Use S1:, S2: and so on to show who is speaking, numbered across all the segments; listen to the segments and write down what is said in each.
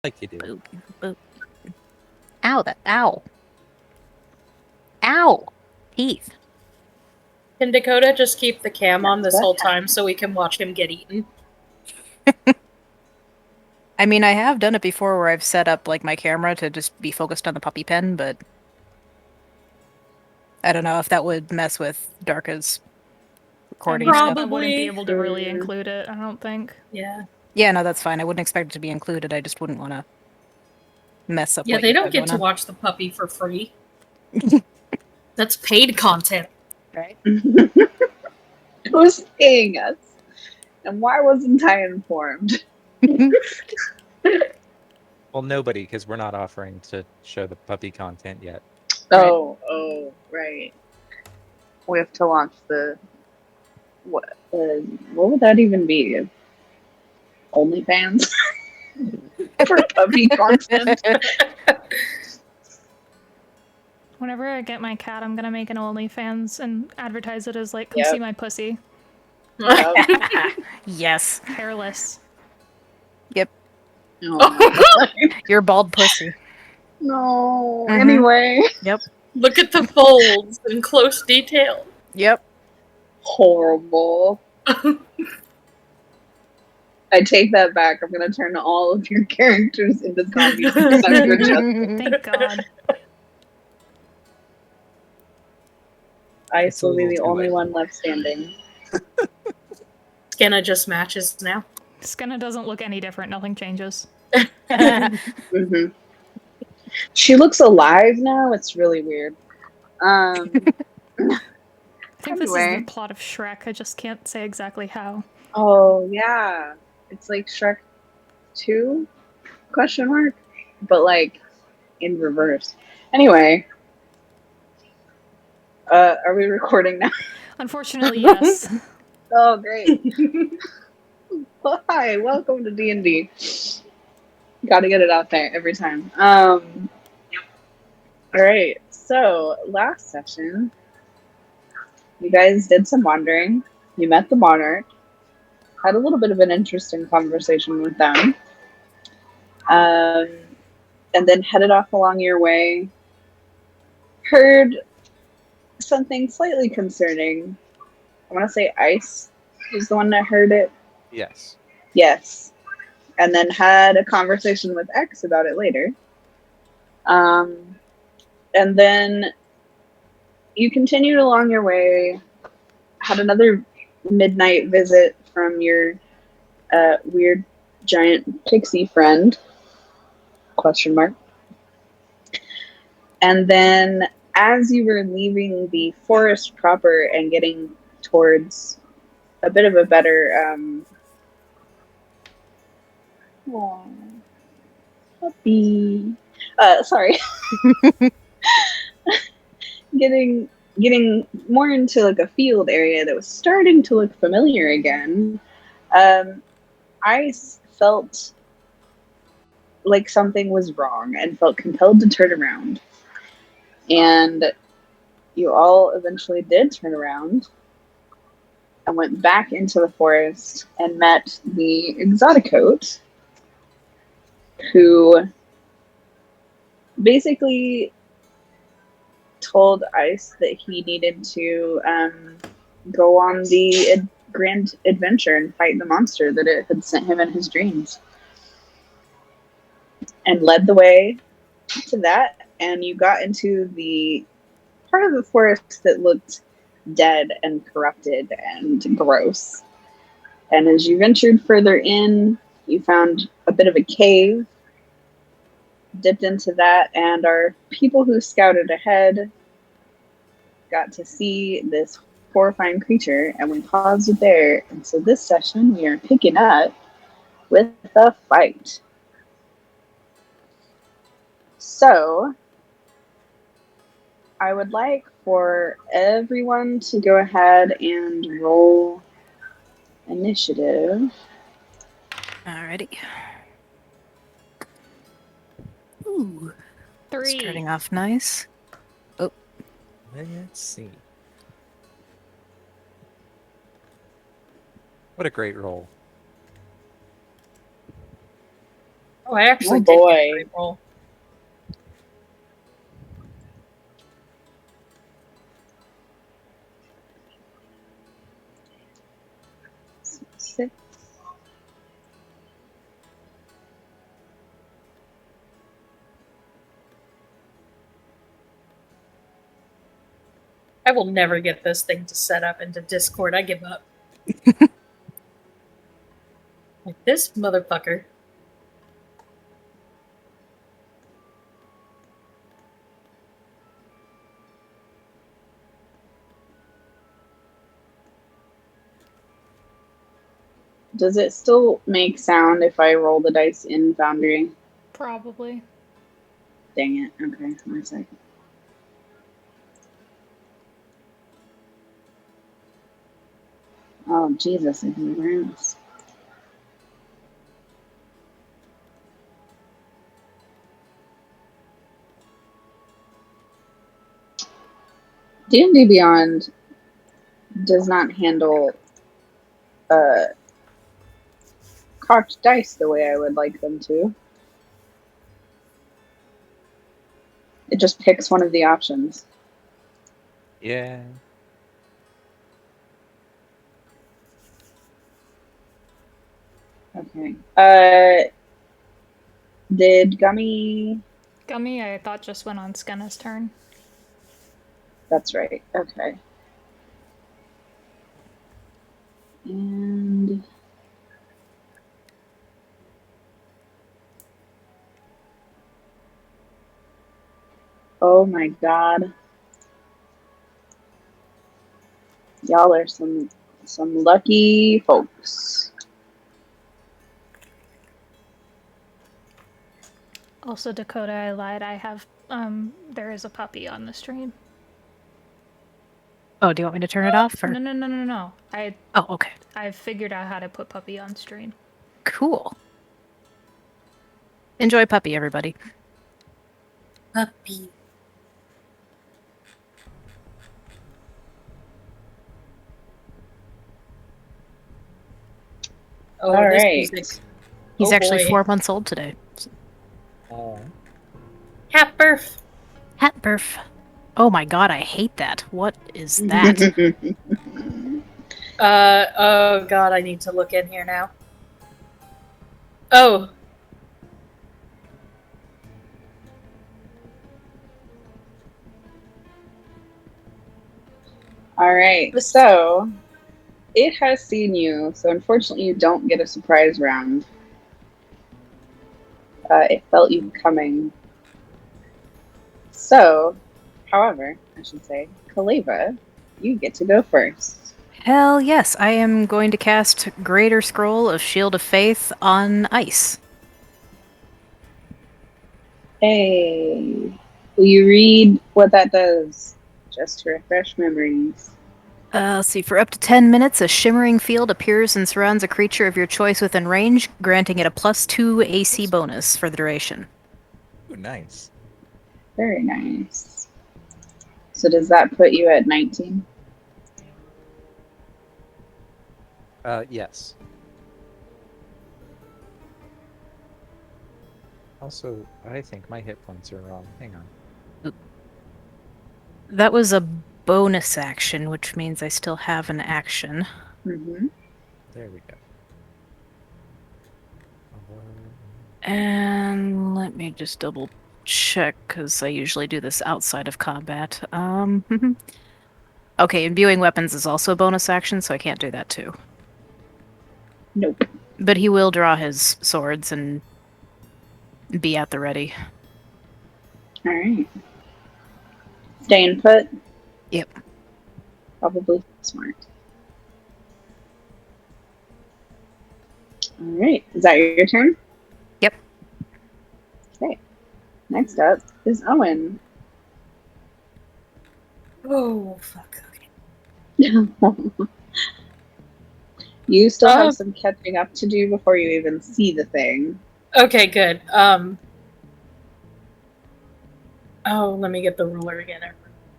S1: Like you do.
S2: Boop, boop. Ow, ow. Ow! Teeth.
S3: Can Dakota just keep the cam on
S4: That's
S3: this whole
S4: what
S3: time so we can watch him get eaten?
S2: I mean, I have done it before where I've set up like my camera to just be focused on the puppy pen, but I don't know if that would mess with Darka's recording stuff.
S5: I wouldn't be
S3: Probably.
S5: able to really include it, I don't think.
S3: Yeah.
S2: Yeah, no, that's fine. I wouldn't expect it to be included. I just wouldn't want to mess up
S3: Yeah,
S2: what
S3: they
S2: you
S3: don't
S2: got
S3: get
S2: going
S3: to
S2: on.
S3: watch the puppy for free. That's paid content.
S2: Right?
S4: Who's paying us? And why wasn't I informed?
S1: Well, nobody, because we're not offering to show the puppy content yet.
S4: Oh, right. We have to launch the what would that even be? OnlyFans for puppy content.
S5: Whenever I get my cat, I'm gonna make an OnlyFans and advertise it as like, come
S4: Yep.
S5: see my pussy.
S2: Yes.
S5: Hairless.
S2: Yep.
S4: Oh my God.
S2: Your bald pussy.
S4: No.
S2: Mhm.
S4: Anyway,
S2: Yep.
S3: Look at the folds in close detail.
S2: Yep.
S4: horrible. I take that back. I'm gonna turn all of your characters into zombies except for Justin.
S5: Thank God.
S4: Ice
S1: It's a
S4: will be
S1: little
S4: the
S1: too
S4: only
S1: late.
S4: one left standing.
S3: Skinna just matches now.
S5: Skinna doesn't look any different, nothing changes.
S4: hmm She looks alive now. It's really weird.
S5: I think this is the
S4: Anyway.
S5: plot of Shrek, I just can't say exactly how.
S4: Oh yeah, it's like Shrek 2 question mark, but like in reverse. Anyway, are we recording now?
S5: Unfortunately, yes.
S4: Oh great. Well, hi, welcome to D&D. Got to get it out there every time. All right. So last session, you guys did some wandering. You met the monarch. Had a little bit of an interesting conversation with them. Um, and then headed off along your way. Heard something slightly concerning. I want to say Ice was the one that heard it.
S1: Yes.
S4: Yes. And then had a conversation with X about it later. And then you continued along your way, had another midnight visit from your weird giant pixie friend, question mark. And then as you were leaving the forest proper and getting towards a bit of a better puppy. Sorry. getting more into like a field area that was starting to look familiar again. I felt like something was wrong and felt compelled to turn around. And you all eventually did turn around and went back into the forest and met the Exoticote, who basically told Ice that he needed to go on the grand adventure and fight the monster that it had sent him in his dreams. And led the way to that, and you got into the part of the forest that looked dead and corrupted and gross. And as you ventured further in, you found a bit of a cave, dipped into that, and our people who scouted ahead got to see this horrifying creature, and we paused it there. And so this session, we are picking up with a fight. So, I would like for everyone to go ahead and roll initiative.
S2: Alrighty. Ooh.
S5: 3.
S2: Starting off nice.
S1: Let's see. What a great roll.
S3: Oh, I actually
S4: Oh,
S3: did get a
S4: boy.
S3: great roll.
S4: Six.
S3: I will never get this thing to set up into Discord. I give up. Like this motherfucker.
S4: Does it still make sound if I roll the dice in Foundry?
S5: Probably.
S4: Dang it. Okay, 1 second. Oh, Jesus, I can rounds. D&D Beyond does not handle cocked dice the way I would like them to. It just picks one of the options.
S1: Yeah.
S4: Okay. Did Gummy...
S5: Gummy, I thought just went on Skenna's turn.
S4: That's right. Okay. And... Oh my god. Y'all are some lucky folks.
S5: Also, Dakota, I lied. I have, there is a puppy on the stream.
S2: Oh, do you want me to turn it off? Or?
S5: No.
S2: Oh, okay.
S5: I've figured out how to put puppy on stream.
S2: Cool. Enjoy puppy, everybody.
S3: Puppy. Oh,
S4: All
S3: this
S4: right.
S3: music.
S2: He's
S3: Oh,
S2: actually
S3: boy.
S2: 4 months old today.
S1: Oh.
S3: Cat birth.
S2: Hat birth. Oh my god, I hate that. What is that?
S3: Oh god, I need to look in here now. Oh.
S4: All right. So it has seen you. So unfortunately, you don't get a surprise round. It felt you coming. So, however, I should say, Kaleva, you get to go first.
S2: Hell yes, I am going to cast Greater Scroll of Shield of Faith on ice.
S4: Hey, will you read what that does? Just to refresh memories.
S2: Let's see. For up to 10 minutes, a shimmering field appears and surrounds a creature of your choice within range, granting it a +2 AC bonus for the duration.
S1: Ooh, nice.
S4: Very nice. So does that put you at 19?
S1: Yes. Also, I think my hit points are wrong. Hang on.
S2: That was a bonus action, which means I still have an action.
S4: Mm-hmm.
S1: There we go.
S2: And let me just double check, because I usually do this outside of combat. Okay, imbuing weapons is also a bonus action, so I can't do that too.
S4: Nope.
S2: But he will draw his swords and be at the ready.
S4: All right. Staying put?
S2: Yep.
S4: Probably smart. All right. Is that your turn?
S2: Yep.
S4: Okay. Next up is Owen.
S3: Oh, fuck. Okay.
S4: You still have some catching up to do before you even see the thing.
S3: Okay, good. Oh, let me get the ruler again.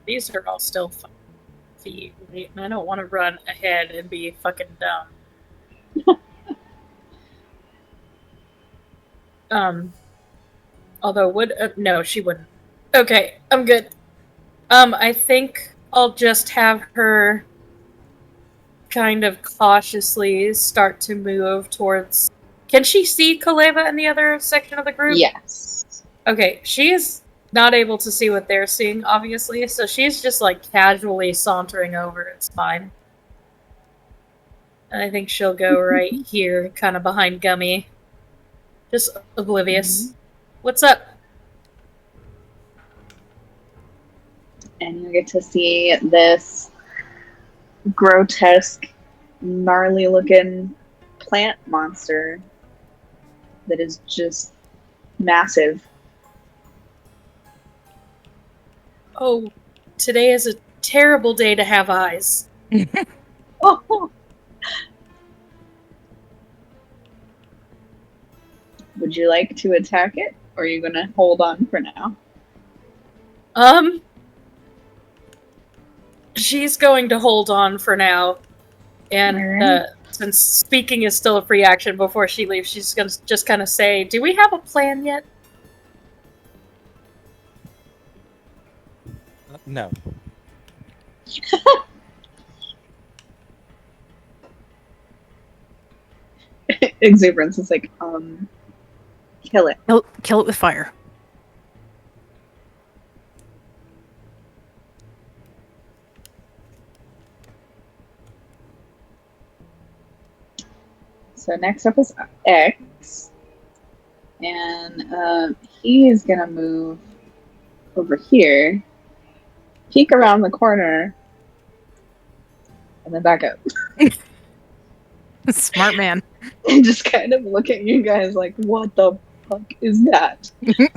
S3: These are all still feet, right? And I don't want to run ahead and be fucking dumb. Although would no, she wouldn't. Okay, I'm good. I think I'll just have her kind of cautiously start to move towards. Can she see Kaleva in the other section of the group?
S4: Yes.
S3: Okay, she is not able to see what they're seeing, obviously, so she's just like casually sauntering over. It's fine. And I think she'll go right here, kind of behind Gummy. Just oblivious. What's up?
S4: And you get to see this grotesque, gnarly looking plant monster that is just massive.
S3: Oh, today is a terrible day to have eyes.
S4: Oh. Would you like to attack it, or are you going to hold on for now?
S3: She's going to hold on for now. And
S4: Alright.
S3: since speaking is still a free action before she leaves, she's going to just kind of say, do we have a plan yet?
S1: No.
S4: Exuberance is like, kill it.
S2: Kill it with fire.
S4: So next up is X. And he's going to move over here, peek around the corner, and then back up.
S2: Smart man.
S4: And just kind of look at you guys like, what the fuck is that?
S2: You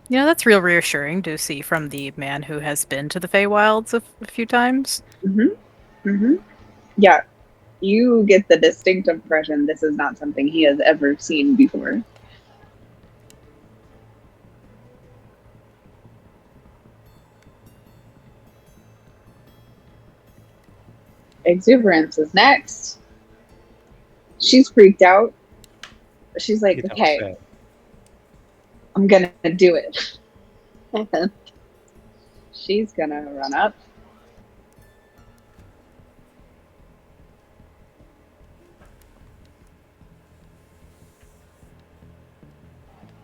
S2: know, that's real reassuring to see from the man who has been to the Feywilds a few times.
S4: Yeah, you get the distinct impression this is not something he has ever seen before. Exuberance is next. She's freaked out. She's like,
S1: You don't
S4: okay,
S1: say.
S4: I'm gonna do it. She's gonna run up.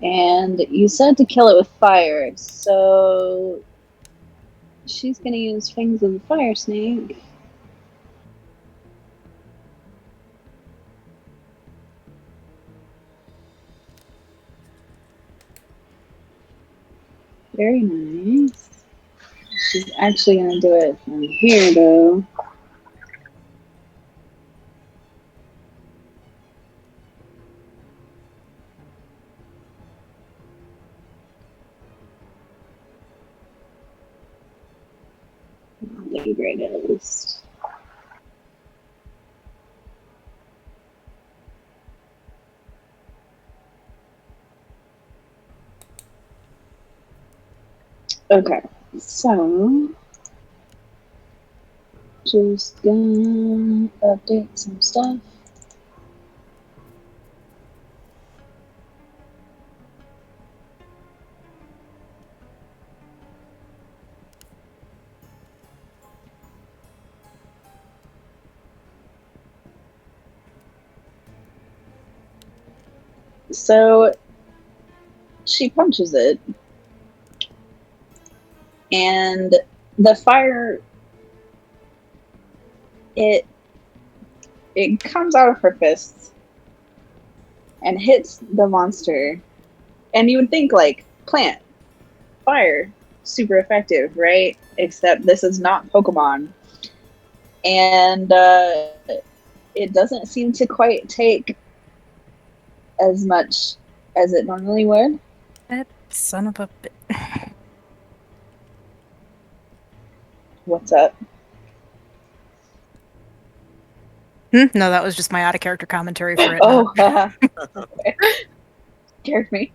S4: And you said to kill it with fire, so she's gonna use Fangs of the Fire Snake. Very nice. She's actually gonna do it from here, though. The greatest. Okay, so just gonna update some stuff. So she punches it, and the fire it comes out of her fists and hits the monster. And you would think like plant, fire, super effective, right? Except this is not Pokemon, and it doesn't seem to quite take as much as it normally would.
S2: That son of a bit.
S4: What's up?
S2: No, that was just my out-of-character commentary for it.
S4: Oh, scared me.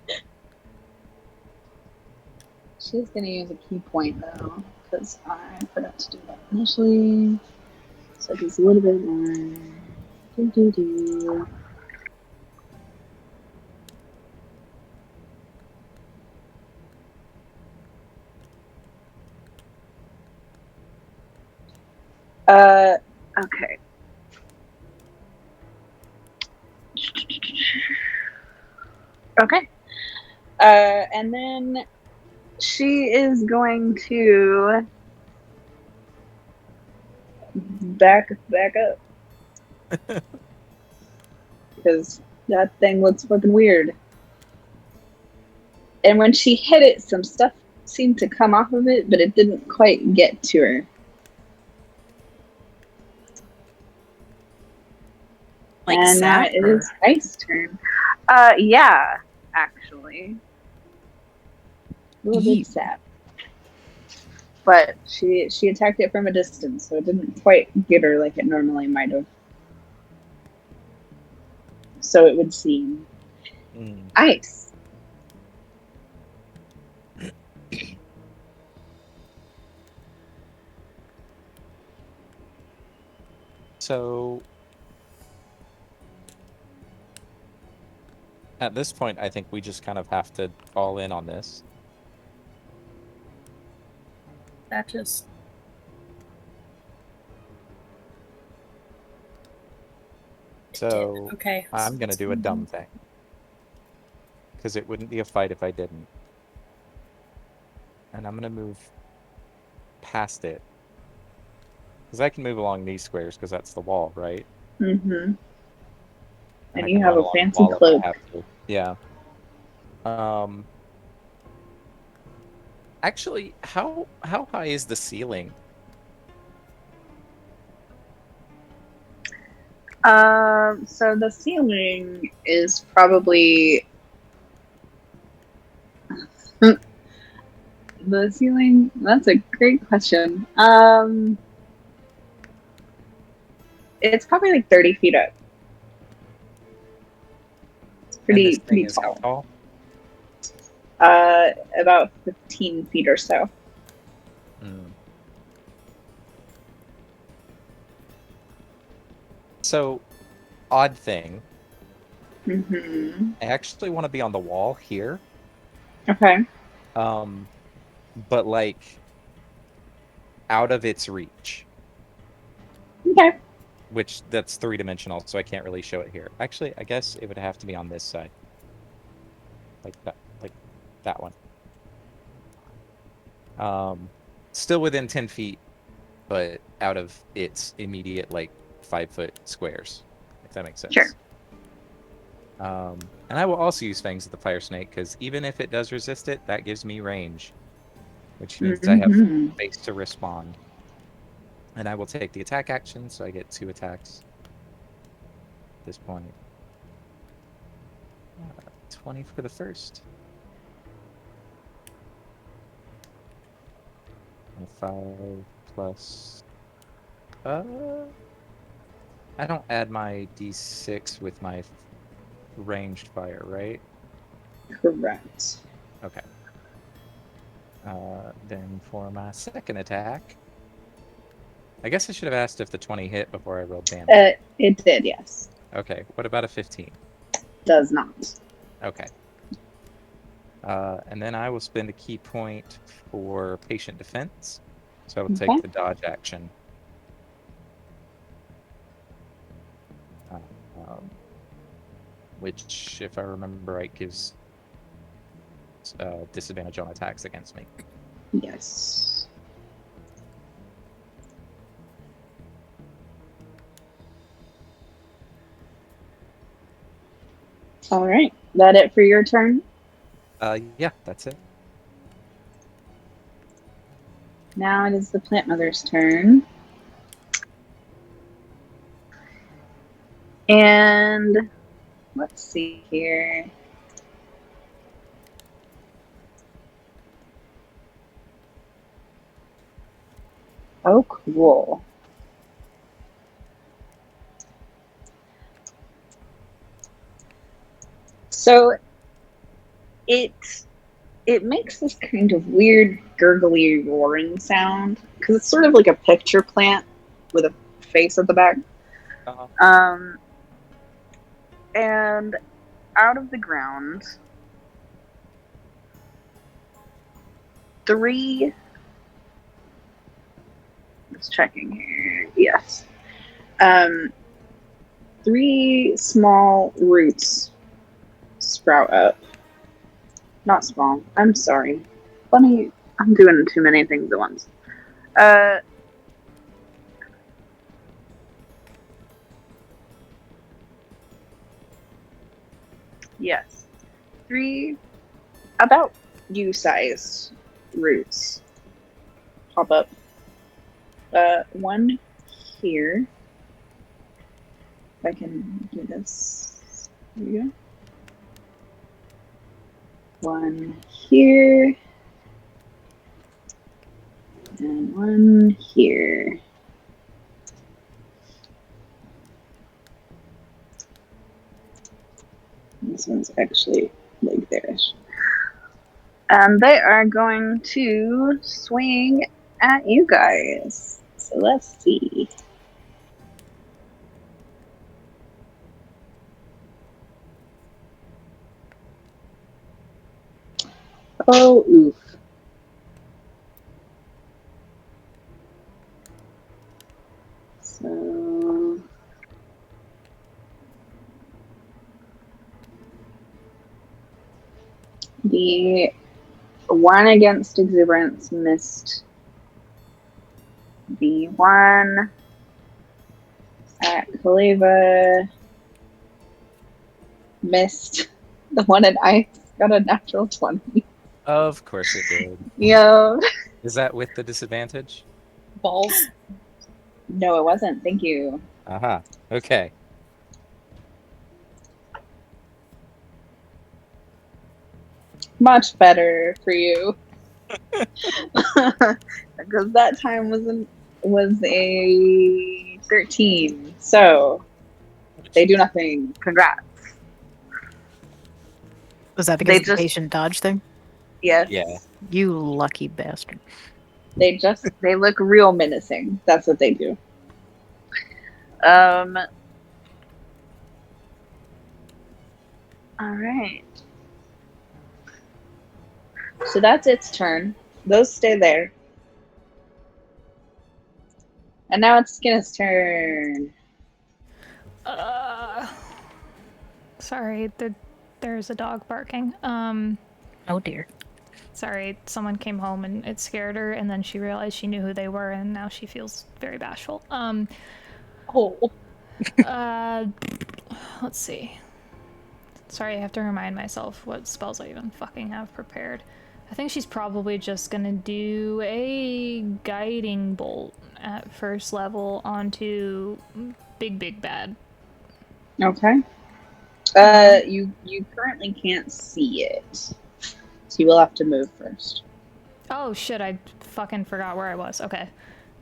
S4: She's gonna use a key point though, because I forgot to do that initially. So just a little bit more. Okay. Okay. And then she is going to back up because that thing looks fucking weird. And when she hit it, some stuff seemed to come off of it, but it didn't quite get to her.
S2: Like
S4: and now
S2: sap?
S4: it
S2: Or-
S4: is Ice turn. Yeah, actually. A little bit sap. But she attacked it from a distance, so it didn't quite get her like it normally might have. So it would seem.
S1: Mm.
S4: Ice.
S1: So at this point, I think we just kind of have to all in on this.
S3: That just
S1: So
S3: okay.
S1: I'm gonna do a dumb thing because it wouldn't be a fight if I didn't. And I'm gonna move past it because I can move along these squares because that's the wall, right?
S4: Mm-hmm.
S1: And
S4: And
S1: I
S4: you
S1: can
S4: have
S1: run
S4: a
S1: along the
S4: fancy
S1: wall if
S4: cloak.
S1: I have to. Yeah. Actually, how high is the ceiling?
S4: So the ceiling is probably the ceiling. That's a great question. It's probably like 30 feet up. It's
S1: And this
S4: pretty
S1: thing is how
S4: tall.
S1: tall?
S4: About 15 feet or so.
S1: Hmm. So, odd thing.
S4: Mm-hmm.
S1: I actually want to be on the wall here.
S4: Okay.
S1: But like out of its reach,
S4: Okay.
S1: which that's three-dimensional, so I can't really show it here. Actually, I guess it would have to be on this side. Like that one. Still within 10 feet, but out of its immediate like 5-foot squares, if that makes
S4: Sure.
S1: sense. And I will also use Fangs of the Fire Snake because even if it does resist it, that gives me range, which means I have
S4: Mm-hmm.
S1: space to respond. And I will take the attack action, so I get 2 attacks at this point. 20 for the first. And 5 plus. I don't add my d6 with my ranged fire, right?
S4: Correct.
S1: Okay. Then for my second attack, I guess I should have asked if the 20 hit before I rolled damage.
S4: It did, yes.
S1: Okay, what about a 15?
S4: Does not.
S1: Okay. And then I will spend a key point for patient defense. So I will take
S4: Okay.
S1: the dodge action. Which, if I remember right, gives disadvantage on attacks against me.
S4: Yes. All right. That it for your turn?
S1: Yeah, that's it.
S4: Now it is the plant mother's turn. And let's see here. Oh, cool. So it makes this kind of weird gurgly roaring sound because it's sort of like a picture plant with a face at the back.
S1: Uh-huh.
S4: And out of the ground, 3. Just checking here. Yes. 3 small roots sprout up. Not small. I'm sorry. I'm doing too many things at once. Yes. 3 about you-sized roots pop up. 1 here. If I can do this. There we go. 1 here. And 1 here. This one's actually like there-ish. And they are going to swing at you guys. So let's see. Oh, oof. So the one against exuberance missed. The one at Kaleva missed. The one at Ice got a natural 20.
S1: Of course it did.
S4: Yo.
S1: Is that with the disadvantage?
S3: Balls.
S4: No, it wasn't. Thank you.
S1: Uh-huh. Okay.
S4: Much better for you. Because that time was a 13. So they do nothing. Congrats.
S2: Was that because
S4: They
S2: of the
S4: just-
S2: patient dodge thing?
S4: Yes.
S1: Yeah.
S2: You lucky bastard.
S4: They look real menacing. That's what they do. All right. So that's its turn. Those stay there. And now it's Skinner's turn.
S5: Sorry, there's a dog barking.
S2: Oh dear.
S5: Sorry, someone came home and it scared her, and then she realized she knew who they were, and now she feels very bashful.
S3: Oh.
S5: Let's see. Sorry, I have to remind myself what spells I even fucking have prepared. I think she's probably just gonna do a guiding bolt at first level onto Big Bad.
S4: Okay. You currently can't see it. So you will have to move first.
S5: Oh shit, I fucking forgot where I was. Okay.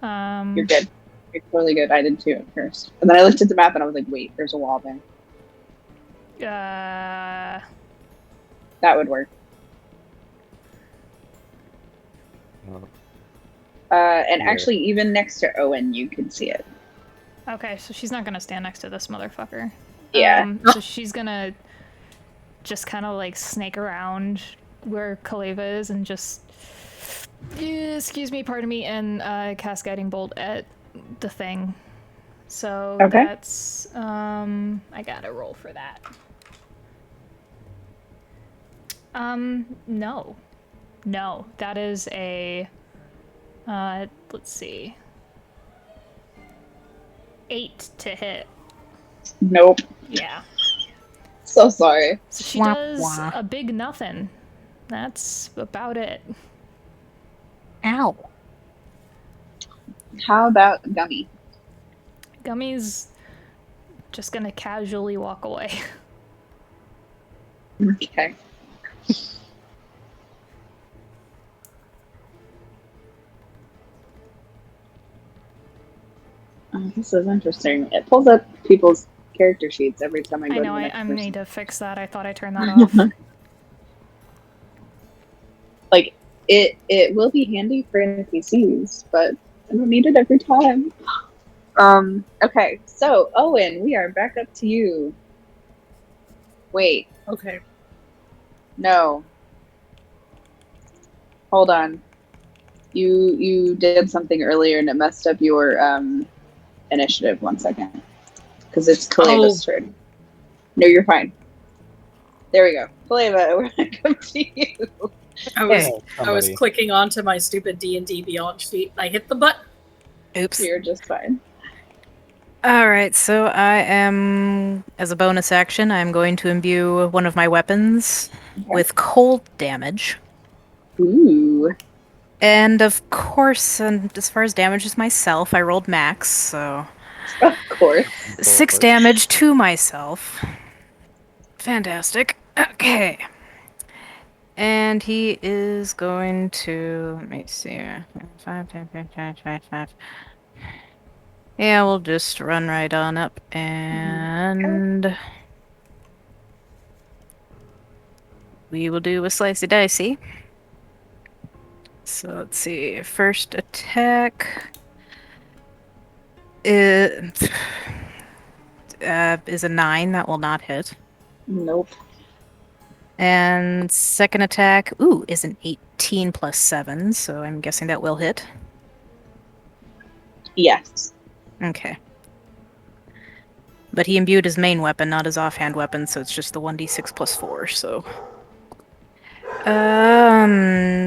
S4: You're good. You're totally good. I did too at first. And then I looked at the map and I was like, wait, there's a wall there. That would work.
S1: Well,
S4: And
S1: Yeah.
S4: actually, even next to Owen, you can see it.
S5: Okay, so she's not gonna stand next to this motherfucker.
S4: Yeah.
S5: So she's gonna just kind of like snake around where Kaleva is and just, excuse me, pardon me, and cast Guiding Bolt at the thing. So
S4: Okay.
S5: that's, I gotta roll for that. No. No, that is a, let's see. 8 to hit.
S4: Nope.
S5: Yeah.
S4: So sorry.
S5: So she
S2: Wah,
S5: does
S2: wah.
S5: a big nothing. That's about it.
S2: Ow.
S4: How about Gummy?
S5: Gummy's just gonna casually walk away.
S4: Okay. Oh, this is interesting. It pulls up people's character sheets every time I go
S5: I know,
S4: to the next
S5: I
S4: person.
S5: need to fix that. I thought I turned that off.
S4: Like, it will be handy for NPCs, but I don't need it every time. Okay, so Owen, we are back up to you. Wait,
S3: Okay.
S4: no. Hold on. You did something earlier and it messed up your initiative. 1 second. Because it's Kaleva's turn. No, you're fine. There we go. Kaleva, we're going to come to you.
S3: I was
S1: somebody.
S3: clicking onto my stupid D&D Beyond sheet. I hit the button.
S2: Oops.
S4: You're just fine.
S2: Alright, so I am, as a bonus action, I'm going to imbue one of my weapons with cold damage.
S4: Ooh.
S2: And of course, and as far as damage as myself, I rolled max, so
S4: Of course.
S2: 6 damage to myself. Fantastic. Okay. And he is going to, let me see, 5, 10, 15, 25. Yeah, we'll just run right on up and we will do a slicey dicey. So let's see, first attack is a 9, that will not hit.
S4: Nope.
S2: And second attack, ooh, is an 18 plus 7, so I'm guessing that will hit.
S4: Yes.
S2: Okay. But he imbued his main weapon, not his offhand weapon, so it's just the 1d6 plus 4, so...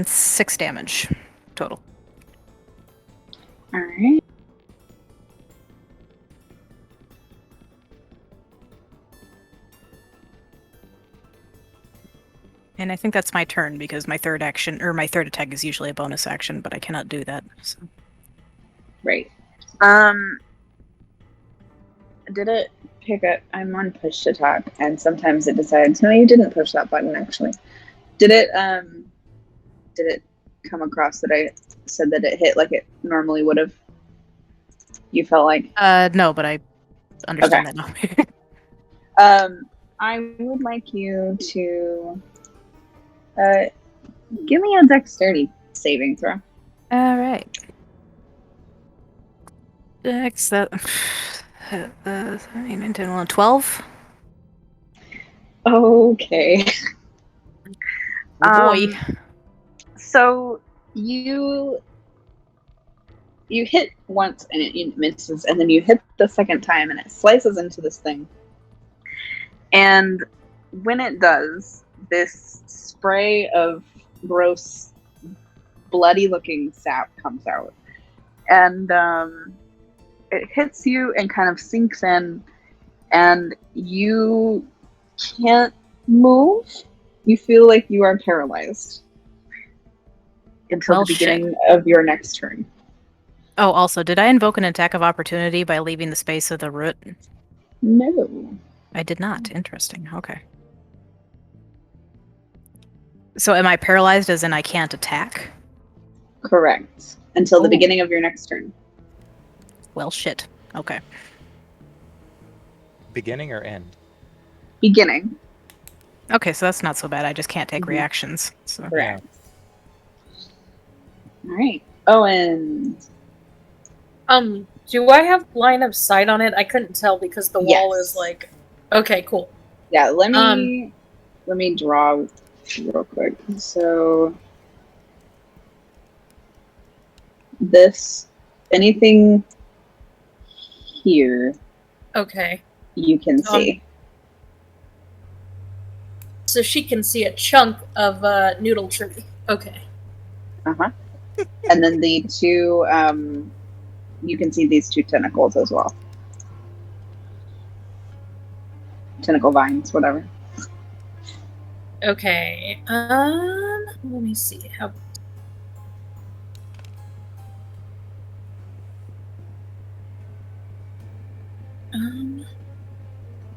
S2: 6 damage total.
S4: Alright.
S2: And I think that's my turn, because my third action, or my third attack is usually a bonus action, but I cannot do that, so...
S4: Right. Did it pick up? I'm on push to talk, and sometimes it decides, no, you didn't push that button, actually. Did it come across that I said that it hit like it normally would have? You felt like?
S2: No, but I understand that now.
S4: I would like you to give me a dexterity saving throw.
S2: Alright. Dex, that... 12?
S4: Okay.
S2: Oh boy.
S4: So you hit once and it misses, and then you hit the second time and it slices into this thing. And when it does, this spray of gross, bloody-looking sap comes out, and it hits you and kind of sinks in, and you can't move. You feel like you are paralyzed until the beginning of your next turn.
S2: Oh, also, did I invoke an attack of opportunity by leaving the space of the root?
S4: No.
S2: I did not. Interesting. Okay. So am I paralyzed as in I can't attack?
S4: Correct. Until the beginning of your next turn.
S2: Well, shit. Okay.
S1: Beginning or end?
S4: Beginning.
S2: Okay, so that's not so bad. I just can't take reactions. So.
S4: Correct. All right. Owen.
S3: Do I have line of sight on it? I couldn't tell because the wall is like... Okay, cool.
S4: Yeah, let me draw real quick. So this, anything here,
S3: okay,
S4: you can see.
S3: So she can see a chunk of noodle tree. Okay.
S4: Uh-huh. And then the two, you can see these two tentacles as well. Tentacle vines, whatever.
S3: Okay. Let me see.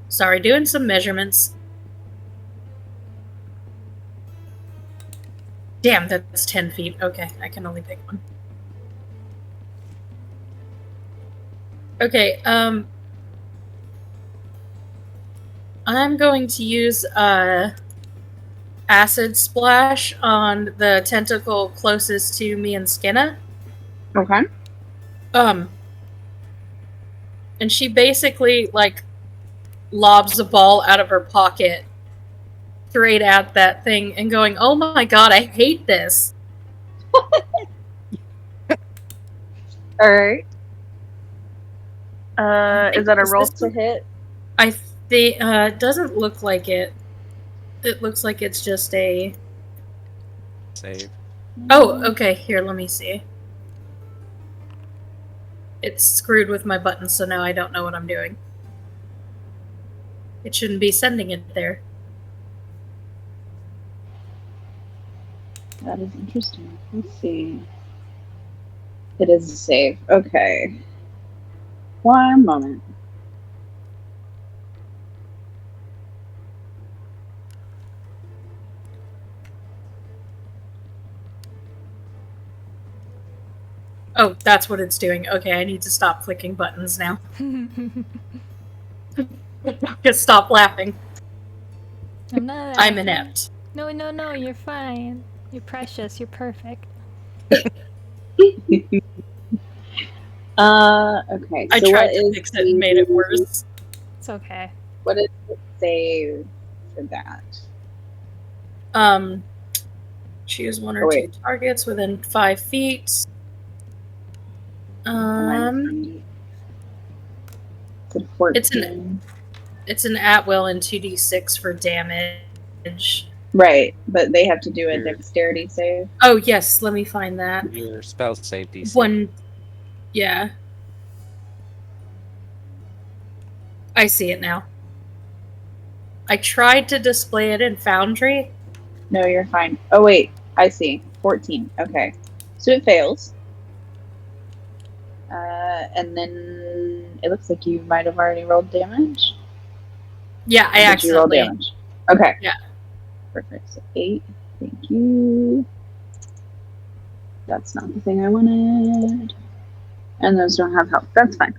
S3: Sorry, doing some measurements. Damn, that's 10 feet. Okay, I can only pick one. Okay, I'm going to use acid splash on the tentacle closest to me and Skinna.
S4: Okay.
S3: And she basically like lobs a ball out of her pocket straight at that thing and going, "Oh my god, I hate this."
S4: All right. Is that a
S3: Is
S4: roll
S3: this
S4: to
S3: one?
S4: hit?
S3: I think it doesn't look like it. It looks like it's just a.
S1: Save.
S3: Oh, okay. Here, let me see. It's screwed with my buttons, so now I don't know what I'm doing. It shouldn't be sending it there.
S4: That is interesting. Let's see. It is a save. Okay. One moment.
S3: Oh, that's what it's doing. Okay, I need to stop clicking buttons now. Just stop laughing.
S5: I'm not.
S3: I'm inept.
S5: No, no, no. You're fine. You're precious. You're perfect.
S4: Okay.
S3: I
S4: So
S3: tried to fix it and made it worse.
S5: It's okay.
S4: what is the save for that?
S3: Choose one
S4: Oh
S3: or two
S4: wait.
S3: targets within 5 feet.
S4: Is it 14?
S3: It's an at-will and 2d6 for damage.
S4: Right, but they have to do a
S1: Your-
S4: dexterity save.
S3: Oh, yes, let me find that.
S1: Your spell save DC.
S3: One, yeah. I see it now. I tried to display it in Foundry.
S4: No, you're fine. Oh wait, I see. 14. Okay. So it fails. And then it looks like you might have already rolled damage.
S3: Yeah, I
S4: Or did you roll
S3: accidentally.
S4: damage? Okay.
S3: Yeah.
S4: Perfect. So 8. Thank you. That's not the thing I wanted. And those don't have health. That's fine.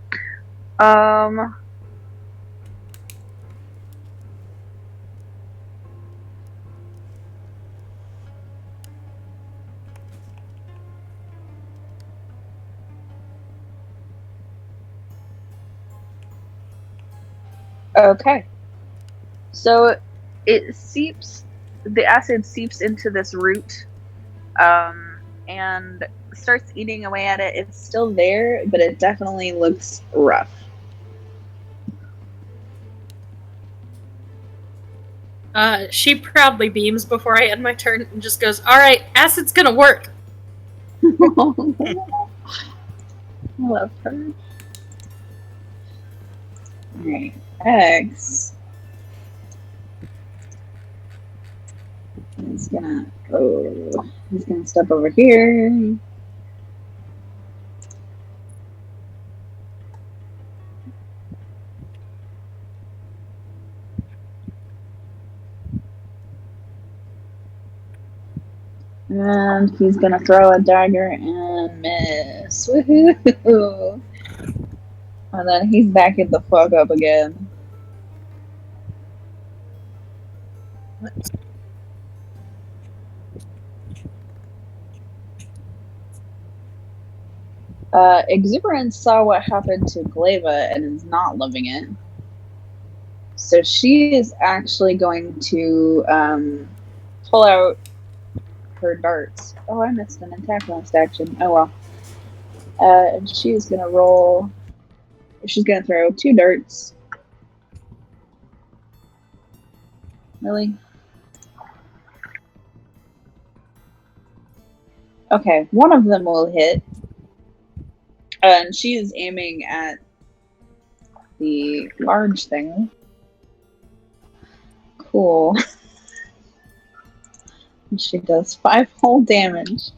S4: Okay. So it seeps, the acid seeps into this root, and starts eating away at it. It's still there, but it definitely looks rough.
S3: She proudly beams before I end my turn and just goes, "Alright, acid's gonna work."
S4: I love her. Alright, X is gonna go. He's gonna step over here. And he's gonna throw a dagger and miss. Woohoo! And then he's backing the fuck up again. Exuberance saw what happened to Glaiva and is not loving it. So she is actually going to pull out her darts. Oh, I missed an attack last action. Oh well. And she's gonna roll. She's gonna throw 2 darts. Really? Okay, one of them will hit. And she is aiming at the large thing. Cool. And she does 5 whole damage.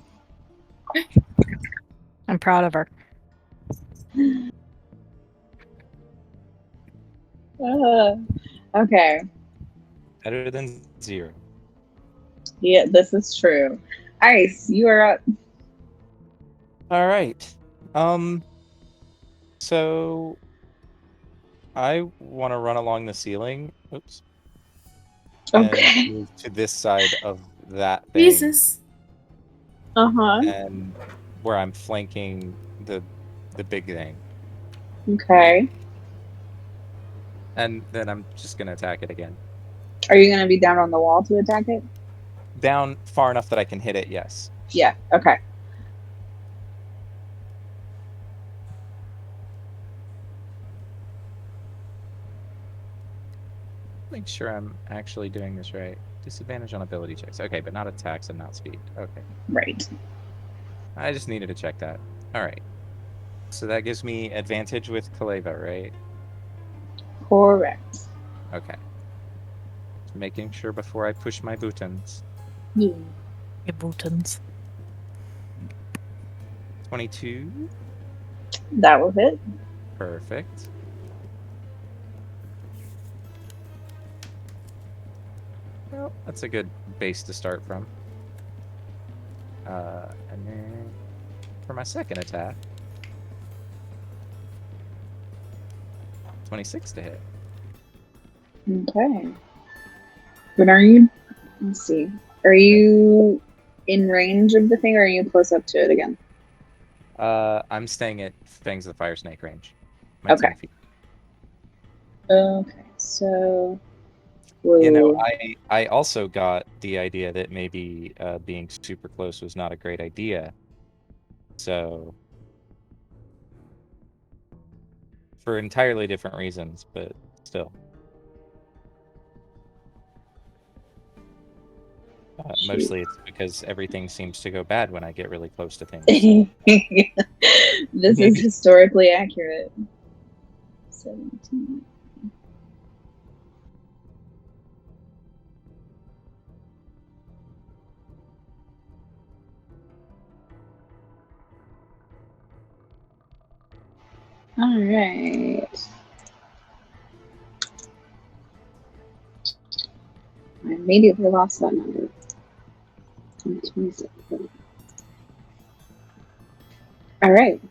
S2: I'm proud of her.
S4: Okay.
S1: Better than 0.
S4: Yeah, this is true. Ice, you are up.
S1: All right. So I want to run along the ceiling. Oops.
S4: Okay.
S1: And move to this side of that thing.
S3: Jesus.
S4: Uh-huh.
S1: And where I'm flanking the big thing.
S4: Okay.
S1: And then I'm just gonna attack it again.
S4: Are you gonna be down on the wall to attack it?
S1: Down far enough that I can hit it, yes.
S4: Yeah, okay.
S1: make sure I'm actually doing this right. Disadvantage on ability checks. Okay, but not attacks and not speed. Okay.
S4: Right.
S1: I just needed to check that. Alright. So that gives me advantage with Kaleva, right?
S4: Correct.
S1: Okay. Just making sure before I push my buttons.
S4: Yeah.
S2: Buttons.
S1: 22.
S4: That was it.
S1: Perfect. Well, that's a good base to start from. And then for my second attack, 26 to hit.
S4: Okay. But are you? Let's see. Are you in range of the thing, or are you close up to it again?
S1: I'm staying at Fangs of the Fire Snake range. My
S4: Okay.
S1: 10 feet.
S4: Okay. So.
S1: You know,
S4: Whoa.
S1: I also got the idea that maybe being super close was not a great idea. So, for entirely different reasons, but still. Mostly it's because everything seems to go bad when I get really close to things. So.
S4: This is historically accurate. 17. All right. I immediately lost that number. 26. All right.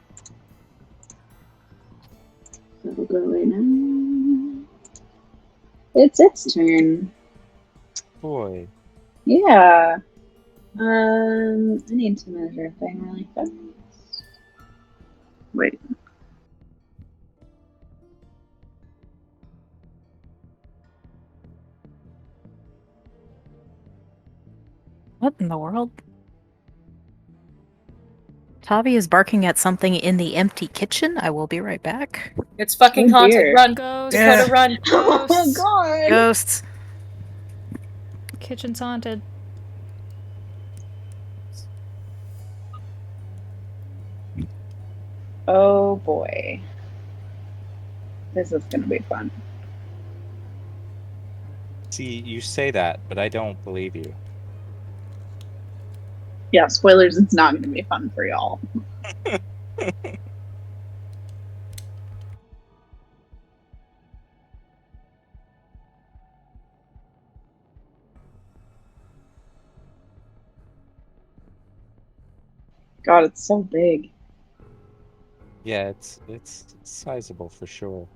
S4: So we'll go right now. It's its turn.
S1: Boy.
S4: Yeah. I need to measure a thing really fast. Wait.
S2: What in the world? Tavi is barking at something in the empty kitchen. I will be right back.
S3: It's fucking
S4: Oh,
S3: haunted.
S4: dear.
S3: Run,
S5: Ghost.
S3: Dakota,
S2: Yeah.
S3: run.
S4: Oh
S5: Ghosts.
S4: god.
S2: Ghosts.
S5: Kitchen's haunted.
S4: Oh boy. This is gonna be fun.
S1: See, you say that, but I don't believe you.
S4: Yeah, spoilers, it's not gonna be fun for y'all. God, it's so big.
S1: Yeah, it's sizable for sure.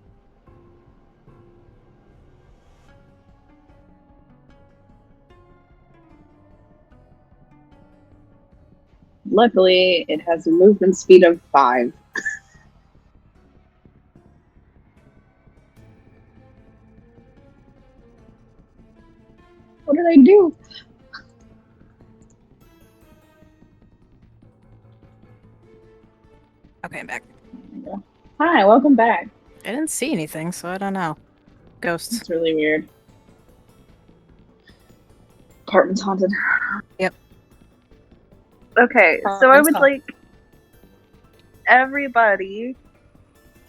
S4: Luckily, it has a movement speed of 5. What did I do?
S2: Okay, I'm back.
S4: Hi, welcome back.
S2: I didn't see anything, so I don't know. Ghosts.
S4: It's really weird. Apartment's haunted.
S2: Yep.
S4: Okay, so I
S3: Apartment's
S4: would
S3: haunted.
S4: like everybody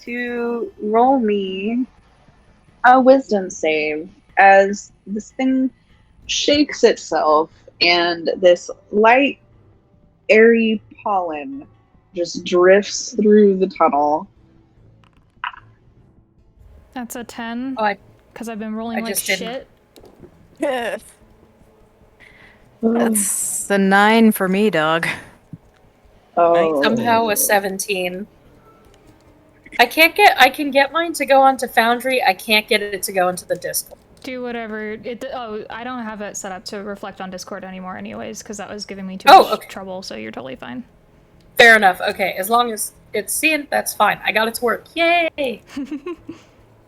S4: to roll me a wisdom save as this thing shakes itself and this light, airy pollen just drifts through the tunnel.
S5: That's a 10.
S3: Oh,
S5: Because I've been rolling
S3: I
S5: like
S3: just didn't.
S5: shit.
S2: That's a 9 for me, dog.
S4: Oh.
S3: Somehow a 17. I can get mine to go onto Foundry. I can't get it to go into the Discord.
S5: Do whatever. I don't have it set up to reflect on Discord anymore anyways, because that was giving me too
S3: Oh,
S5: much
S3: okay.
S5: trouble, so you're totally fine.
S3: Fair enough. Okay, as long as it's seeing, that's fine. I got it to work. Yay!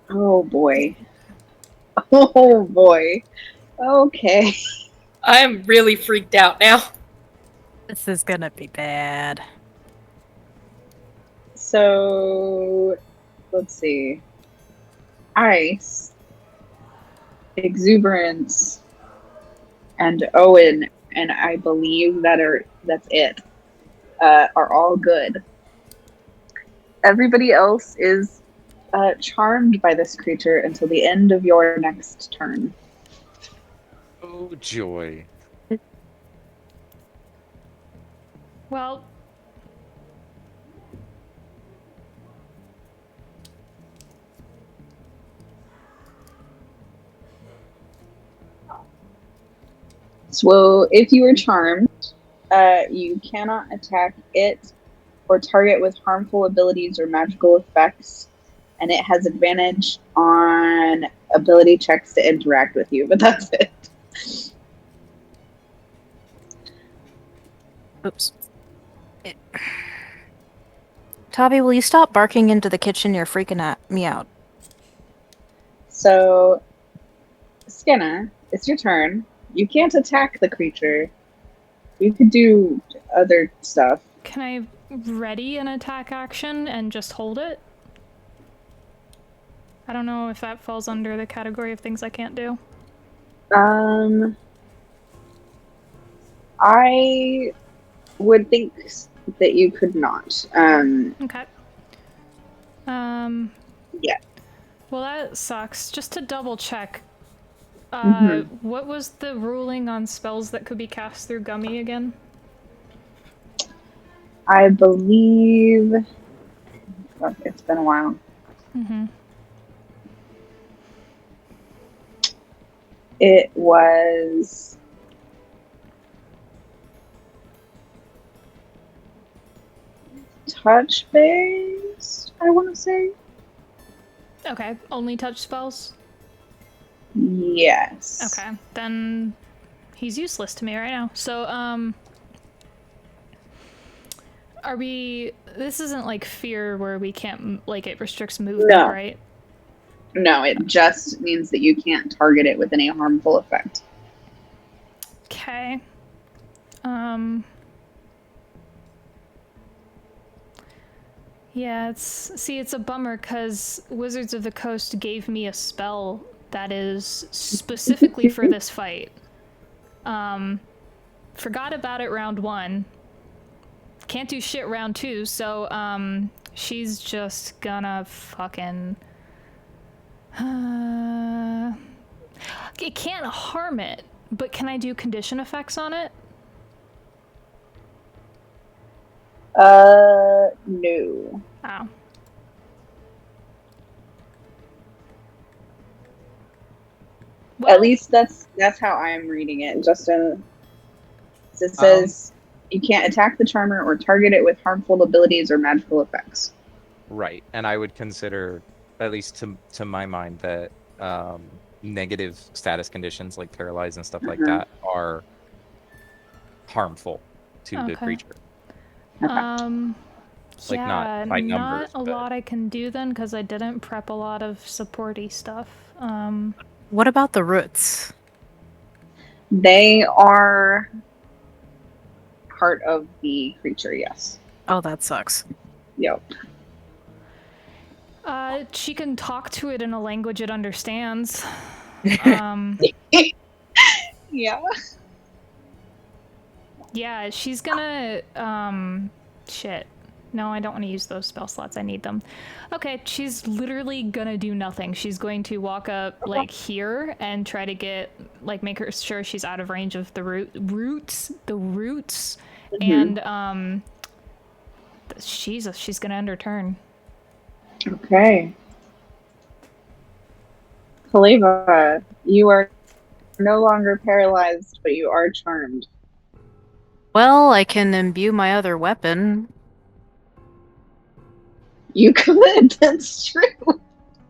S4: Oh boy. Oh boy. Okay.
S3: I'm really freaked out now.
S2: This is gonna be bad.
S4: So let's see. Ice Exuberance, and Owen, and I believe that's it. Are all good. Everybody else is charmed by this creature until the end of your next turn.
S1: Oh joy.
S5: Well,
S4: So if you are charmed, you cannot attack it or target with harmful abilities or magical effects, and it has advantage on ability checks to interact with you, but that's it.
S2: Oops. Tavi, will you stop barking into the kitchen? You're freaking me out.
S4: So, Skinna, it's your turn. You can't attack the creature. You could do other stuff.
S5: can I ready an attack action and just hold it? I don't know if that falls under the category of things I can't do.
S4: I would think that you could not.
S5: Okay.
S4: Yeah.
S5: Well, that sucks. Just to double check,
S4: Mhm.
S5: what was the ruling on spells that could be cast through Gummy again?
S4: I believe. Fuck, it's been a while.
S5: Mm-hmm.
S4: It was. Touch based, I want to say.
S5: Okay, only touch spells?
S4: Yes.
S5: Okay, then he's useless to me right now. So, are we... This isn't like fear where we can't, like, it restricts movement,
S4: No.
S5: right?
S4: No, it just means that you can't target it with any harmful effect.
S5: Okay. Yeah, it's a bummer because Wizards of the Coast gave me a spell that is specifically for this fight. Forgot about it round 1. Can't do shit round 2, so, she's just gonna fucking... It can't harm it, but can I do condition effects on it?
S4: No.
S5: Oh. Well,
S4: At least that's how I'm reading it. Justin, it says you can't attack the charmer or target it with harmful abilities or magical effects.
S1: Right, and I would consider, at least to my mind, that negative status conditions like paralyzed and stuff like that are harmful to the
S5: Okay.
S1: creature.
S4: Okay.
S1: Like,
S5: yeah,
S1: not by numbers,
S5: not a
S1: but-
S5: lot I can do then because I didn't prep a lot of supporty stuff.
S2: What about the roots?
S4: They are part of the creature, yes.
S2: Oh, that sucks.
S4: Yep.
S5: She can talk to it in a language it understands.
S4: Yeah.
S5: Yeah, she's gonna, shit. No, I don't want to use those spell slots. I need them. Okay, she's literally gonna do nothing. She's going to walk up, like, here and try to get, like, make her sure she's out of range of the roots. And, Jesus, she's gonna end her turn.
S4: Okay. Kaleva, you are no longer paralyzed, but you are charmed.
S2: Well, I can imbue my other weapon.
S4: You could, that's true.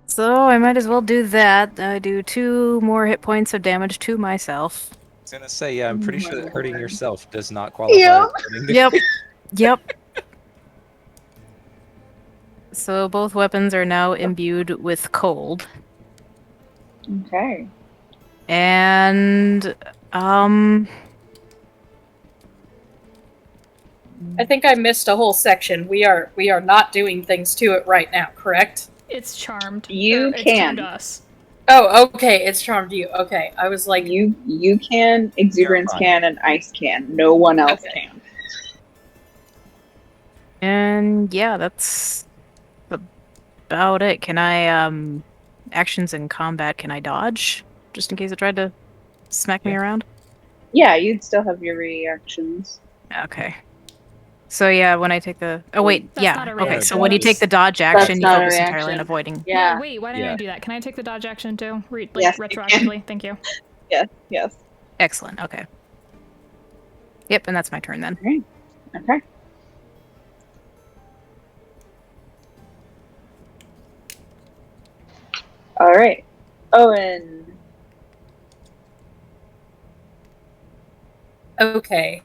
S2: So I might as well do that. I do 2 more hit points of damage to myself.
S1: I was gonna say, yeah, I'm pretty sure that hurting
S4: God.
S1: yourself does not qualify.
S4: Yeah.
S1: as hurting the
S2: Yep.
S1: creature.
S2: Yep. So both weapons are now imbued with cold.
S4: Okay.
S2: And
S3: I think I missed a whole section. We are not doing things to it right now, correct?
S5: It's charmed.
S4: You
S5: It's
S4: can.
S5: tuned us.
S3: Oh, okay. It's charmed you. Okay, I was like,
S4: You can, exuberance
S1: fine.
S4: can, and ice can. No one else
S3: Okay.
S4: can.
S2: And yeah, that's about it. Can I actions in combat, can I dodge? Just in case it tried to smack me
S1: Yeah.
S2: around?
S4: Yeah, you'd still have your reactions.
S2: Okay. So yeah, when I take the wait,
S5: That's not
S2: yeah.
S5: a
S2: Okay, so
S5: reaction.
S2: when you take the dodge action, you
S4: not a
S2: focus entirely on
S4: reaction.
S2: avoiding.
S5: Yeah, wait, why didn't I
S1: Yeah.
S5: do that? Can I take the dodge action too?
S4: Yes, you can.
S5: Retroactively? Thank you.
S4: Yes.
S2: Excellent. Okay. Yep, and that's my turn then.
S4: All right. Okay. All right. Owen.
S3: okay.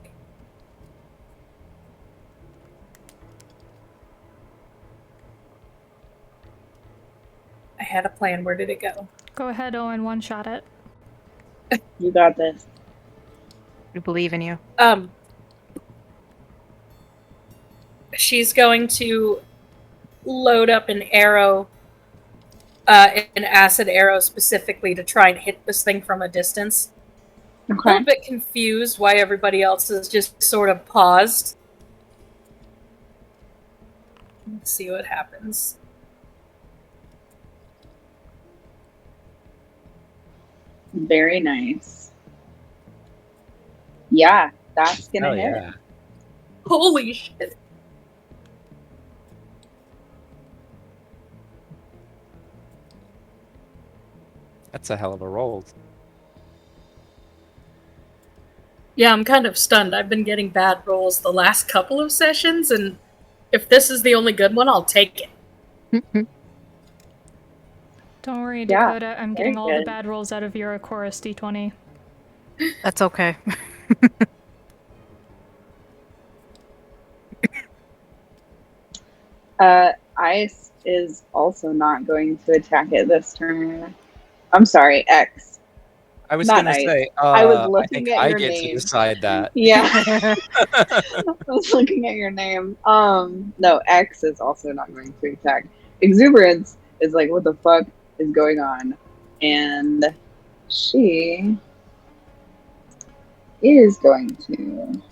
S3: I had a plan. Where did it go?
S5: Go ahead, Owen, one shot it.
S4: You got this.
S2: We believe in you.
S3: She's going to load up an arrow, an acid arrow specifically to try and hit this thing from a distance. A
S4: Okay.
S3: little bit confused why everybody else is just sort of paused. Let's see what happens.
S4: Very nice. Yeah, that's gonna
S1: Oh
S4: hit.
S1: yeah.
S3: Holy shit.
S1: That's a hell of a roll.
S3: Yeah, I'm kind of stunned. I've been getting bad rolls the last couple of sessions, and if this is the only good one, I'll take it.
S5: Don't worry,
S4: Yeah,
S5: Dakota, I'm
S4: very
S5: getting all the
S4: good.
S5: bad rolls out of your chorus D20.
S2: That's okay.
S4: Ice is also not going to attack it this turn. I'm sorry, X.
S1: I was
S4: Not
S1: gonna
S4: ice.
S1: say,
S4: I was
S1: I
S4: looking
S1: think
S4: at
S1: I
S4: your
S1: get to
S4: name.
S1: decide that.
S4: Yeah, I was looking at your name. No, X is also not going to attack. Exuberance is like, what the fuck is going on? And she is going to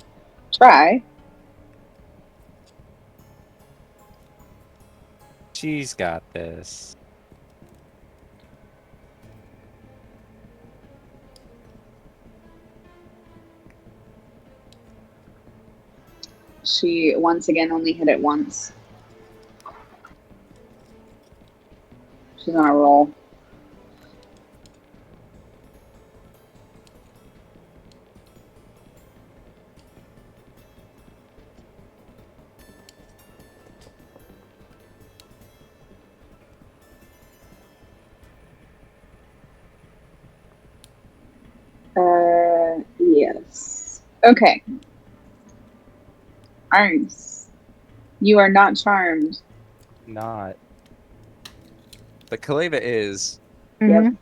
S4: try.
S1: She's got this.
S4: She once again only hit it once. She's on a roll. Yes. Okay. Arms. You are not charmed.
S1: Not. But Kaleva is.
S2: Mhm.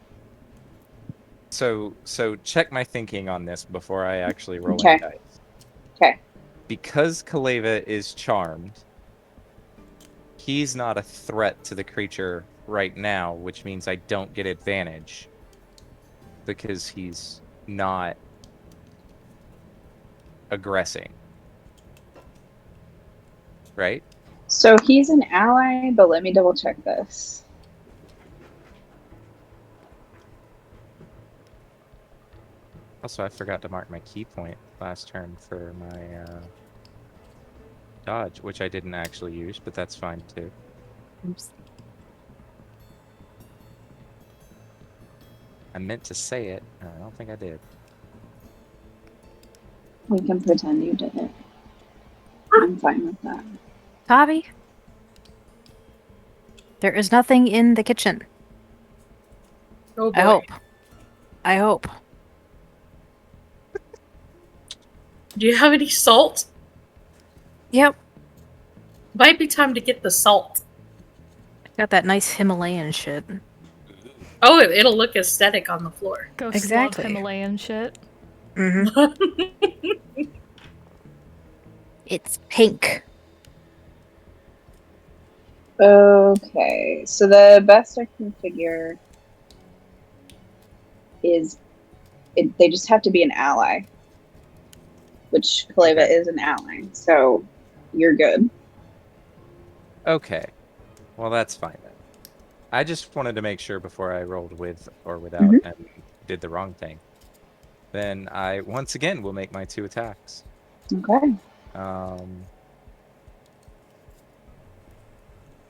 S1: So check my thinking on this before I actually roll
S4: Okay.
S1: any dice.
S4: Okay.
S1: Because Kaleva is charmed, he's not a threat to the creature right now, which means I don't get advantage. Because he's not aggressing. Right?
S4: So he's an ally, but let me double check this.
S1: Also, I forgot to mark my key point last turn for my dodge, which I didn't actually use, but that's fine too.
S2: Oops.
S1: I meant to say it, and I don't think I did.
S4: We can pretend you did it. I'm fine with that.
S2: Tavi, there is nothing in the kitchen.
S3: Oh boy.
S2: I hope. I hope.
S3: Do you have any salt?
S2: Yep.
S3: Might be time to get the salt.
S2: Got that nice Himalayan shit.
S3: Oh, it'll look aesthetic on the floor.
S5: Ghosts
S2: Exactly.
S5: love Himalayan shit.
S2: Mm-hmm. It's pink.
S4: Okay, so the best I can figure is they just have to be an ally, which Kaleva
S1: Okay.
S4: is an ally, so you're good.
S1: Okay. Well, that's fine then. I just wanted to make sure before I rolled with or without and did the wrong thing. Then I once again will make my 2 attacks.
S4: Okay.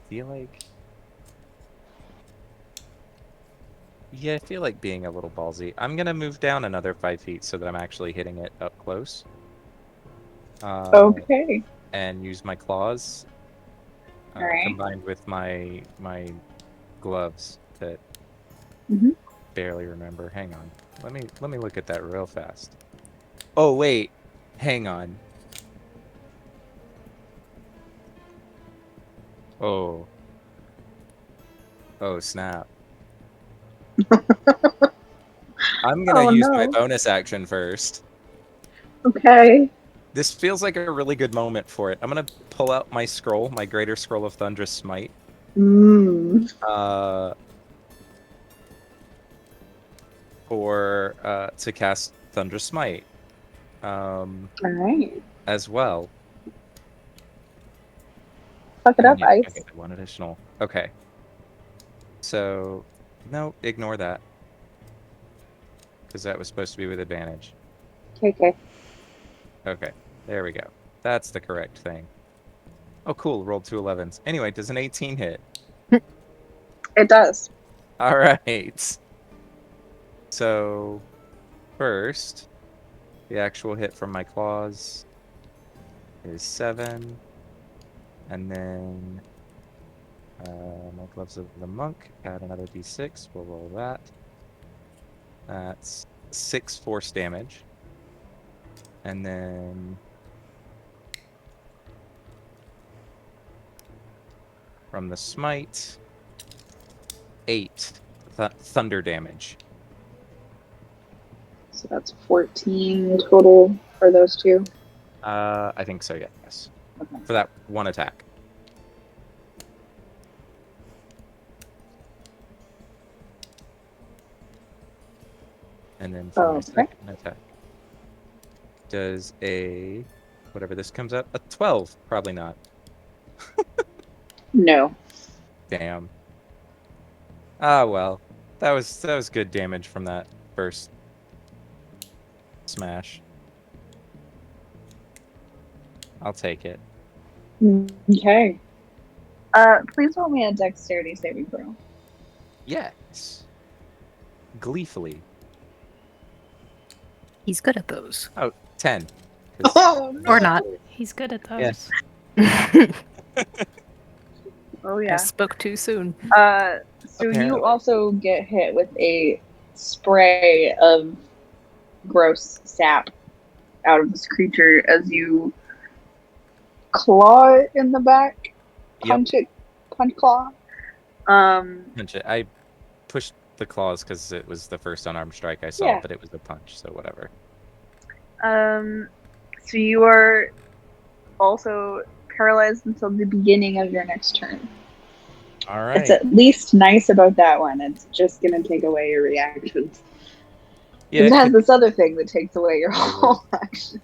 S1: Feel like, yeah, I feel like being a little ballsy. I'm gonna move down another 5 feet so that I'm actually hitting it up close.
S4: Okay.
S1: And use my claws
S4: All right.
S1: combined with my gloves that
S4: Mhm.
S1: barely remember. Hang on. Let me look at that real fast. Oh wait, hang on. Oh. Oh snap. I'm gonna
S4: Oh
S1: use my
S4: no.
S1: bonus action first.
S4: Okay.
S1: This feels like a really good moment for it. I'm gonna pull out my scroll, my Greater Scroll of Thunderous Smite.
S4: Mm.
S1: For to cast Thunderous Smite.
S4: All right.
S1: As well.
S4: Fuck it
S1: And then
S4: up,
S1: yeah,
S4: Ice.
S1: okay, one additional. Okay. So no, ignore that. Because that was supposed to be with advantage.
S4: Okay.
S1: Okay, there we go. That's the correct thing. Oh, cool. Rolled 2 11s. Anyway, does an 18 hit?
S4: It does.
S1: All right. So, first, the actual hit from my claws is 7. And then my gloves of the monk, add another d6. We'll roll that. That's 6 force damage. And then from the smite, 8 thunder damage.
S4: So that's 14 total for those two.
S1: I think so, yes.
S4: Okay.
S1: For that one attack. And then for my
S4: Okay.
S1: second attack, does a, whatever this comes up, a 12. Probably not.
S4: No.
S1: Damn. Ah, well. That was good damage from that first smash. I'll take it.
S4: Okay. Please roll me a dexterity saving throw.
S1: Yes. Gleefully.
S2: He's good at those.
S1: Oh, 10. 'Cause-
S4: Oh no.
S2: Or not.
S5: He's good at
S1: Yeah.
S5: those.
S4: Oh
S2: I
S4: yeah.
S2: spoke too soon.
S4: So
S1: Apparently.
S4: you also get hit with a spray of gross sap out of this creature as you claw it in the back. Punch claw.
S1: Punch it. I pushed the claws because it was the first unarmed strike I saw,
S4: Yeah.
S1: but it was a punch, so whatever.
S4: So you are also paralyzed until the beginning of your next turn.
S1: All
S4: It's
S1: right.
S4: at least nice about that one. It's just gonna take away your reactions.
S1: Yeah,
S4: It
S1: it
S4: has
S1: could
S4: this other thing that takes away your
S1: be
S4: whole action.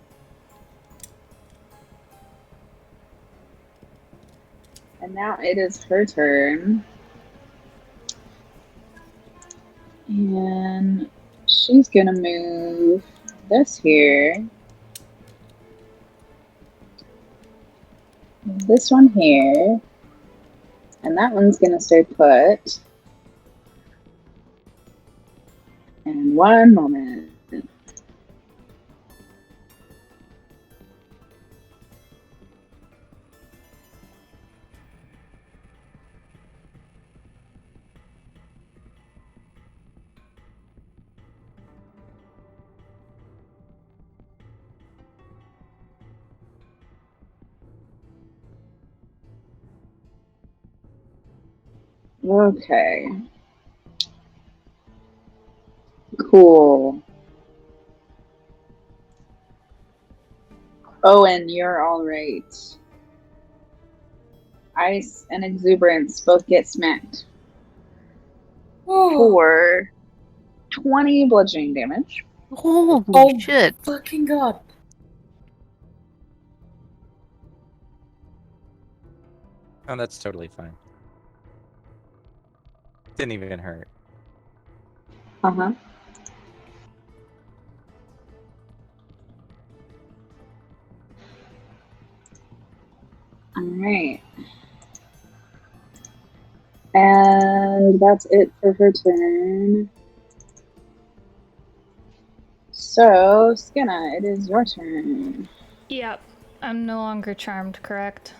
S4: And now it is her turn. And she's gonna move this here. This one here. And that one's gonna stay put. And one moment. Okay. Cool. Owen, you're all right. Ice and Exuberance both get smacked for 20 bludgeoning damage.
S2: Holy
S3: Oh.
S2: shit.
S3: Fucking god.
S1: Oh, that's totally fine. Didn't even hurt.
S4: Uh-huh. Alright. And that's it for her turn. So, Skinna, it is your turn.
S5: Yep. I'm no longer charmed, correct?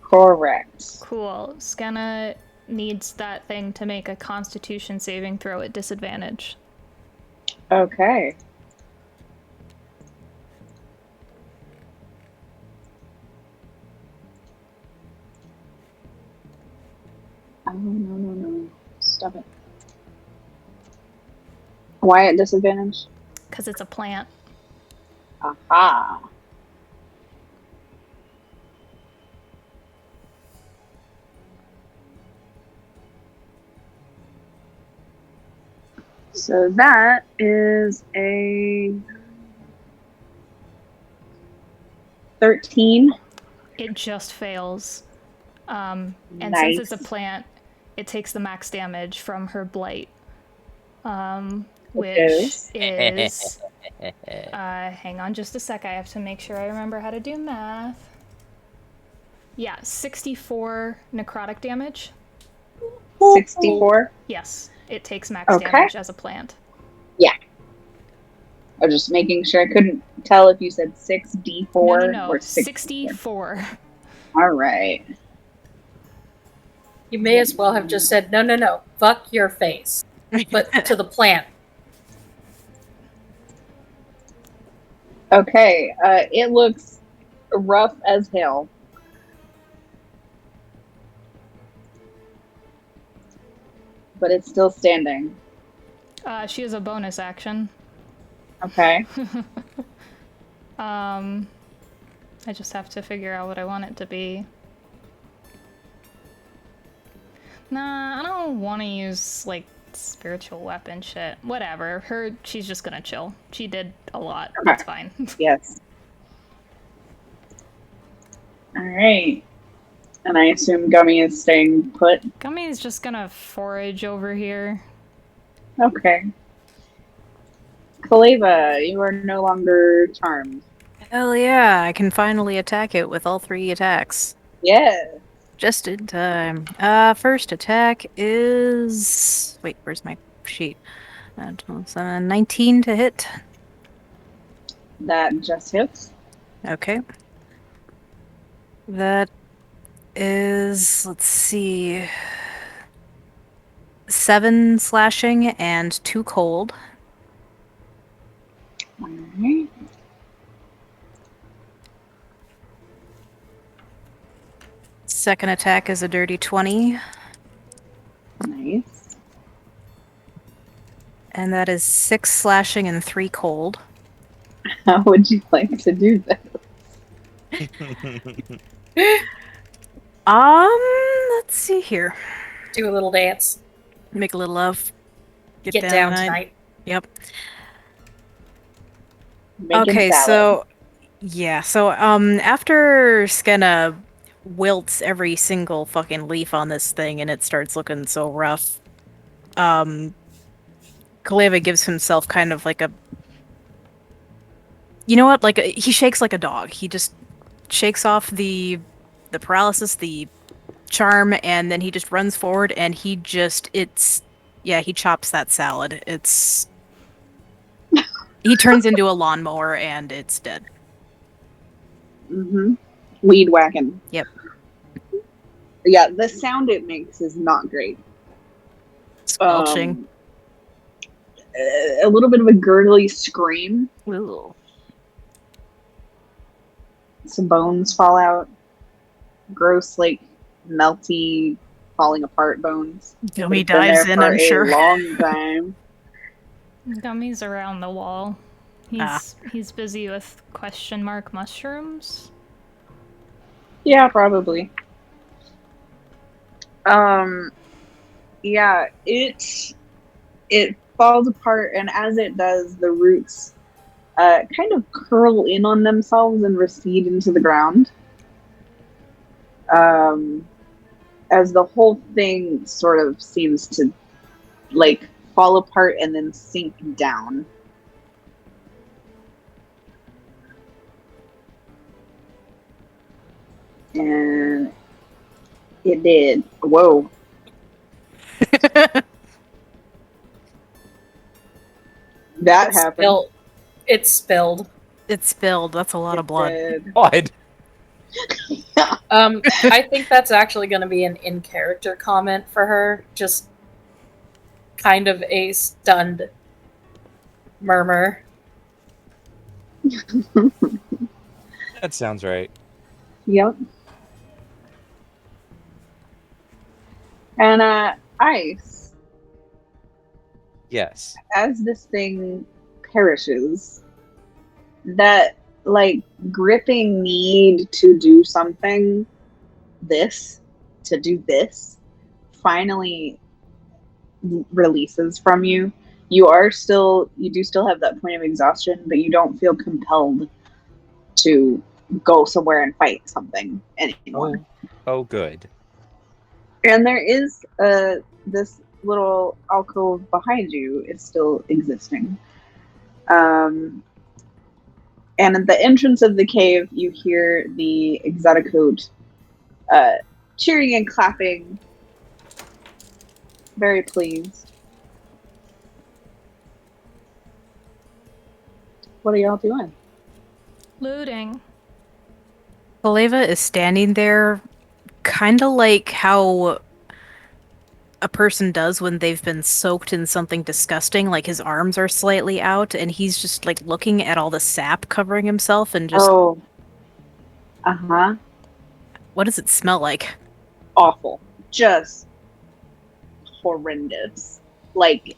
S4: Correct.
S5: Cool. Scanna needs that thing to make a constitution saving throw at disadvantage.
S4: Okay. Oh, no. Stop it. Why at disadvantage?
S5: Because it's a plant.
S4: Aha. So that is a 13.
S5: It just fails. And
S4: Nice.
S5: since it's a plant, it takes the max damage from her blight. Which
S4: is?
S5: is... hang on just a sec, I have to make sure I remember how to do math. Yeah, 64 necrotic damage.
S4: 64?
S5: Yes, it takes max
S4: Okay.
S5: damage as a plant.
S4: Yeah. I was just making sure. I couldn't tell if you said 6d4
S5: No,
S4: or 64.
S5: 64.
S4: Alright.
S3: You may as well have just said, no, fuck your face. But to the plant.
S4: Okay, it looks rough as hell. But it's still standing.
S5: She has a bonus action.
S4: Okay.
S5: I just have to figure out what I want it to be. Nah, I don't want to use, like, spiritual weapon shit. Whatever. She's just gonna chill. She did a lot.
S4: Okay.
S5: That's fine.
S4: Yes. Alright. And I assume Gummy is staying put.
S5: Gummy's just gonna forage over here.
S4: Okay. Kaleva, you are no longer charmed.
S2: Hell yeah, I can finally attack it with all 3 attacks.
S4: Yeah.
S2: Just in time. First attack is... Wait, where's my sheet? 19 to hit.
S4: That just hits.
S2: Okay. That is... Let's see... 7 slashing and 2 cold.
S4: Alright.
S2: Second attack is a dirty 20.
S4: Nice.
S2: And that is 6 slashing and 3 cold.
S4: How would you like to do that?
S2: Let's see here.
S3: Do a little dance.
S2: Make a little love.
S3: Get down
S2: tonight.
S3: tonight.
S2: Yep.
S4: Making
S2: Okay,
S4: salad.
S2: so after Skenna wilts every single fucking leaf on this thing and it starts looking so rough, Kaleva gives himself kind of like a... You know what? He shakes like a dog. He just shakes off the paralysis, the charm, and then he just runs forward and he chops that salad. He turns into a lawnmower and it's dead.
S4: Mm-hmm. Weed whacking.
S2: Yep.
S4: Yeah, the sound it makes is not great.
S2: Squelching.
S4: A little bit of a gurgly scream.
S2: Ooh.
S4: Some bones fall out. Gross, like, melty, falling apart bones.
S2: Gummy
S4: It's been
S2: dives
S4: there
S2: in,
S4: for
S2: I'm
S4: a
S2: sure.
S4: long time.
S5: Gummy's around the wall. He's busy with question mark mushrooms.
S4: Yeah, probably. Yeah, it falls apart, and as it does, the roots kind of curl in on themselves and recede into the ground. As the whole thing sort of seems to like fall apart and then sink down. And it did. Whoa. That happened.
S3: It spilled.
S2: It spilled. That's a lot of blood.
S4: Did.
S1: Blood.
S3: I think that's actually going to be an in-character comment for her. Just kind of a stunned murmur.
S1: That sounds right.
S4: Yep. And Ice,
S1: Yes.
S4: as this thing perishes, that like gripping need to do something, to do this, finally releases from you. You do still have that point of exhaustion, but you don't feel compelled to go somewhere and fight something anymore.
S1: Oh, good.
S4: And there is this little alcove behind you is still existing. And at the entrance of the cave, you hear the Exoticote cheering and clapping, very pleased. What are y'all doing?
S5: Looting.
S2: Kaleva is standing there, kind of like how a person does when they've been soaked in something disgusting, like his arms are slightly out, and he's just like looking at all the sap covering himself and just.
S4: Oh. Uh-huh.
S2: What does it smell like?
S4: Awful. Just horrendous. Like,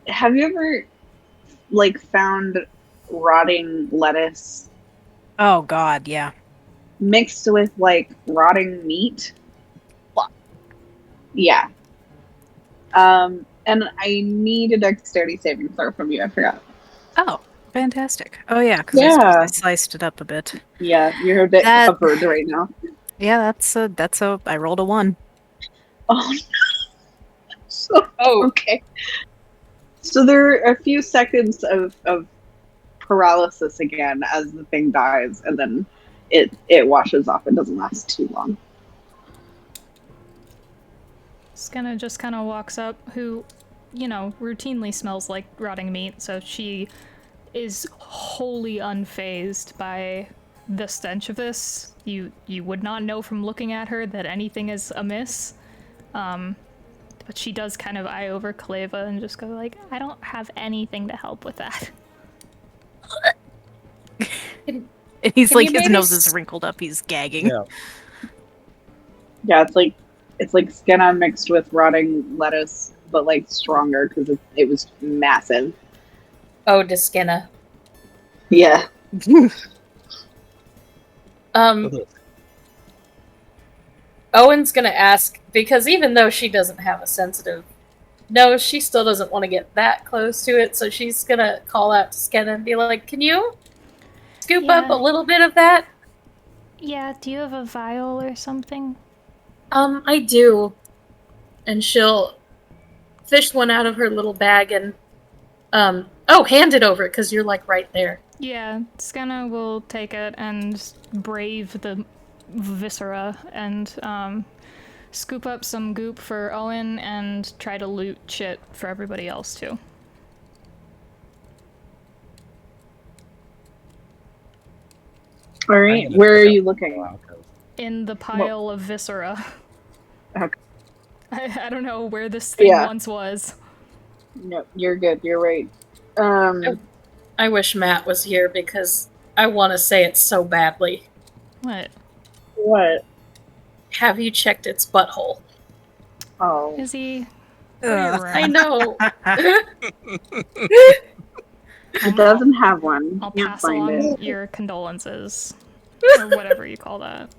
S4: have you ever like found rotting lettuce
S2: Oh God, yeah.
S4: mixed with like rotting meat? Yeah. And I need a dexterity saving throw from you. I forgot.
S2: Oh, fantastic. Oh yeah, because
S4: Yeah.
S2: I sliced it up a bit.
S4: Yeah, you're a bit
S2: That-
S4: covered right now.
S2: Yeah, that's a. I rolled a 1.
S4: Oh no. So,
S3: Oh,
S4: okay. So there are a few seconds of paralysis again as the thing dies, and then it washes off. It doesn't last too long.
S5: Skenna just kind of walks up, who, routinely smells like rotting meat, so she is wholly unfazed by the stench of this. You would not know from looking at her that anything is amiss. But she does kind of eye over Kaleva and just go like, I don't have anything to help with that.
S2: And he's
S3: Can
S2: like,
S3: you
S2: his
S3: maybe
S2: nose is wrinkled up. He's gagging.
S1: Yeah.
S4: Yeah, it's like Skenna mixed with rotting lettuce, but like stronger because it was massive.
S3: oh, Diskinna.
S4: Yeah.
S3: Owen's gonna ask, because even though she doesn't have a sensitive nose, she still doesn't want to get that close to it, so she's gonna call out to Skenna and be like, can you scoop up a little bit of that?
S5: Yeah, do you have a vial or something?
S3: I do. And she'll fish one out of her little bag and, hand it over, because you're, like, right there.
S5: Yeah, Skenna will take it and brave the viscera and scoop up some goop for Owen and try to loot shit for everybody else too.
S4: All right. Where are you looking?
S5: In the pile of viscera.
S4: Okay.
S5: I don't know where this thing once was.
S4: No, you're good. You're right.
S3: I wish Matt was here because I want to say it so badly.
S5: What?
S4: What?
S3: Have you checked its butthole?
S4: Oh.
S5: Is he?
S3: I know.
S4: It doesn't have one.
S5: I'll
S4: You'll
S5: pass
S4: find
S5: along
S4: it.
S5: your condolences. Or whatever you call that.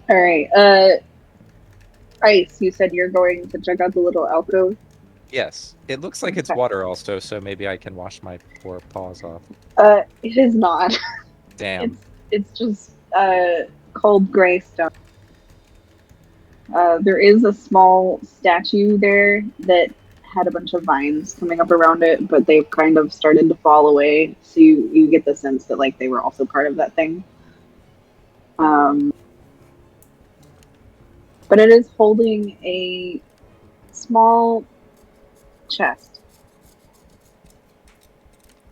S4: All right. Ice, you said you're going to check out the little alcove.
S1: Yes, it looks like it's
S4: Okay.
S1: water also, so maybe I can wash my poor paws off.
S4: It is not.
S1: Damn.
S4: It's just cold gray stone. There is a small statue there that had a bunch of vines coming up around it, but they've kind of started to fall away. So you get the sense that like they were also part of that thing. Um, but it is holding a small chest,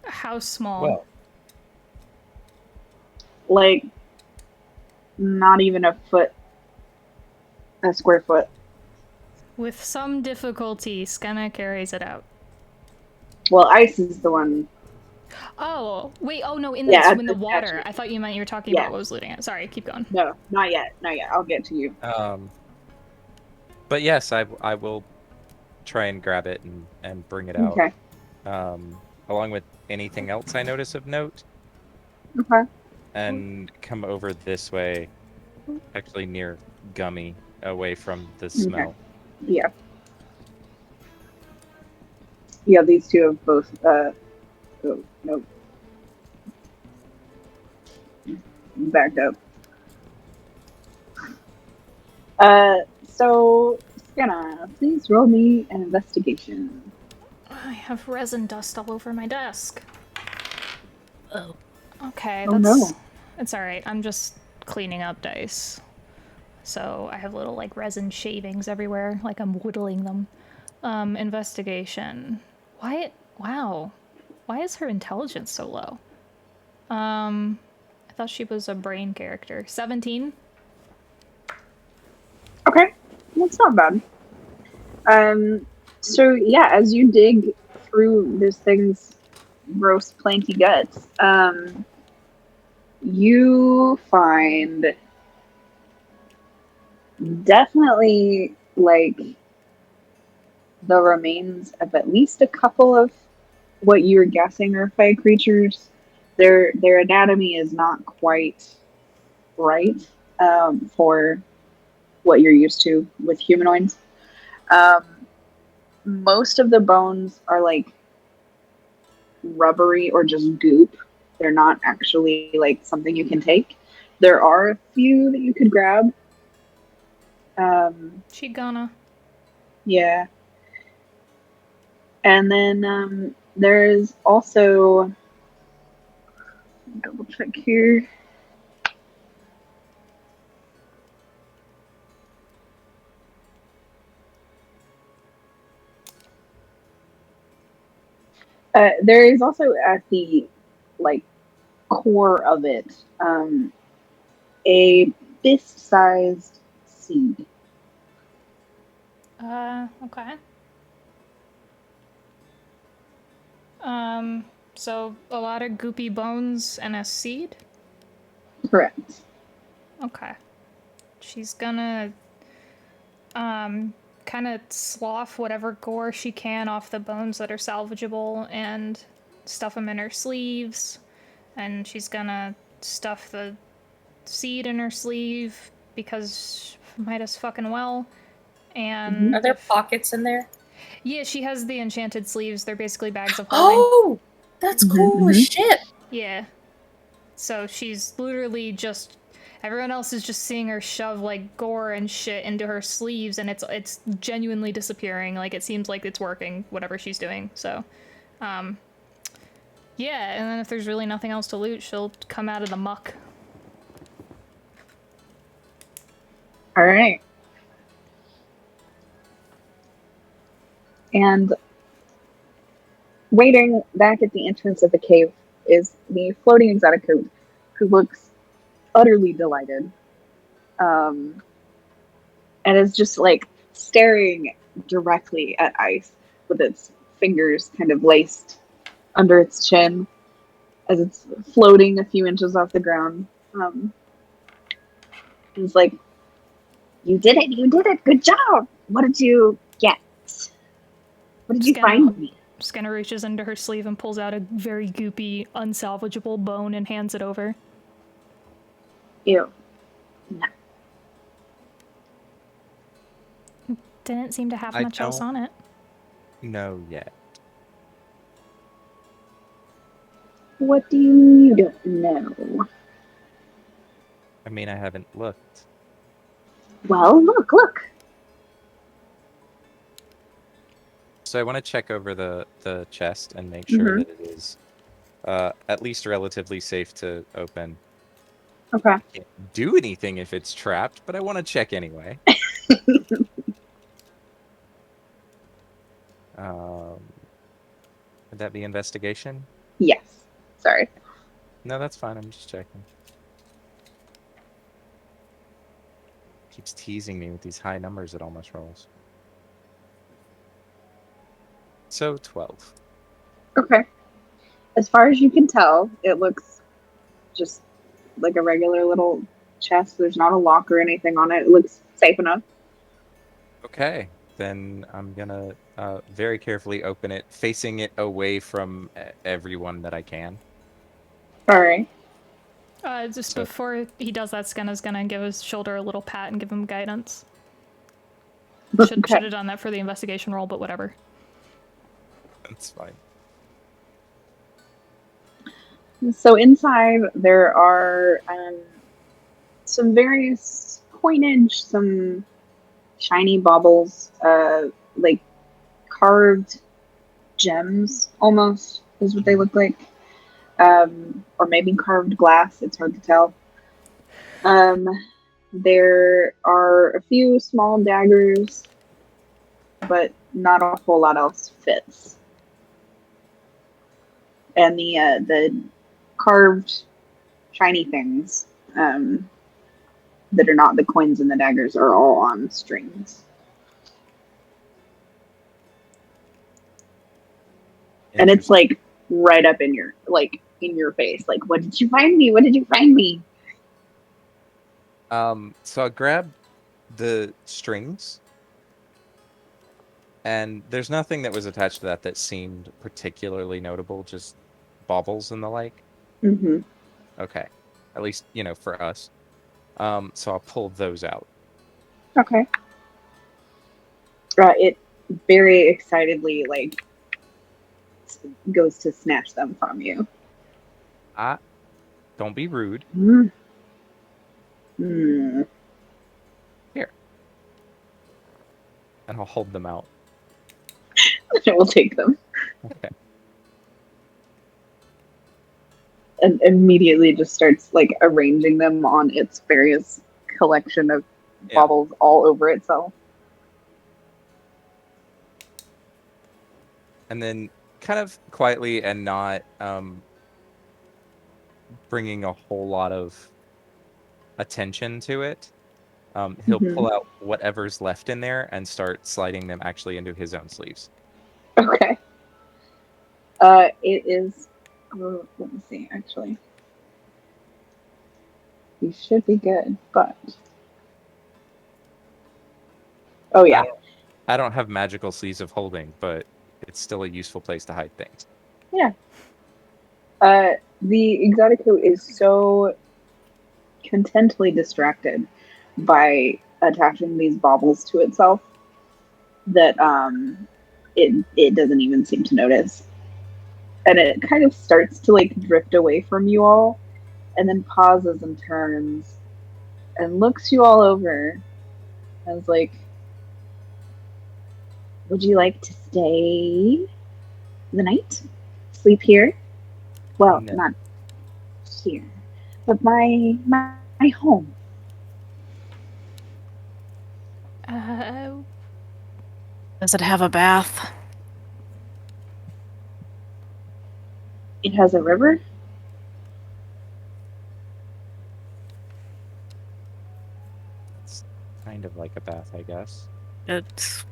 S5: How small?
S1: Well,
S4: like not even a square foot.
S5: With some difficulty, Skenna carries it out.
S4: Well, Ice is the one.
S5: Oh, wait, oh no, in
S4: Yeah,
S5: the,
S4: at
S5: in the
S4: the
S5: water.
S4: statue.
S5: I thought you meant you were talking
S4: Yeah.
S5: about what was looting it. Sorry, keep going.
S4: No, not yet. Not yet. I'll get to you.
S1: but yes, I will try and grab it and bring it out.
S4: Okay.
S1: Along with anything else I notice of note,
S4: Okay.
S1: and come over this way, actually near Gummy, away from the
S4: Okay.
S1: smell.
S4: Yeah. Yeah, these two have both oh, nope. Backed up. So Scanna, please roll me an investigation.
S5: I have resin dust all over my desk.
S2: Oh.
S5: Okay,
S4: Oh
S5: that's...
S4: no.
S5: It's alright, I'm just cleaning up dice. So I have little, like, resin shavings everywhere, like I'm whittling them. Investigation. Why... Wow. Why is her intelligence so low? I thought she was a brain character. 17?
S4: Okay. That's not bad. So yeah, as you dig through this thing's gross planky guts, you find definitely like the remains of at least a couple of what you're guessing are fey creatures. Their anatomy is not quite right for what you're used to with humanoids. Um, most of the bones are like rubbery or just goop. They're not actually like something you can take. There are a few that you could grab.
S5: She gonna.
S4: Yeah. And then there's also double check here. There is also at the like core of it a fist-sized seed.
S5: Okay. So a lot of goopy bones and a seed?
S4: Correct.
S5: Okay. She's gonna, kind of slough whatever gore she can off the bones that are salvageable and stuff them in her sleeves. And she's gonna stuff the seed in her sleeve because might as fucking well. And
S3: Are there pockets in there?
S5: yeah, she has the enchanted sleeves. They're basically bags of holding.
S3: Oh, that's cool as shit.
S5: Yeah. So she's literally just... Everyone else is just seeing her shove, like, gore and shit into her sleeves, and it's genuinely disappearing. Like, it seems like it's working, whatever she's doing. So, yeah, and then if there's really nothing else to loot, she'll come out of the muck.
S4: All right. And waiting back at the entrance of the cave is the floating exotic who looks utterly delighted. And is just like staring directly at Ice with its fingers kind of laced under its chin as it's floating a few inches off the ground. It's like, you did it, good job. What did you get? What did you find me?
S5: Skinner reaches into her sleeve and pulls out a very goopy, unsalvageable bone and hands it over.
S4: Ew. No.
S5: Didn't seem to have
S1: I
S5: much else
S1: don't
S5: on it.
S1: know yet.
S4: What do you don't know?
S1: I mean, I haven't looked.
S4: Well, look.
S1: So I want to check over the chest and make sure
S4: Mm-hmm.
S1: that it is at least relatively safe to open.
S4: Okay.
S1: Can't do anything if it's trapped, but I want to check anyway. Would that be investigation?
S4: Yes. Sorry.
S1: No, that's fine. I'm just checking. Keeps teasing me with these high numbers it almost rolls. So 12.
S4: Okay. As far as you can tell, it looks just like a regular little chest. There's not a lock or anything on it. It looks safe enough.
S1: Okay, then I'm gonna very carefully open it, facing it away from everyone that I can.
S4: All right.
S5: Just
S1: So
S5: before he does that, Skenna's gonna give his shoulder a little pat and give him guidance. Should
S4: Okay.
S5: have done that for the investigation roll, but whatever.
S1: that's fine.
S4: So inside there are some various coinage, some shiny baubles, like carved gems almost is what they look like, or maybe carved glass. It's hard to tell. Um, there are a few small daggers, but not a whole lot else fits. And the carved shiny things that are not the coins and the daggers are all on strings. And it's
S1: Interesting.
S4: like right up in your face. Like, what did you find me? What did you find me?
S1: So I grabbed the strings, and there's nothing that was attached to that seemed particularly notable, just baubles and the like.
S4: Mm-hmm.
S1: Okay, at least for us. So I'll pull those out.
S4: Okay. It very excitedly goes to snatch them from you.
S1: Ah, don't be rude.
S4: Mm. Mm.
S1: Here, and I'll hold them out.
S4: It will take them
S1: Okay.
S4: and immediately just starts like arranging them on its various collection of
S1: Yeah.
S4: baubles all over itself.
S1: And then kind of quietly and not bringing a whole lot of attention to it, he'll
S4: Mm-hmm.
S1: pull out whatever's left in there and start sliding them actually into his own sleeves.
S4: Okay. It is. Oh, let me see. Actually, you should be good, but oh
S1: I
S4: yeah,
S1: don't I don't have magical sleeves of holding, but it's still a useful place to hide things.
S4: yeah. The Exotico is so contently distracted by attaching these baubles to itself that it doesn't even seem to notice, and it kind of starts to like drift away from you all, and then pauses and turns and looks you all over and is like, "Would you like to stay the night? Sleep here? Well,
S1: No.
S4: not here, but my home.
S5: Uh,
S2: Does it have a bath?
S4: It has a river."
S1: It's kind of like a bath, I guess.
S2: It's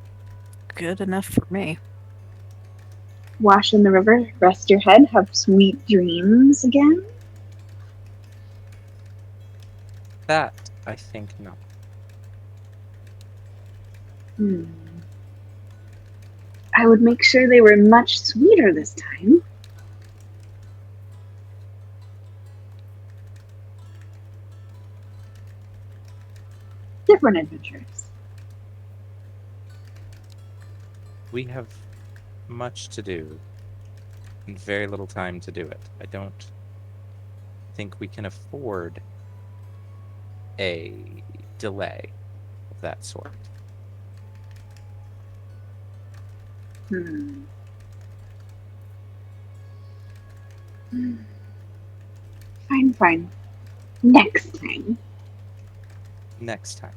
S2: good enough for me.
S4: Wash in the river, rest your head, have sweet dreams again.
S1: That I think not.
S4: Hmm. I would make sure they were much sweeter this time. Different adventures.
S1: We have much to do and very little time to do it. I don't think we can afford a delay of that sort.
S4: Hmm. Fine. Next time.
S1: Next time.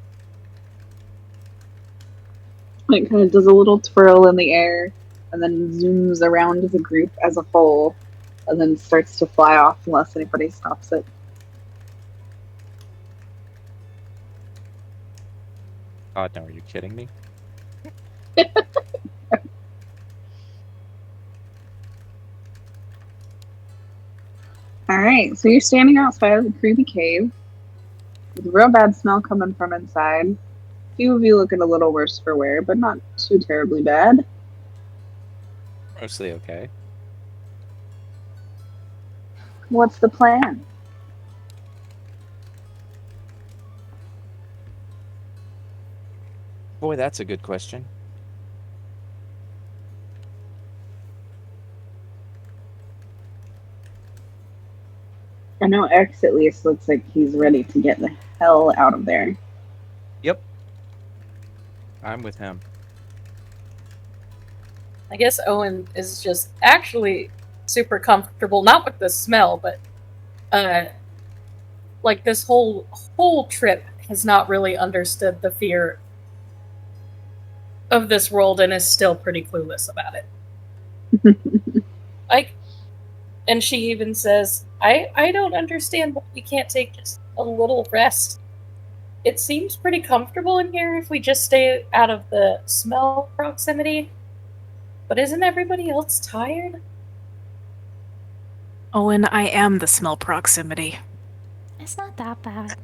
S4: It kind of does a little twirl in the air and then zooms around the group as a whole and then starts to fly off unless anybody stops it.
S1: God, no, are you kidding me?
S4: Alright, so you're standing outside of the creepy cave with a real bad smell coming from inside. A few of you looking a little worse for wear, but not too terribly bad.
S1: Mostly okay.
S4: What's the plan?
S1: Boy, that's a good question.
S4: I know X at least looks like he's ready to get the hell out of there.
S1: Yep. I'm with him.
S3: I guess Owen is just actually super comfortable, not with the smell, but like this whole trip has not really understood the fear of this world and is still pretty clueless about it. And she even says, I don't understand why we can't take just a little rest. It seems pretty comfortable in here if we just stay out of the smell proximity. But isn't everybody else tired?
S2: Owen, I am the smell proximity.
S5: It's not that bad.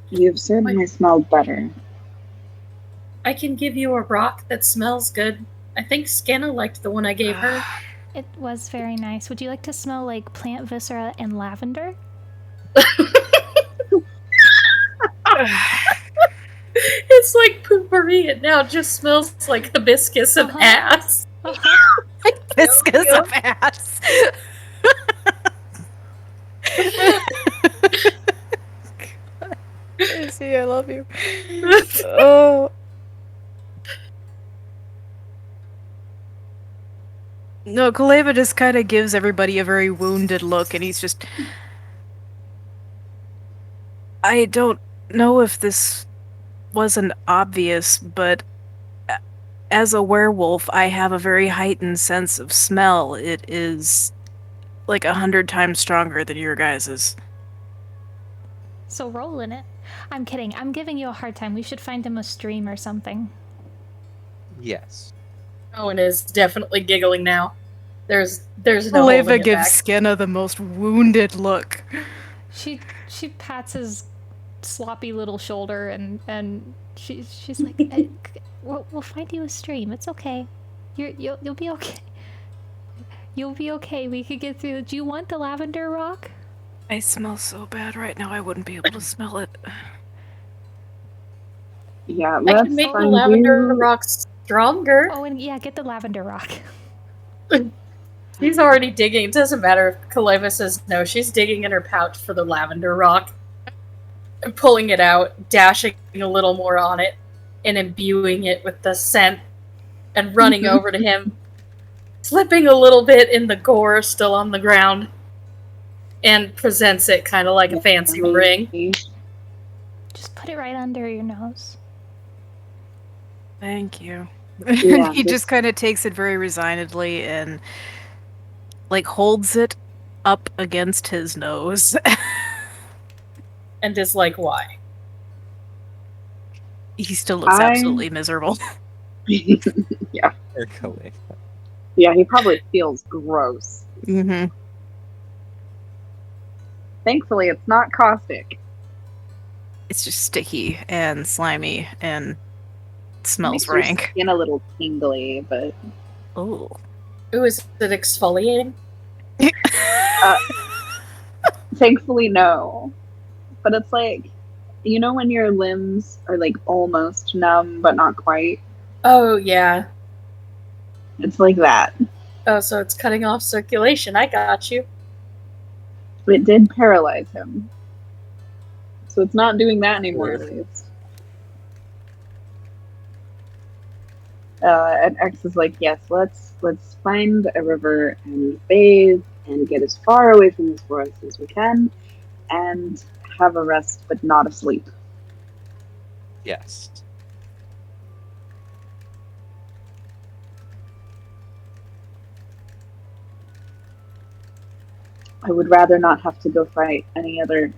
S4: You've certainly smelled better.
S3: I can give you a rock that smells good. I think Scanna liked the one I gave her.
S5: It was very nice. Would you like to smell like plant viscera and lavender?
S3: It's like poopery. It now just smells like hibiscus of ass.
S2: Viscous of ass. Izzy, I love you. Oh. No, Kaleva just kind of gives everybody a very wounded look, and he's just... I don't know if this wasn't obvious, but as a werewolf, I have a very heightened sense of smell. It is like 100 times stronger than your guys's.
S5: So roll in it. I'm kidding. I'm giving you a hard time. We should find him a stream or something.
S1: Yes.
S3: Owen is definitely giggling now. There's no
S2: Kaleva
S3: holding it
S2: gives
S3: back.
S2: Skinna the most wounded look.
S5: She pats his sloppy little shoulder and she's like, we'll find you a stream. It's okay. You'll be okay. You'll be okay. We could get through. Do you want the lavender rock?
S2: I smell so bad right now, I wouldn't be able to smell it.
S4: Yeah,
S3: I
S4: let's
S3: can make the
S4: find
S3: lavender
S4: you.
S3: rock stronger.
S5: Oh, and yeah, get the lavender rock.
S3: She's already digging. It doesn't matter if Kaleva says no. She's digging in her pouch for the lavender rock, and pulling it out, dashing a little more on it, and imbuing it with the scent, and running over to him, slipping a little bit in the gore still on the ground, and presents it kind of like a fancy ring.
S5: Just put it right under your nose.
S2: Thank you.
S4: Yeah,
S2: He just kind of takes it very resignedly and like holds it up against his nose.
S3: And is like, why?
S2: He still looks absolutely miserable.
S4: Yeah.
S1: Or Kaleva.
S4: Yeah, he probably feels gross.
S2: Mm-hmm.
S4: Thankfully, it's not caustic.
S2: It's just sticky and slimy and smells
S4: Makes your
S2: rank.
S4: skin a little tingly, but
S2: Oh.
S3: Ooh, is it exfoliating?
S4: thankfully, no. But it's like You know when your limbs are like almost numb but not quite?
S3: Oh, yeah.
S4: It's like that.
S3: Oh, so it's cutting off circulation. I got you.
S4: It did paralyze him. So it's not doing that anymore, at
S1: Ugh.
S4: least. And X is like, yes, let's find a river and bathe and get as far away from this forest as we can and have a rest, but not a sleep.
S1: Yes.
S4: I would rather not have to go fight any other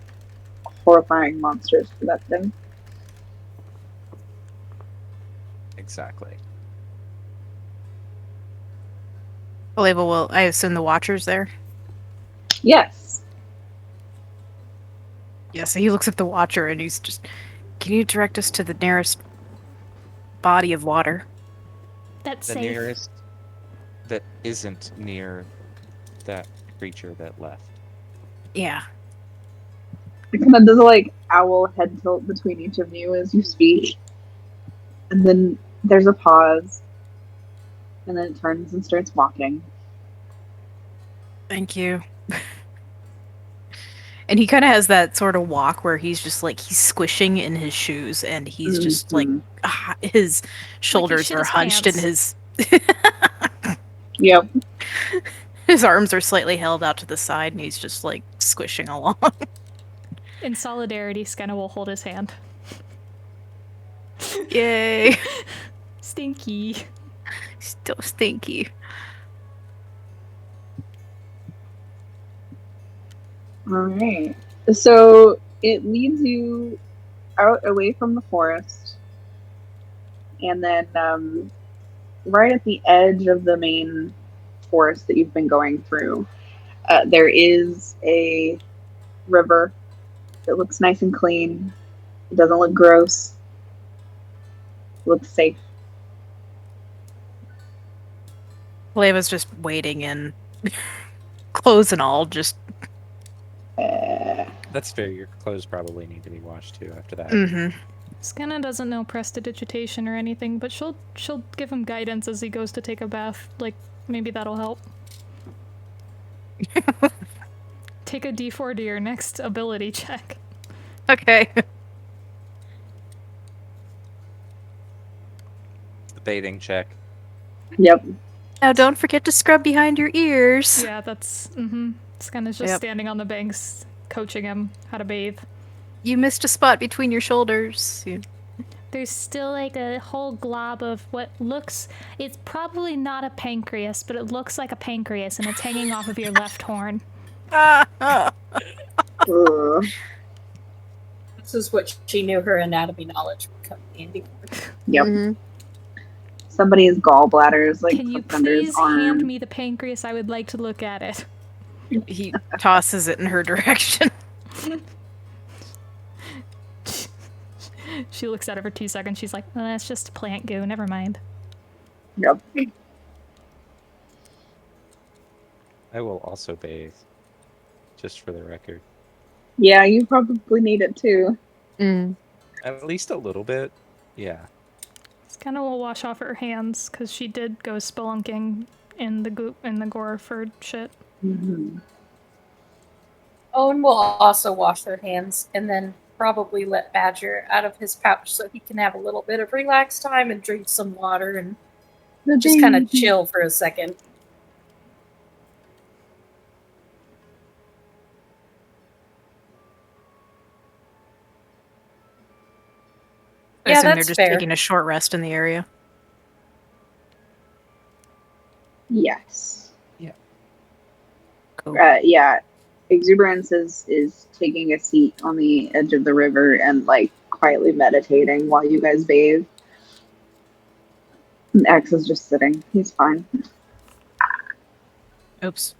S4: horrifying monsters for that thing.
S1: Exactly.
S2: Label will. I assume the Watcher's there.
S4: Yes.
S2: Yeah, so he looks at the Watcher and he's just. Can you direct us to the nearest body of water?
S5: That's
S1: The
S5: safe.
S1: nearest that isn't near that creature that left.
S2: Yeah.
S4: It kind of does a like owl head tilt between each of you as you speak. And then there's a pause. And then it turns and starts walking.
S2: Thank you. And he kind of has that sort of walk where he's just like he's squishing in his shoes and he's just like
S4: Mhm.
S2: his shoulders
S5: shit
S2: are
S5: his
S2: hunched and
S5: pants.
S4: Yep.
S2: his arms are slightly held out to the side and he's just like squishing along.
S5: In solidarity, Skenna will hold his hand.
S2: Yay.
S5: Stinky.
S2: Still stinky.
S4: Alright. So it leads you out away from the forest. And then right at the edge of the main forest that you've been going through, there is a river that looks nice and clean. It doesn't look gross. It looks safe.
S2: Leva's just waiting in clothes and all, just
S1: That's fair. Your clothes probably need to be washed too after that.
S2: mm-hmm.
S5: Skenna doesn't know prestidigitation or anything, but she'll give him guidance as he goes to take a bath. Like, maybe that'll help. Take a d4 to your next ability check.
S2: Okay.
S1: The bathing check.
S4: Yep.
S2: Now don't forget to scrub behind your ears.
S5: Yeah, that's Skenna's just
S2: Yep.
S5: standing on the banks, coaching him how to bathe.
S2: You missed a spot between your shoulders.
S5: There's still like a whole glob of what looks, it's probably not a pancreas, but it looks like a pancreas and it's hanging off of your left horn.
S4: Ugh.
S3: This is what she knew her anatomy knowledge would come in handy for.
S4: Yep.
S2: Mm-hmm.
S4: Somebody's gallbladder is like
S5: Can you
S4: hooked under his
S5: please hand
S4: arm.
S5: me the pancreas? I would like to look at it.
S2: He tosses it in her direction.
S5: She looks at it for 2 seconds. She's like, well, that's just plant goo. Never mind.
S4: Yep.
S1: I will also bathe. Just for the record.
S4: Yeah, you probably need it too.
S2: Mm.
S1: At least a little bit. Yeah.
S5: Skenna will wash off her hands because she did go spelunking in the goop in the gore for shit.
S4: Mm-hmm.
S3: Owen will also wash their hands and then probably let Badger out of his pouch so he can have a little bit of relaxed time and drink some water and just kind of chill for a second.
S2: I
S3: Yeah,
S2: assume they're
S3: that's
S2: just
S3: fair.
S2: taking a short rest in the area.
S4: Yes.
S2: Cool.
S4: Yeah. Exuberance is taking a seat on the edge of the river and like quietly meditating while you guys bathe. And X is just sitting. He's fine.
S2: Oops.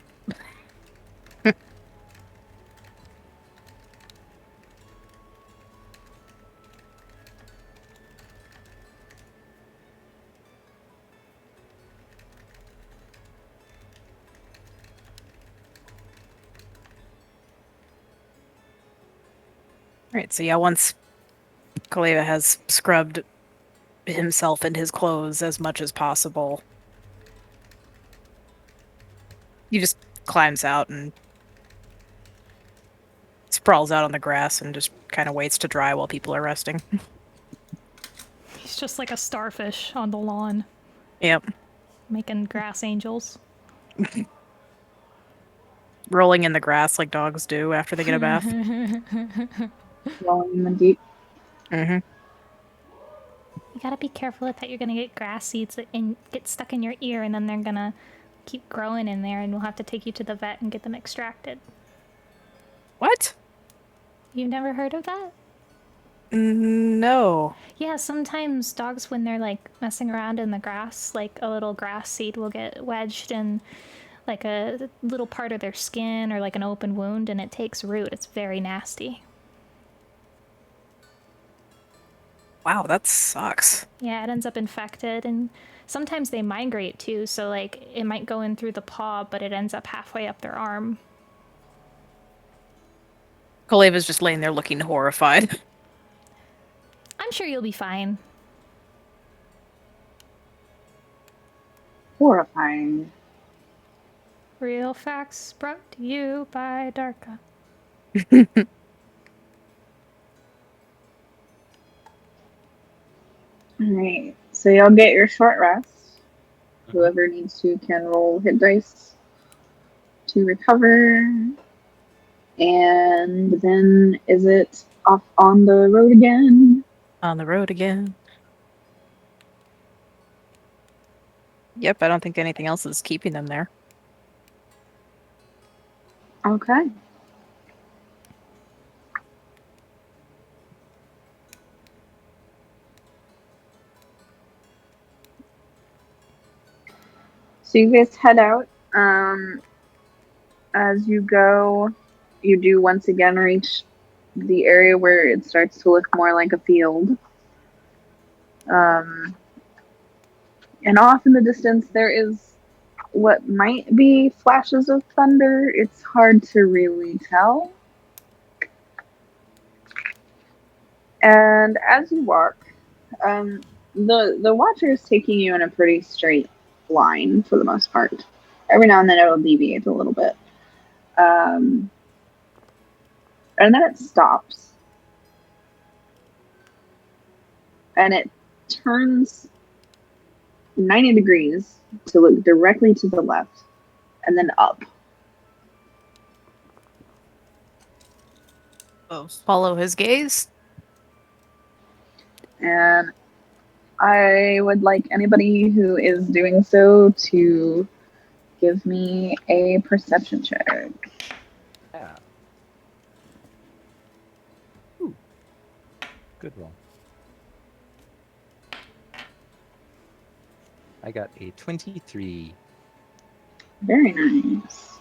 S2: Alright, so yeah, once Kaleva has scrubbed himself and his clothes as much as possible. He just climbs out and sprawls out on the grass and just kind of waits to dry while people are resting.
S5: He's just like a starfish on the lawn,
S2: Yep.
S5: making grass angels.
S2: Rolling in the grass like dogs do after they get a bath.
S4: Rolling in the deep.
S2: Mm-hmm.
S5: You gotta be careful with that. You're gonna get grass seeds that get stuck in your ear, and then they're gonna keep growing in there, and we'll have to take you to the vet and get them extracted.
S2: What?
S5: You've never heard of that?
S2: No.
S5: Yeah, sometimes dogs, when they're like messing around in the grass, like a little grass seed will get wedged in like a little part of their skin or like an open wound, and it takes root. It's very nasty.
S2: Wow, that sucks.
S5: Yeah, it ends up infected, and sometimes they migrate too, so like it might go in through the paw, but it ends up halfway up their arm.
S2: Kaleva's just laying there looking horrified.
S5: I'm sure you'll be fine.
S4: Horrifying.
S5: Real facts brought to you by Daarka.
S4: Alright, so y'all get your short rest. Whoever needs to can roll hit dice to recover. And then is it off on the road again?
S2: On the road again. Yep, I don't think anything else is keeping them there.
S4: Okay. So you guys head out. As you go, you do once again reach the area where it starts to look more like a field. And off in the distance, there is what might be flashes of thunder. It's hard to really tell. And as you walk, the watcher is taking you in a pretty straight line for the most part. Every now and then it'll deviate a little bit. And then it stops. And it turns 90 degrees to look directly to the left and then up.
S2: Oh, follow his gaze.
S4: And I would like anybody who is doing so to give me a perception check.
S1: Yeah. Ooh. Good roll. I got a 23.
S4: Very nice.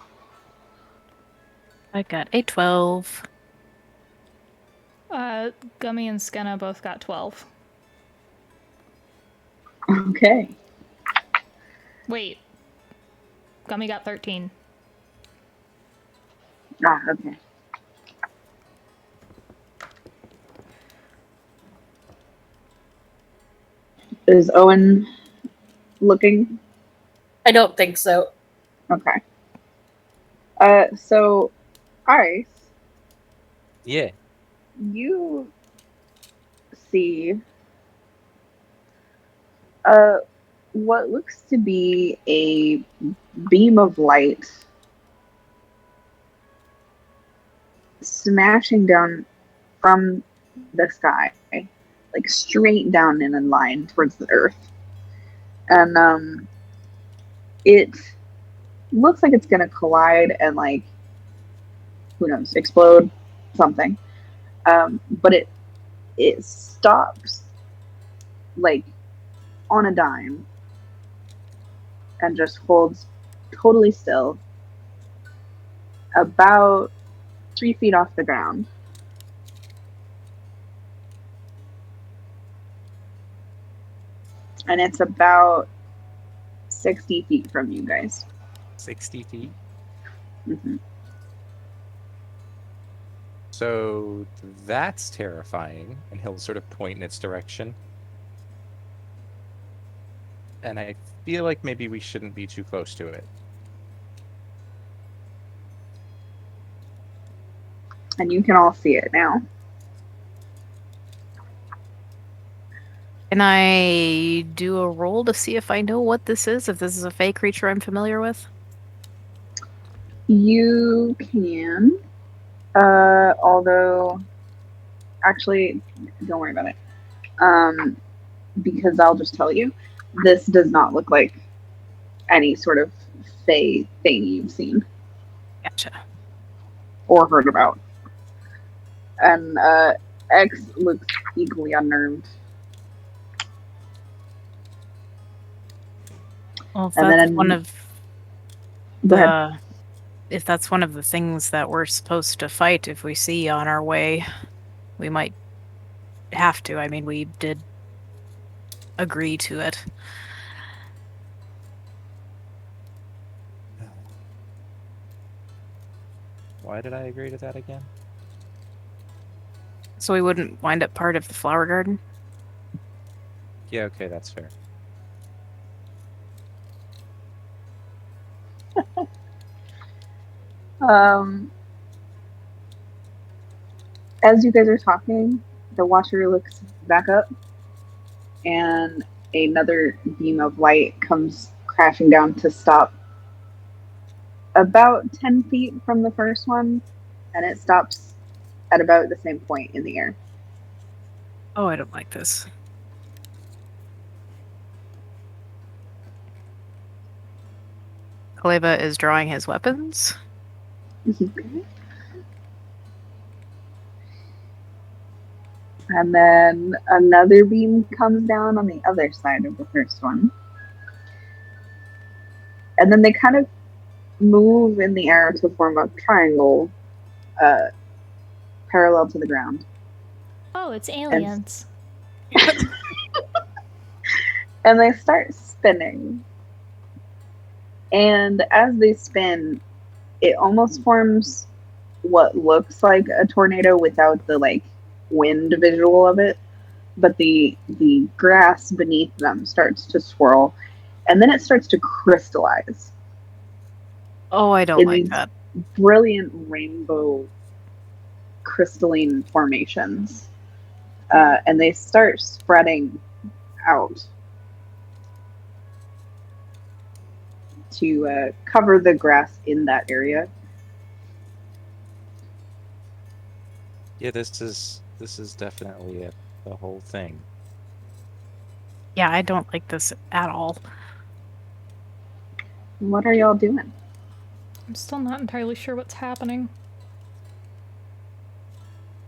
S2: I got a 12.
S5: Gummy and Skenna both got 12.
S4: Okay.
S5: Wait. Gummy got 13.
S4: Ah, okay. Is Owen looking?
S3: I don't think so.
S4: Okay. So, Ice,
S1: Yeah.
S4: you see what looks to be a beam of light smashing down from the sky, like straight down in a line towards the earth. And it looks like it's gonna collide and, like, who knows, explode something. But it stops, like, on a dime and just holds totally still about 3 feet off the ground. And it's about 60 feet from you guys.
S1: 60 feet.
S4: Mm-hmm.
S1: So that's terrifying, and he'll sort of point in its direction. And I feel like maybe we shouldn't be too close to it.
S4: And you can all see it now.
S2: Can I do a roll to see if I know what this is? If this is a fey creature I'm familiar with?
S4: You can, although, actually, don't worry about it. Because I'll just tell you, this does not look like any sort of fey thing you've seen
S2: Gotcha.
S4: or heard about. And X looks equally unnerved.
S2: Well, if
S4: And
S2: that's
S4: then
S2: one of
S4: go ahead.
S2: the if that's one of the things that we're supposed to fight if we see on our way, we might have to. I mean, we did agree to it.
S1: Why did I agree to that again?
S2: So we wouldn't wind up part of the flower garden?
S1: Yeah, okay, that's fair.
S4: As you guys are talking, the watcher looks back up, and another beam of light comes crashing down to stop about 10 feet from the first one, and it stops at about the same point in the air.
S2: Oh, I don't like this. Kaleva is drawing his weapons.
S4: And then another beam comes down on the other side of the first one. And then they kind of move in the air to form a triangle parallel to the ground.
S5: Oh, it's aliens.
S4: And they start spinning. And as they spin, it almost forms what looks like a tornado without the like wind visual of it. But the grass beneath them starts to swirl, and then it starts to crystallize.
S2: Oh, I don't
S4: in
S2: like
S4: these
S2: that.
S4: brilliant rainbow crystalline formations. And they start spreading out to cover the grass in that area.
S1: Yeah, this is definitely the whole thing.
S2: Yeah, I don't like this at all.
S4: What are y'all doing?
S5: I'm still not entirely sure what's happening.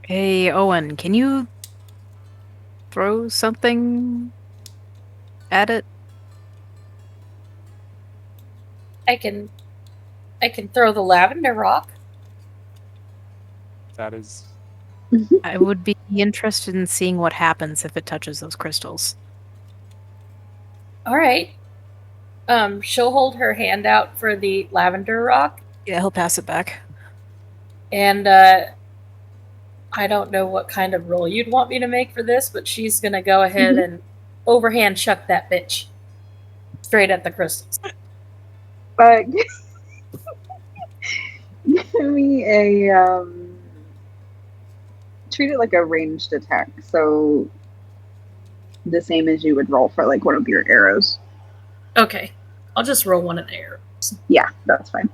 S2: Hey, Owen, can you throw something at it?
S3: I can throw the lavender rock.
S1: That is...
S2: I would be interested in seeing what happens if it touches those crystals.
S3: All right. She'll hold her hand out for the lavender rock,
S2: Yeah, he'll pass it back.
S3: and I don't know what kind of roll you'd want me to make for this, but she's gonna go ahead and overhand chuck that bitch straight at the crystals.
S4: But give me a treat it like a ranged attack. So the same as you would roll for like one of your arrows.
S3: Okay, I'll just roll one of the arrows.
S4: Yeah, that's fine.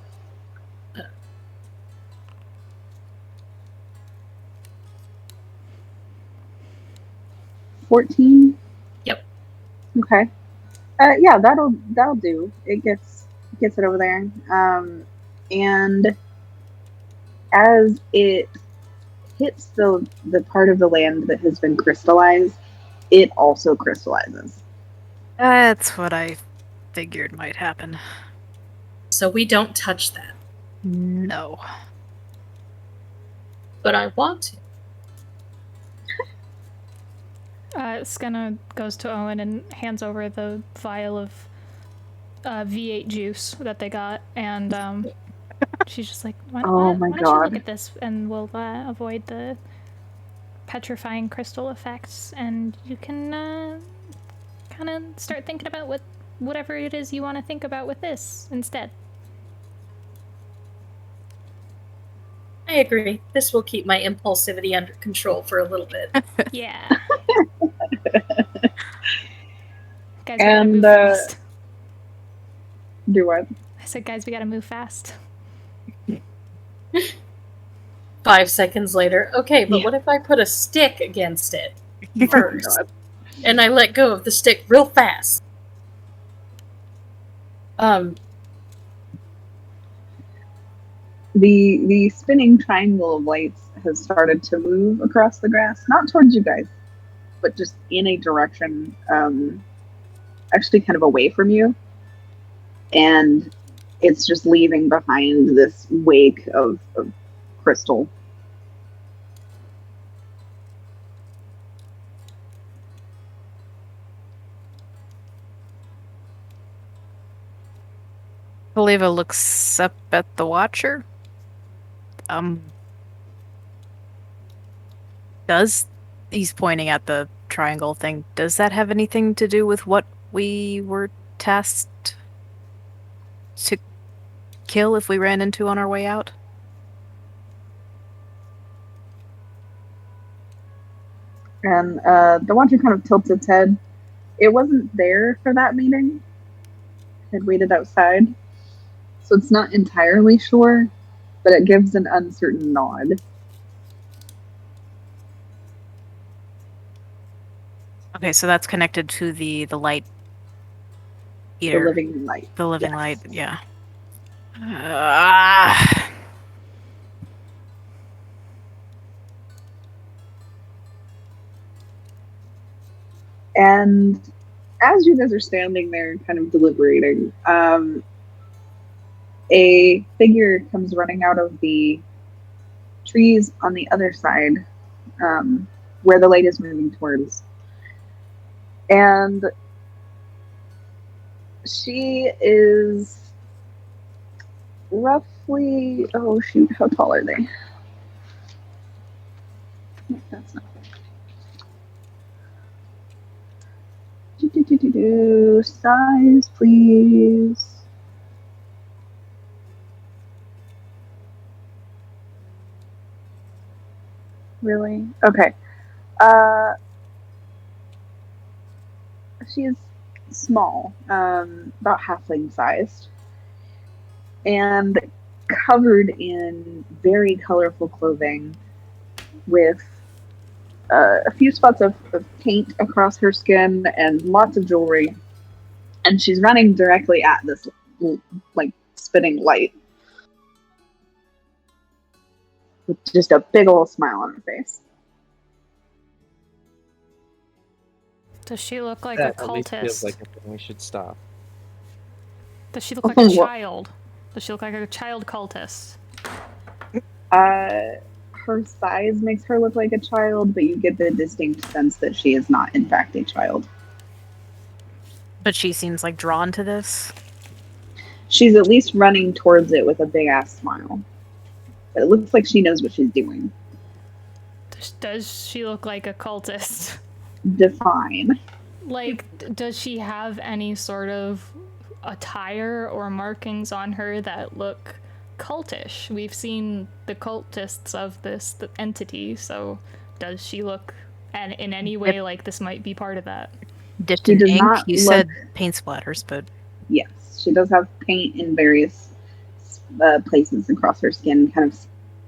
S4: $14.
S3: Yep.
S4: Okay. Yeah, that'll do. It gets it over there. And as it hits the part of the land that has been crystallized, it also crystallizes.
S2: That's what I figured might happen.
S3: So we don't touch that.
S2: No.
S3: But I want to.
S5: Skenna goes to Owen and hands over the vial of V8 juice that they got, and She's just like, why,
S4: Oh
S5: why,
S4: my
S5: why don't you look
S4: god.
S5: at this and we'll avoid the petrifying crystal effects, and you can kind of start thinking about whatever it is you want to think about with this instead.
S3: I agree. This will keep my impulsivity under control for a little bit.
S5: Yeah. Guys, we gotta
S4: And
S5: move fast.
S4: do what?
S5: I said, guys, we gotta move fast.
S3: 5 seconds later. Okay, but
S4: Yeah.
S3: what if I put a stick against it
S4: Oh
S3: first?
S4: my god.
S3: And I let go of the stick real fast.
S4: The spinning triangle of lights has started to move across the grass, not towards you guys, but just in a direction, actually kind of away from you. And it's just leaving behind this wake of crystal.
S2: Oliva looks up at the Watcher. Does he's pointing at the triangle thing? Does that have anything to do with what we were tasked to kill if we ran into on our way out?
S4: And the Watcher kind of tilts its head. It wasn't there for that meeting. It had waited outside. So it's not entirely sure, but it gives an uncertain nod.
S2: Okay, so that's connected to the light
S4: The
S2: eater.
S4: living light.
S2: The living
S4: Yes.
S2: light, yeah. Ah.
S4: And as you guys are standing there kind of deliberating, a figure comes running out of the trees on the other side, where the light is moving towards. And she is roughly, oh shoot, how tall are they? No, that's not. Size, please. Really? Okay. She's small, about halfling sized, and covered in very colorful clothing with a few spots of paint across her skin and lots of jewelry. And she's running directly at this like spinning light with just a big old smile on her face.
S5: Does she look like a
S1: That at least feels
S5: cultist?
S1: like a thing we should stop.
S5: Does she look like a
S4: What?
S5: child? Does she look like a child cultist?
S4: Her size makes her look like a child, but you get the distinct sense that she is not, in fact, a child.
S2: But she seems like drawn to this.
S4: She's at least running towards it with a big ass smile. But it looks like she knows what she's doing.
S5: Does she look like a cultist?
S4: Define.
S5: Like, does she have any sort of attire or markings on her that look cultish? We've seen the cultists of this entity, so does she look in any way like this might be part of that?
S2: Dipped
S4: She
S2: in
S4: does
S2: ink?
S4: not
S2: You
S4: look-
S2: said paint splatters, but
S4: Yes, she does have paint in various places across her skin, kind of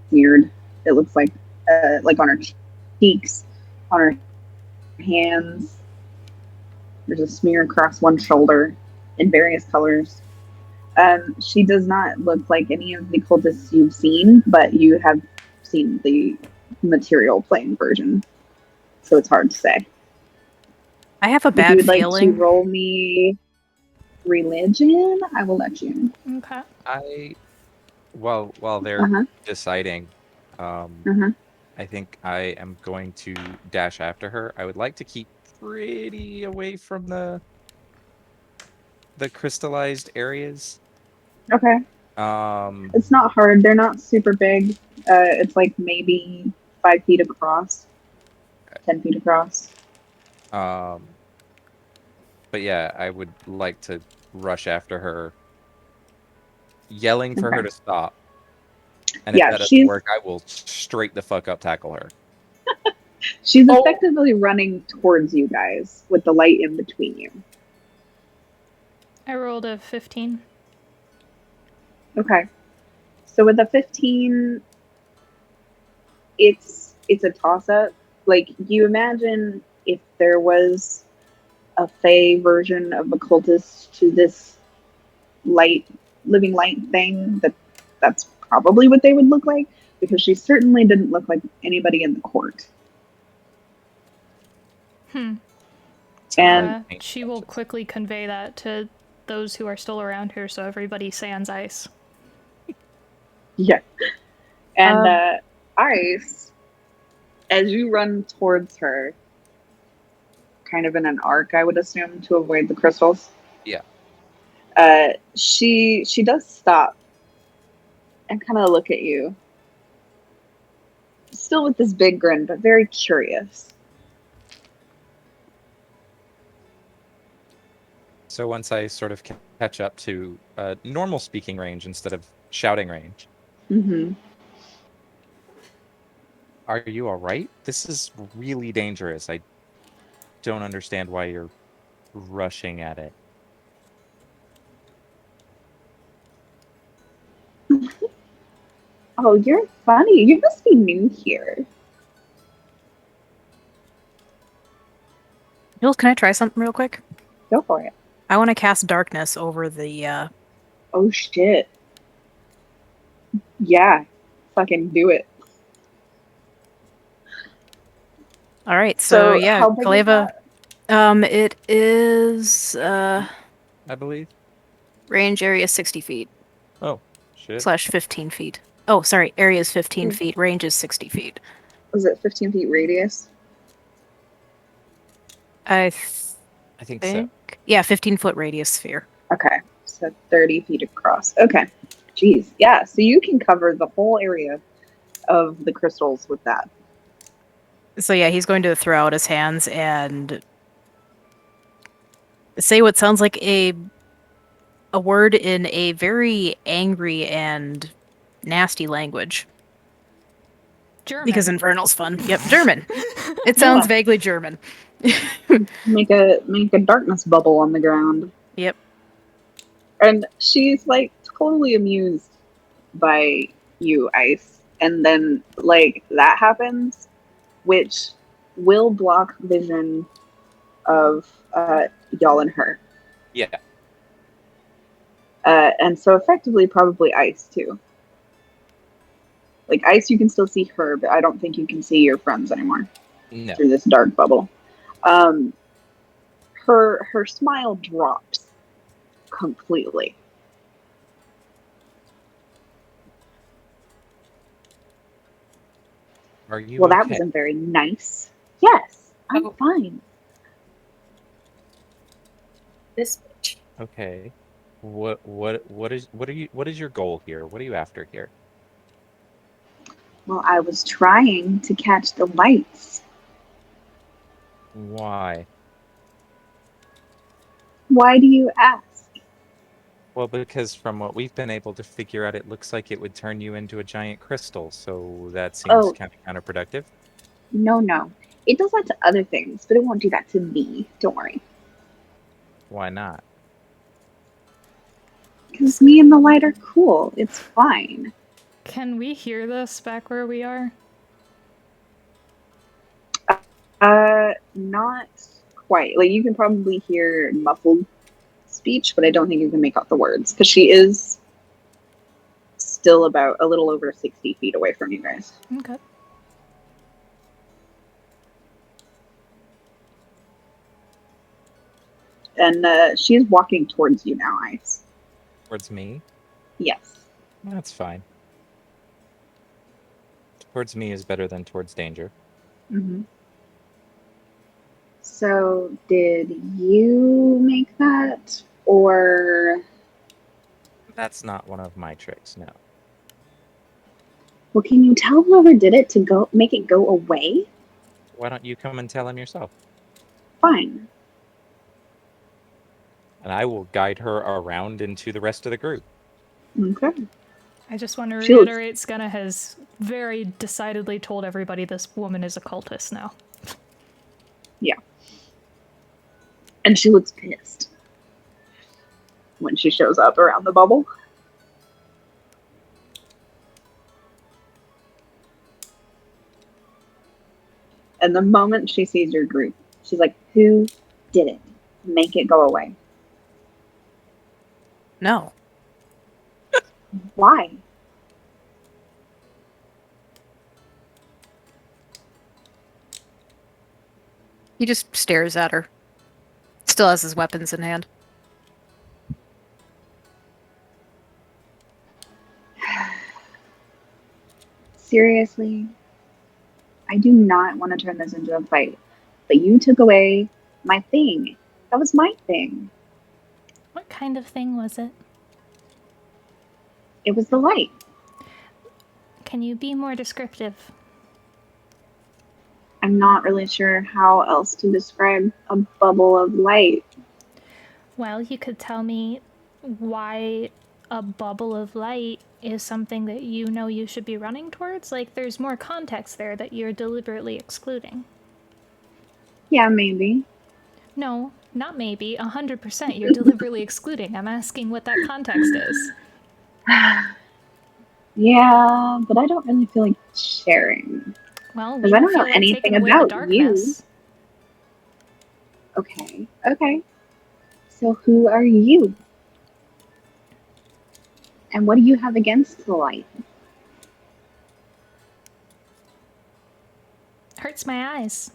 S4: smeared. It looks like on her cheeks, on her hands. There's a smear across one shoulder in various colors. She does not look like any of the cultists you've seen, but you have seen the material playing version, so it's hard to say.
S2: I have a
S4: If you
S2: bad
S4: would like to
S2: feeling.
S4: roll me religion, I will let you.
S5: Okay.
S1: While they're
S4: Uh-huh.
S1: deciding,
S4: Uh-huh.
S1: I think I am going to dash after her. I would like to keep pretty away from the crystallized areas.
S4: Okay. It's not hard. They're not super big. It's like maybe 5 feet across, 10 feet across.
S1: Um, but yeah, I would like to rush after her, yelling for her
S4: Okay.
S1: to stop. And if
S4: Yeah,
S1: that doesn't
S4: she's
S1: work, I will straight the fuck up tackle her.
S4: she's
S3: Oh,
S4: effectively running towards you guys with the light in between you.
S5: I rolled a 15.
S4: Okay. So with a 15, it's a toss up. Like you imagine if there was a Fey version of a cultist to this light living light thing, that's probably what they would look like, because she certainly didn't look like anybody in the court. And
S5: She will quickly convey that to those who are still around here, so everybody sans ice.
S4: yeah. And
S2: Um,
S4: Ice, as you run towards her, kind of in an arc, I would assume, to avoid the crystals.
S1: Yeah.
S4: She does stop and kind of look at you, still with this big grin, but very curious.
S1: So once I sort of catch up to normal speaking range instead of shouting range,
S4: Mm-hmm.
S1: are you all right? This is really dangerous. I don't understand why you're rushing at it.
S4: Oh, you're funny. You must be new here.
S2: Jules, can I try something real quick?
S4: Go for it.
S2: I want to cast darkness over the.
S4: Oh shit. Yeah. Fucking do it.
S2: All right, so
S4: So
S2: yeah,
S4: how big is
S2: Kaleva.
S4: that?
S2: It is
S1: I believe.
S2: range area 60 feet
S1: Oh, shit.
S2: / 15 feet. Oh, sorry, area is 15 feet. Range is 60 feet.
S4: Was it 15 feet radius?
S2: I
S1: I think so.
S2: think. Yeah, 15-foot radius sphere.
S4: Okay. So 30 feet across. Okay. Jeez. Yeah. So you can cover the whole area of the crystals with that.
S2: So yeah, he's going to throw out his hands and say what sounds like a word in a very angry and nasty language.
S5: German.
S2: Because Infernal's fun. Yep, German. It
S4: Yeah.
S2: sounds vaguely German.
S4: Make a darkness bubble on the ground.
S2: Yep.
S4: And she's like totally amused by you, Ice. And then like that happens, which will block vision of y'all and her.
S1: Yeah.
S4: And so effectively probably Ice too. Like Ice you can still see her, but I don't think you can see your friends anymore
S1: No.
S4: through this dark bubble. Her smile drops completely.
S1: Are you
S4: Well, that
S1: okay?
S4: wasn't very nice. Yes, I'm
S3: Oh.
S4: fine.
S3: this bitch.
S1: Okay. What is your goal here? What are you after here?
S4: Well, I was trying to catch the lights.
S1: Why?
S4: Why do you ask?
S1: Well, because from what we've been able to figure out, it looks like it would turn you into a giant crystal, so that seems
S4: Oh,
S1: kind of counterproductive.
S4: no. It does that to other things, but it won't do that to me. Don't worry.
S1: Why not?
S4: Because me and the light are cool. It's fine.
S5: Can we hear this back where we are?
S4: Not quite. Like, you can probably hear muffled speech, but I don't think you can make out the words. Because she is still about a little over 60 feet away from you guys.
S5: Okay.
S4: And she's walking towards you now, Ice.
S1: Towards me?
S4: Yes.
S1: That's fine. Towards me is better than towards danger.
S4: Mm-hmm. So, did you make that? Or
S1: That's not one of my tricks, no.
S4: Well, can you tell whoever did it to make it go away?
S1: Why don't you come and tell him yourself?
S4: Fine.
S1: And I will guide her around into the rest of the group.
S4: Okay.
S5: I just want to
S4: She looks-
S5: reiterate, Skunna has very decidedly told everybody this woman is a cultist now.
S4: Yeah. And she looks pissed when she shows up around the bubble. And the moment she sees your group, she's like, who did it? Make it go away.
S2: No.
S4: Why?
S2: He just stares at her. Still has his weapons in hand.
S4: Seriously? I do not want to turn this into a fight. But you took away my thing. That was my thing.
S5: What kind of thing was it?
S4: It was the light.
S5: Can you be more descriptive?
S4: I'm not really sure how else to describe a bubble of light.
S5: Well, you could tell me why a bubble of light is something that you know you should be running towards. Like, there's more context there that you're deliberately excluding.
S4: Yeah, maybe.
S5: No, not maybe. 100% you're deliberately excluding. I'm asking what that context is.
S4: Yeah, but I don't really feel like sharing.
S5: Well,
S4: Because
S5: we
S4: I
S5: don't
S4: don't know
S5: feel like
S4: anything
S5: taking away the
S4: about
S5: darkness.
S4: you. Okay. So who are you? And what do you have against the light?
S5: Hurts my eyes.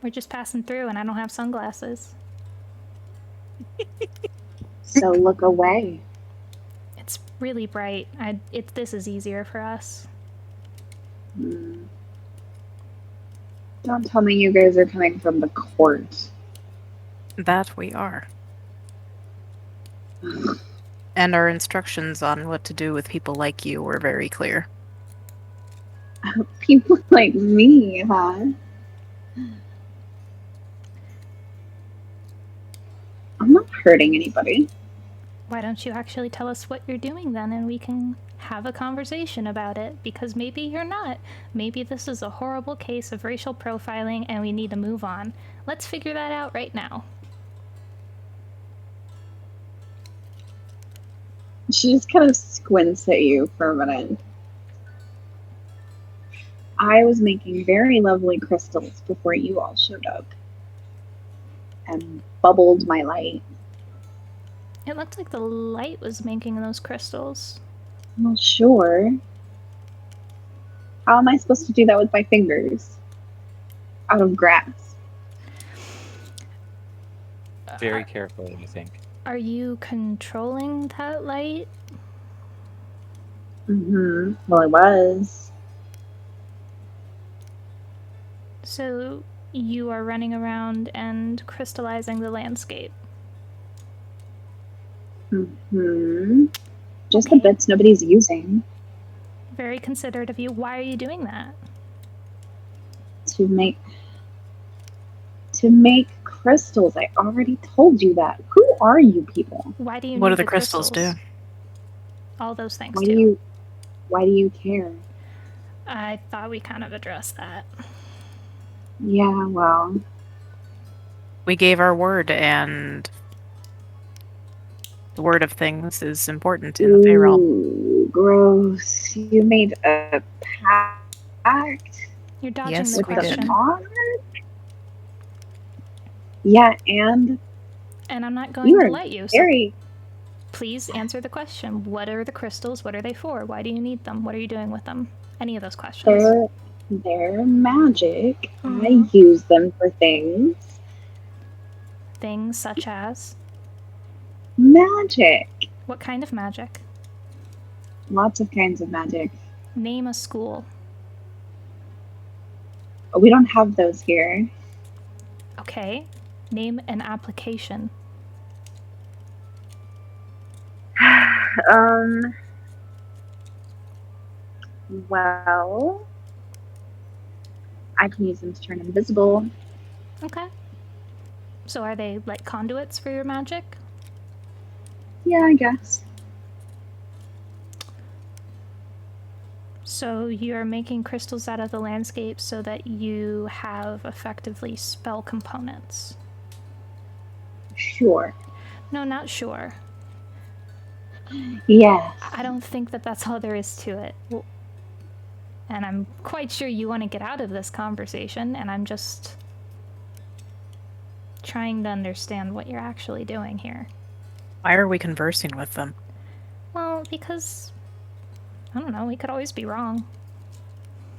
S5: We're just passing through and I don't have sunglasses.
S4: So look away.
S5: It's really bright. This is easier for us.
S4: Hmm. Don't tell me you guys are coming from the court.
S2: That we are. And our instructions on what to do with people like you were very clear.
S4: People like me, huh? I'm not hurting anybody.
S5: Why don't you actually tell us what you're doing then and we can have a conversation about it? Because maybe you're not. Maybe this is a horrible case of racial profiling and we need to move on. Let's figure that out right now.
S4: She just kind of squints at you for a minute. I was making very lovely crystals before you all showed up. And bubbled my light.
S5: It looked like the light was making those crystals.
S4: Well, sure. How am I supposed to do that with my fingers? Out of grass.
S1: Very carefully, I think.
S5: Are you controlling that light?
S4: Mm-hmm. Well, I was.
S5: So you are running around and crystallizing the landscape.
S4: Mm-hmm. Just
S5: Okay.
S4: the bits nobody's using.
S5: Very considerate of you. Why are you doing that?
S4: To make crystals. I already told you that. Who are you people?
S5: Why do you
S2: What
S5: need
S2: do the crystals do?
S5: All those things
S4: Why
S5: too.
S4: do you care?
S5: I thought we kind of addressed that.
S4: Yeah, well,
S2: We gave our word, and the word of things is important in the Fey realm.
S4: ooh, gross. You made a pact
S5: You're dodging
S2: Yes,
S5: the
S2: we
S4: with
S2: did.
S4: the
S5: question.
S4: monarch? Yeah, and
S5: And I'm not
S4: you
S5: going to
S4: are
S5: let you. So
S4: very
S5: please answer the question. What are the crystals? What are they for? Why do you need them? What are you doing with them? Any of those questions.
S4: they're magic.
S5: Mhm.
S4: I use them for things.
S5: Things such as
S4: Magic.
S5: what kind of magic?
S4: Lots of kinds of magic.
S5: Name a school.
S4: We don't have those here.
S5: Okay. Name an application.
S4: Um. Well, I can use them to turn invisible.
S5: Okay. So are they like conduits for your magic?
S4: Yeah, I guess.
S5: So you're making crystals out of the landscape so that you have effectively spell components.
S4: Sure.
S5: No, not sure.
S4: Yes.
S5: I don't think that that's all there is to it. Well, and I'm quite sure you want to get out of this conversation, and I'm just trying to understand what you're actually doing here.
S2: Why are we conversing with them?
S5: Well, because I don't know, we could always be wrong.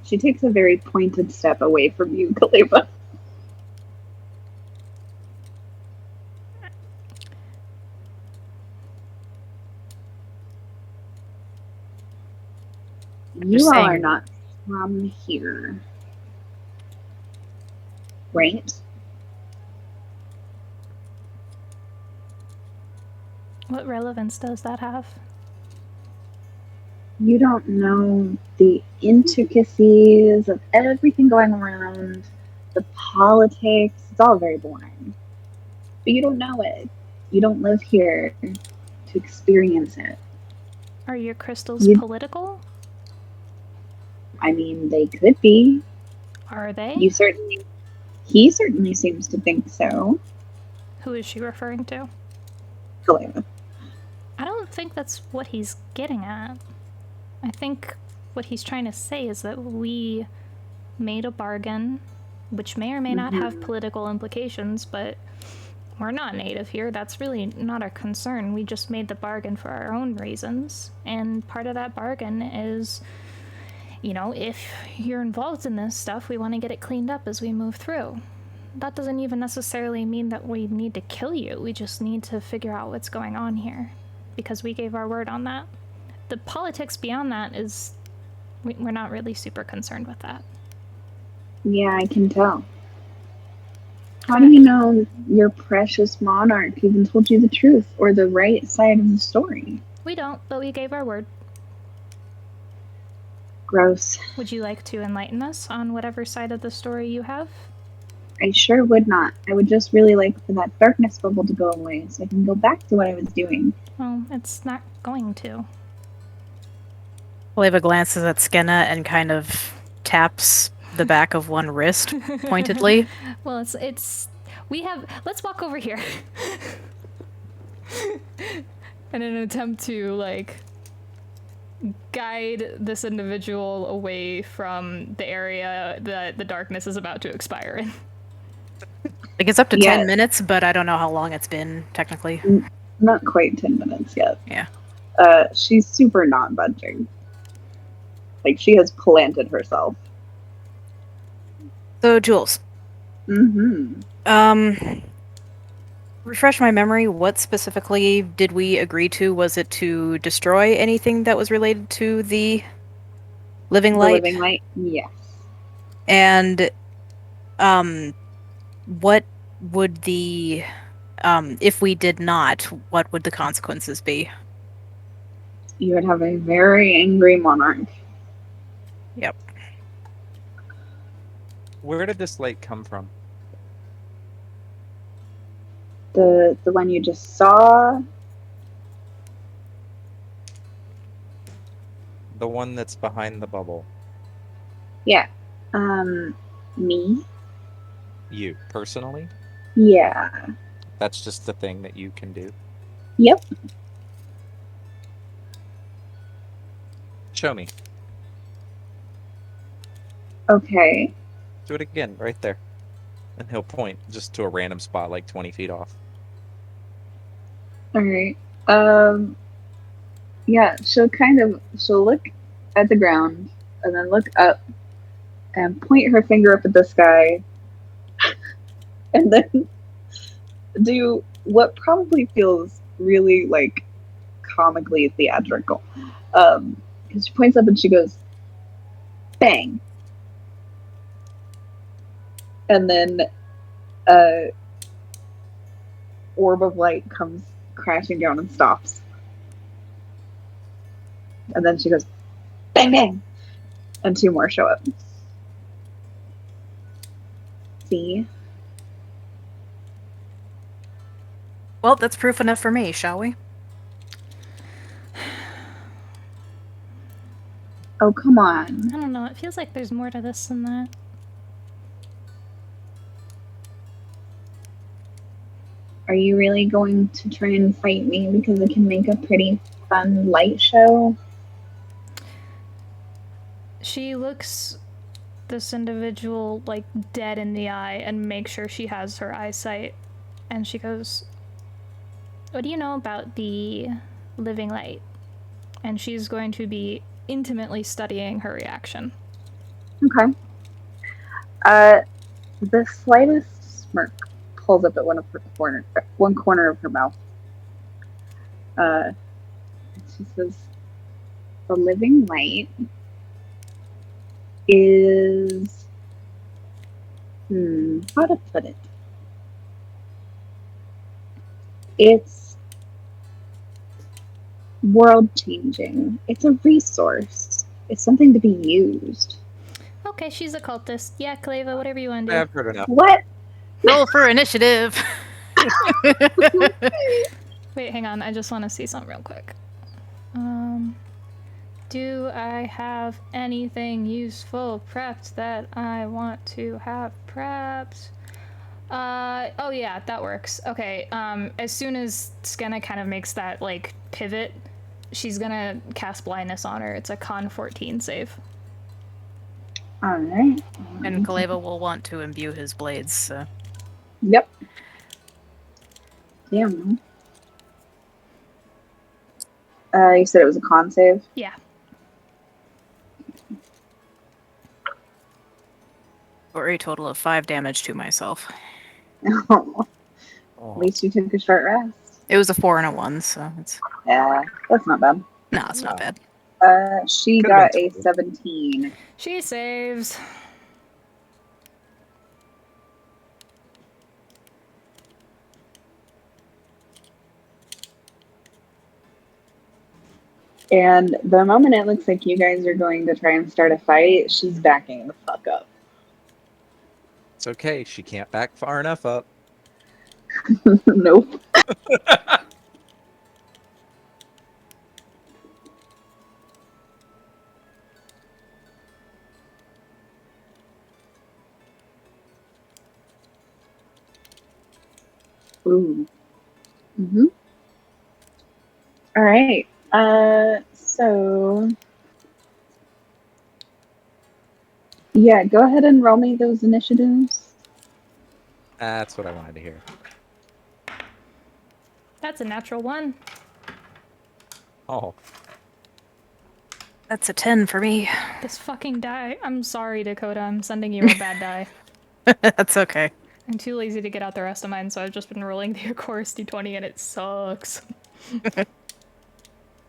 S4: She takes a very pointed step away from you, Kaleba. You all are not from here. Right?
S5: What relevance does that have?
S4: You don't know the intricacies of everything going around, the politics. It's all very boring. But you don't know it. You don't live here to experience it.
S5: Are your crystals
S4: You,
S5: political?
S4: I mean, they could be.
S5: Are they?
S4: He certainly seems to think so.
S5: Who is she referring to?
S4: Kaleva.
S5: I don't think that's what he's getting at. I think what he's trying to say is that we made a bargain, which may or may not have political implications, but we're not native here. That's really not our concern. We just made the bargain for our own reasons. And part of that bargain is, you know, if you're involved in this stuff, we want to get it cleaned up as we move through. That doesn't even necessarily mean that we need to kill you. We just need to figure out what's going on here. Because we gave our word on that. The politics beyond that is, we're not really super concerned with that.
S4: Yeah, I can tell. How do you know your precious monarch even told you the truth or the right side of the story?
S5: We don't, but we gave our word.
S4: Gross.
S5: Would you like to enlighten us on whatever side of the story you have?
S4: I sure would not. I would just really like for that darkness bubble to go away so I can go back to what I was doing.
S5: Well, it's not going to.
S2: Kaleva glances at Skenna and kind of taps the back of one wrist pointedly.
S5: Well, let's walk over here. In an attempt to, like, guide this individual away from the area that the darkness is about to expire in.
S2: Like, it's up to 10 minutes, but I don't know how long it's been, technically.
S4: Not quite 10 minutes yet.
S2: Yeah.
S4: She's super not budging. Like, she has planted herself.
S2: So, Jules.
S4: Mm-hmm.
S2: Refresh my memory, what specifically did we agree to? Was it to destroy anything that was related to the living light?
S4: The living light? Yes.
S2: And, what would if we did not, what would the consequences be?
S4: You would have a very angry monarch.
S2: Yep.
S1: Where did this light come from?
S4: The one you just saw?
S1: The one that's behind the bubble.
S4: Yeah. Me?
S1: You, personally?
S4: Yeah.
S1: That's just the thing that you can do?
S4: Yep.
S1: Show me.
S4: Okay.
S1: Do it again, right there. And he'll point just to a random spot like 20 feet off.
S4: Alright. Yeah, she'll look at the ground and then look up and point her finger up at the sky and then do what probably feels really, like, comically theatrical. Because she points up and she goes, bang. And then orb of light comes crashing down and stops. And then she goes, bang, bang. And 2 more show up. See?
S2: Well, that's proof enough for me, shall we?
S4: Oh, come on.
S5: I don't know. It feels like there's more to this than that.
S4: Are you really going to try and fight me because it can make a pretty fun light show?
S5: She looks this individual like dead in the eye and makes sure she has her eyesight. And she goes, "What do you know about the living light?" And she's going to be intimately studying her reaction.
S4: Okay. The slightest smirk pulls up at one corner of her mouth. She says, "The living light is, how to put it? It's world changing. It's a resource. It's something to be used."
S5: Okay, she's a cultist. Yeah, Kaleva, whatever you want to do.
S1: I've heard enough.
S4: What?
S2: Roll for initiative.
S5: Wait, hang on. I just want to see something real quick. Do I have anything useful prepped that I want to have prepped? Oh yeah, that works. Okay, as soon as Skenna kind of makes that, like, pivot, she's gonna cast blindness on her. It's a con 14 save.
S4: Alright.
S2: And Kaleva will want to imbue his blades, so.
S4: Yep. Damn. You said it was a con save?
S5: Yeah.
S2: For a total of 5 damage to myself.
S4: Oh,
S1: Oh.
S4: at least you took a short rest.
S2: It was a 4 and a 1, so it's.
S4: Yeah, that's not bad.
S2: No, it's not
S1: No.
S2: bad.
S4: She
S1: Could've
S4: got
S1: been
S4: a
S1: 20.
S4: 17.
S5: She saves.
S4: And the moment it looks like you guys are going to try and start a fight, she's backing the fuck up.
S1: It's okay. She can't back far enough up.
S4: Nope. Ooh. Mm-hmm. All right. So yeah, go ahead and roll me those initiatives.
S1: That's what I wanted to hear.
S5: That's a natural 1.
S1: Oh,
S2: That's a 10 for me.
S5: This fucking die. I'm sorry, Dakota. I'm sending you a bad die.
S2: That's okay.
S5: I'm too lazy to get out the rest of mine, so I've just been rolling the Chorus D20 and it sucks.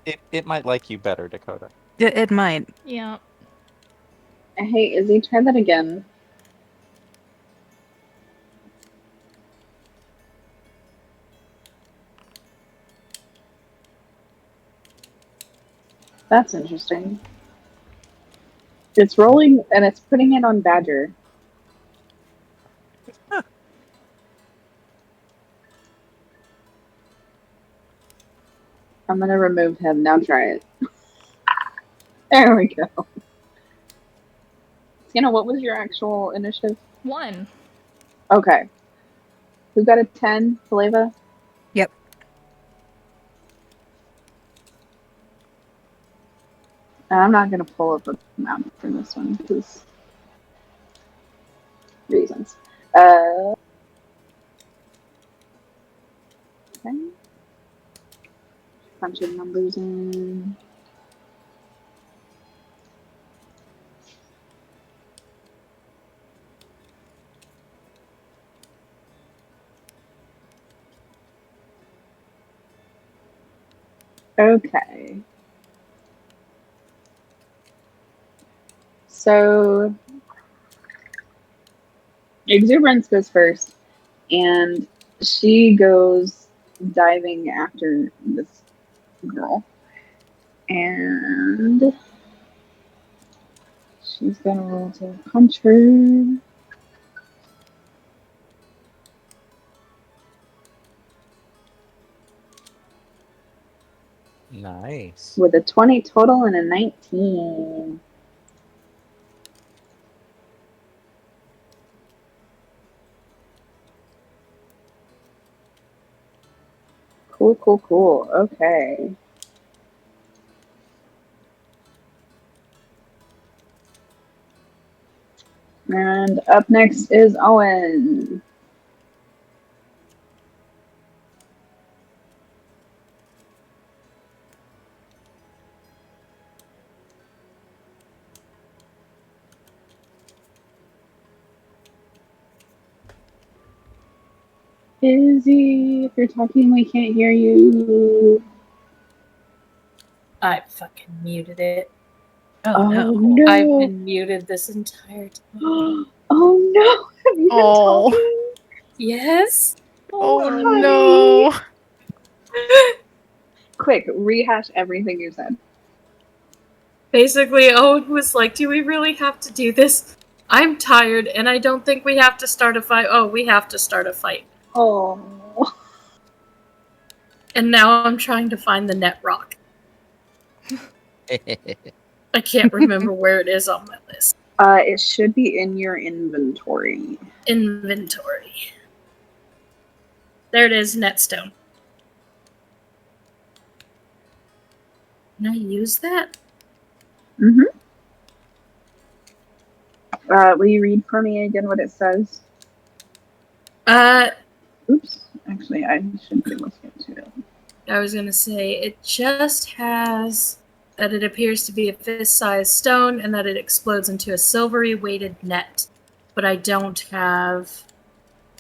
S1: it might like you better, Dakota.
S2: It might.
S5: Yeah.
S4: Hey, Izzy, try that again. That's interesting. It's rolling and it's putting it on Badger. I'm gonna remove him. Now try it. There we go. Sienna, what was your actual initiative?
S5: 1.
S4: Okay. Who got a 10? Kaleva?
S2: Yep.
S4: I'm not gonna pull up a map for this one because reasons. Okay. Bunch of numbers in. Okay. So Exuberance goes first, and she goes diving after this girl. And she's gonna roll to punch her.
S1: Nice.
S4: With a 20 total and a 19. Cool. Okay. And up next is Owen. Izzy, if you're talking, we can't hear you.
S3: I fucking muted it.
S2: Oh, no.
S4: no.
S3: I've been muted this entire time.
S4: Oh no. Have you been
S2: Oh.
S4: talking?
S3: Yes.
S2: Oh,
S4: honey.
S2: no.
S4: Quick, rehash everything you said.
S3: Basically, Owen was like, "Do we really have to do this? I'm tired, and I don't think we have to start a fight." Oh, we have to start a fight.
S4: Oh.
S3: And now I'm trying to find the net rock. I can't remember where it is on my list.
S4: It should be in your inventory.
S3: Inventory. There it is, netstone. Can I use that?
S4: Mm-hmm. Will you read for me again what it says? Oops. Actually, I should be able to get to it.
S3: I was gonna say, it just has that it appears to be a fist-sized stone and that it explodes into a silvery weighted net. But I don't have...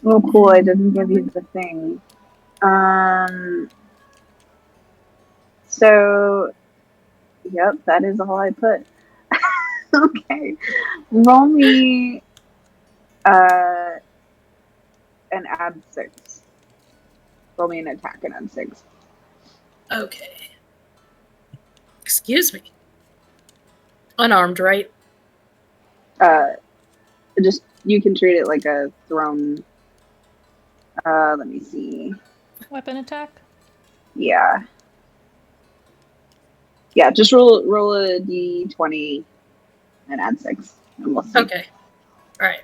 S4: Oh, cool. I didn't give you the thing. So, yep, that is all I put. Okay. Roll me an add 6. Roll me an attack and add 6.
S3: Okay. Excuse me. Unarmed, right?
S4: Just, you can treat it like a thrown. Let me see.
S5: Weapon attack?
S4: Yeah. Yeah, just roll a d20 and add 6. And we'll see.
S3: Okay. Alright.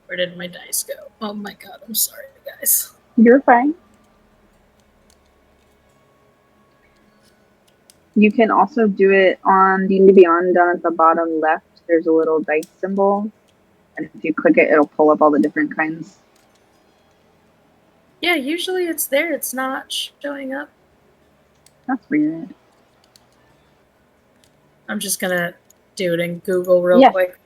S3: Where did my dice go? Oh my god, I'm sorry, guys.
S4: You're fine. You can also do it on D&D Beyond down at the bottom left. There's a little dice symbol. And if you click it, it'll pull up all the different kinds.
S3: Yeah, usually it's there. It's not showing up.
S4: That's weird.
S3: I'm just gonna do it in Google real
S4: Yeah.
S3: quick.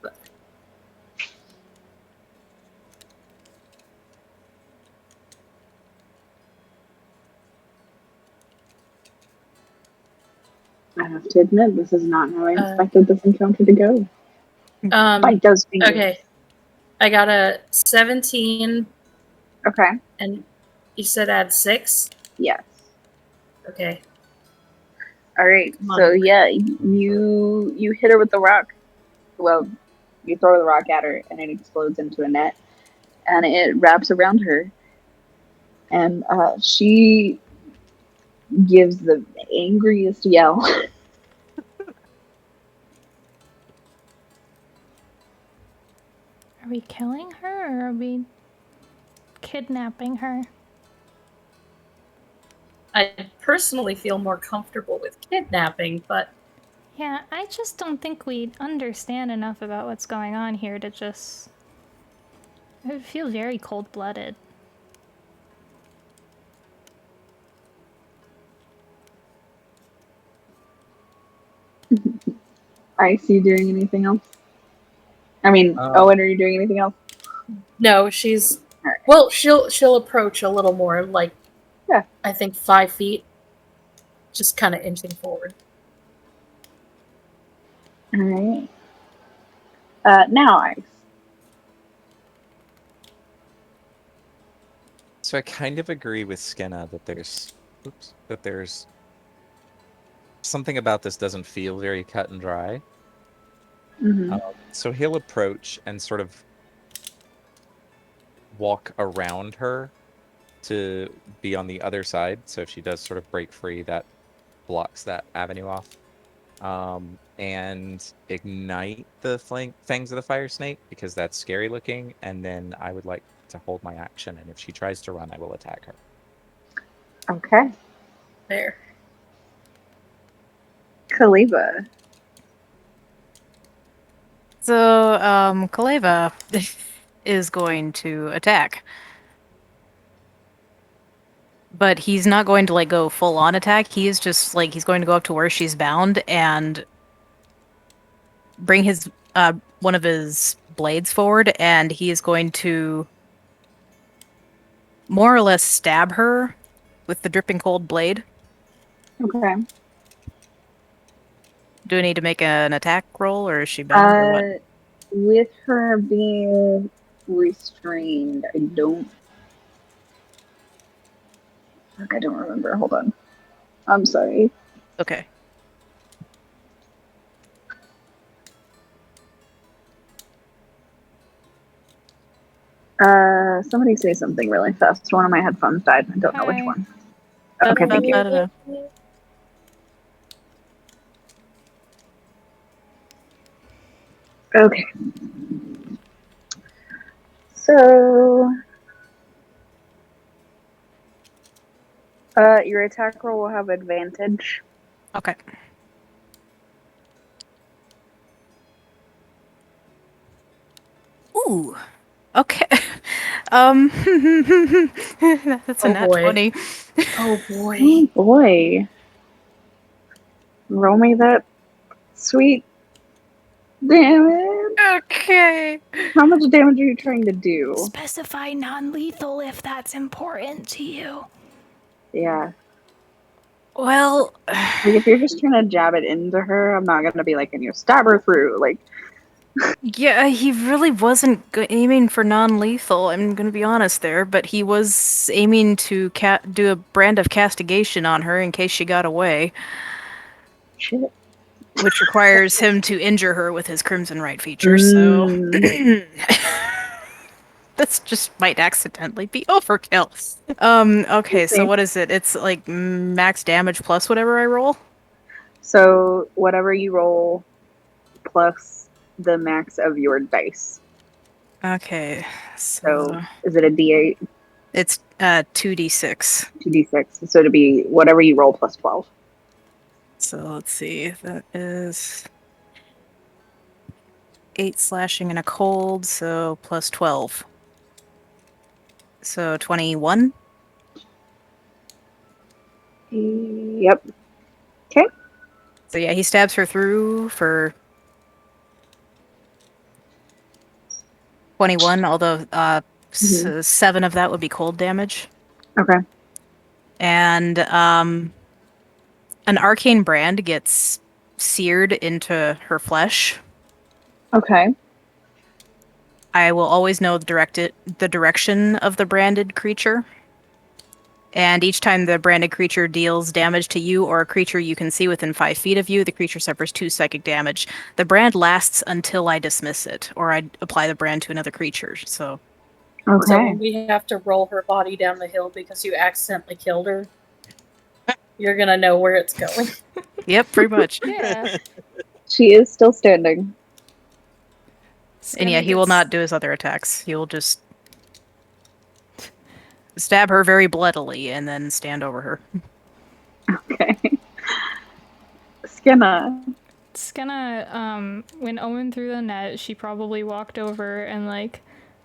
S4: I have to admit, this is not how I expected this encounter to go. Bite those fingers.
S3: Okay. I got a 17,
S4: Okay.
S3: and you said add 6?
S4: Yes.
S3: Okay.
S4: All right.
S3: Come on.
S4: So yeah, you hit her with the rock. Well, you throw the rock at her, and it explodes into a net, and it wraps around her, and she gives the angriest yell.
S5: Are we killing her or are we kidnapping her?
S3: I personally feel more comfortable with kidnapping, but
S5: Yeah, I just don't think we understand enough about what's going on here to just... I feel very cold-blooded.
S4: Ice, you doing anything else? I mean, Owen, are you doing anything else?
S3: no, she's...
S4: All right.
S3: Well, she'll approach a little more, like,
S4: Yeah.
S3: I think 5 feet. Just kind of inching forward.
S4: All right. Now, Ice.
S1: So I kind of agree with Skenna that there's that there's something about this doesn't feel very cut and dry.
S4: Mm-hmm.
S1: So he'll approach and sort of walk around her to be on the other side. So if she does sort of break free, that blocks that avenue off. And ignite the fangs of the fire snake because that's scary looking. And then I would like to hold my action. And if she tries to run, I will attack her.
S4: Okay.
S3: There.
S4: Kaliva.
S2: So, Kaleva is going to attack. But he's not going to, like, go full-on attack. He is just, like, he's going to go up to where she's bound and bring his, one of his blades forward, and he is going to more or less stab her with the dripping cold blade.
S4: Okay.
S2: Do I need to make an attack roll, or is she bound, or what?
S4: With her being restrained, I don't remember. Hold on. I'm sorry.
S2: Okay.
S4: Somebody say something really fast. One of my headphones died. I don't know which
S5: Hi.
S4: one. Okay, thank you.
S2: Da-da-da-da-da.
S4: Okay. So, your attack roll will have advantage.
S2: Okay. Ooh. Okay. That's a
S3: Oh,
S2: nat
S3: boy.
S2: 20.
S3: Oh boy.
S4: Oh boy. Roll me that sweet damage.
S2: Okay.
S4: How much damage are you trying to do?
S5: Specify non-lethal if that's important to you.
S4: Yeah.
S2: Well,
S4: Like, if you're just trying to jab it into her, I'm not gonna be like, and you stab her through. Like,
S2: yeah, he really wasn't aiming for non-lethal. I'm gonna be honest there, but he was aiming to do a brand of castigation on her in case she got away,
S4: shit.
S2: which requires him to injure her with his Crimson Right feature. So this just might accidentally be overkill. Okay, so what is it? It's like max damage plus whatever I roll?
S4: So, whatever you roll plus the max of your dice.
S2: Okay,
S4: So, is it a d8?
S2: it's 2d6.
S4: 2d6. So, to be whatever you roll plus 12.
S2: So let's see, that is 8 slashing and a cold, so plus 12. So 21?
S4: Yep. Okay.
S2: So yeah, he stabs her through for 21, although 7 of that would be cold damage.
S4: Okay.
S2: And an arcane brand gets seared into her flesh.
S4: Okay.
S2: I will always know the direction of the branded creature. And each time the branded creature deals damage to you or a creature you can see within 5 feet of you, the creature suffers 2 psychic damage. The brand lasts until I dismiss it, or I apply the brand to another creature. So,
S4: Okay.
S3: So when we have to roll her body down the hill because you accidentally killed her, you're gonna know where it's going.
S2: yep, pretty much.
S5: Yeah.
S4: She is still standing.
S2: And yeah, he will not do his other attacks. He will just stab her very bloodily and then stand over her.
S4: Okay. Skinna.
S5: Skinna, when Owen threw the net, she probably walked over and, like,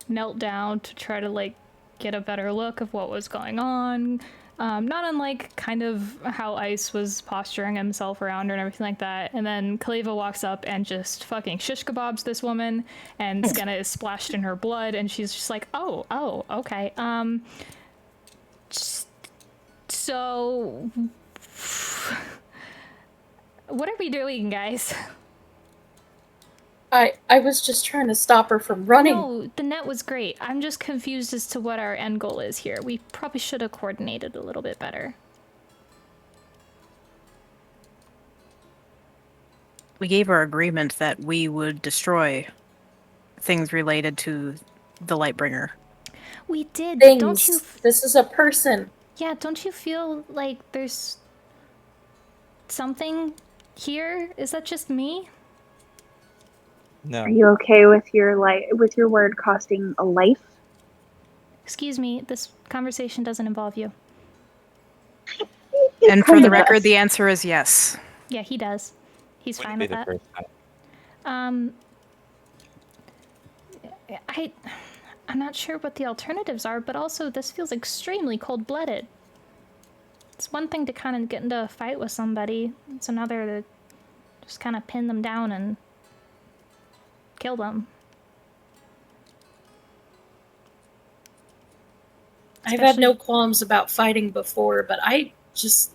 S5: knelt down to try to, like, get a better look of what was going on. Not unlike kind of how Ice was posturing himself around her and everything like that. And then Kaleva walks up and just fucking shish kebabs this woman, and Skinna is splashed in her blood, and she's just like, oh, okay. So... What are we doing, guys?
S3: I was just trying to stop her from running.
S5: No, the net was great. I'm just confused as to what our end goal is here. We probably should have coordinated a little bit better.
S2: We gave our agreement that we would destroy things related to the Lightbringer.
S5: We did. Don't you?
S3: Things. This is a person.
S5: Yeah, don't you feel like there's something here? Is that just me?
S1: No.
S6: Are you okay with your word costing a life?
S5: Excuse me, this conversation doesn't involve you.
S6: It
S2: And for
S6: kinda
S2: the record,
S6: does.
S2: the answer is yes.
S5: Yeah, he does. He's fine
S1: Wouldn't be
S5: with
S1: the
S5: that.
S1: first time.
S5: I'm not sure what the alternatives are, but also this feels extremely cold-blooded. It's one thing to kind of get into a fight with somebody. It's another to just kind of pin them down and kill them.
S3: I've had no qualms about fighting before, but I just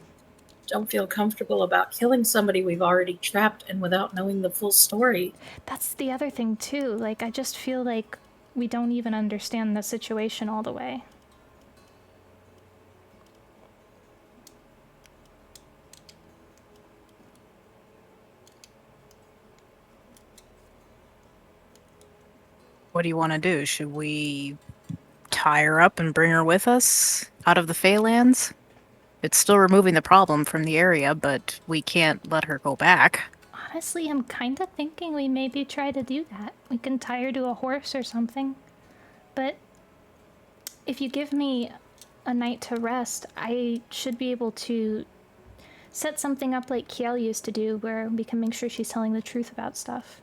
S3: don't feel comfortable about killing somebody we've already trapped and without knowing the full story.
S5: That's the other thing, too. Like, I just feel like we don't even understand the situation all the way.
S2: What do you want to do? Should we tie her up and bring her with us out of the Feylands? It's still removing the problem from the area, but we can't let her go back.
S5: Honestly, I'm kind of thinking we maybe try to do that. We can tie her to a horse or something. But if you give me a night to rest, I should be able to set something up like Kiel used to do, where we can make sure she's telling the truth about stuff.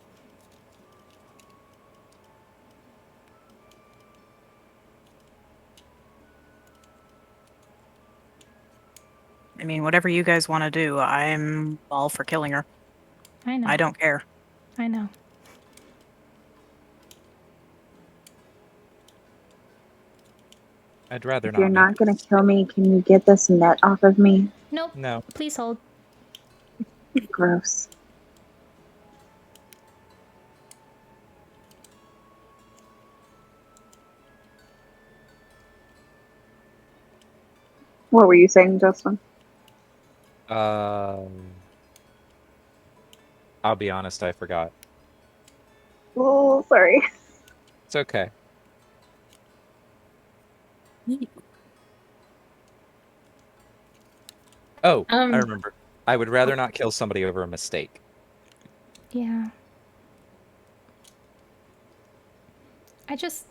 S2: I mean, whatever you guys want to do, I'm all for killing her.
S5: I know.
S2: I don't care.
S5: I know.
S1: I'd rather
S6: If you're
S1: not.
S6: not gonna kill me, can you get this net off of me?
S5: Nope.
S1: No.
S5: Please hold.
S6: Gross. What were you saying, Justin?
S1: I'll be honest, I forgot.
S6: Oh, sorry.
S1: It's okay. Oh, I remember. I would rather not kill somebody over a mistake.
S5: Yeah. I just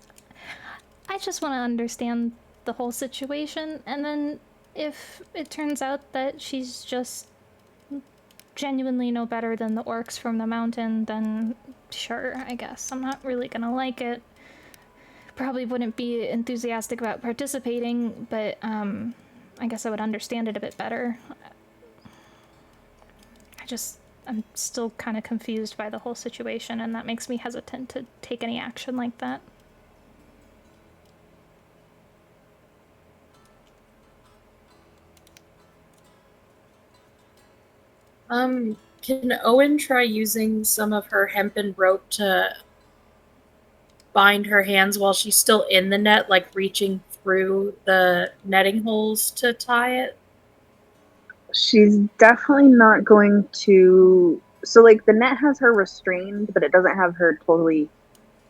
S5: want to understand the whole situation, and then if it turns out that she's just genuinely no better than the orcs from the mountain, then sure, I guess. I'm not really gonna like it. Probably wouldn't be enthusiastic about participating, but I guess I would understand it a bit better. I'm still kind of confused by the whole situation, and that makes me hesitant to take any action like that.
S3: Can Owen try using some of her hempen rope to bind her hands while she's still in the net, like reaching through the netting holes to tie it?
S6: She's definitely not going to. So, like, the net has her restrained, but it doesn't have her totally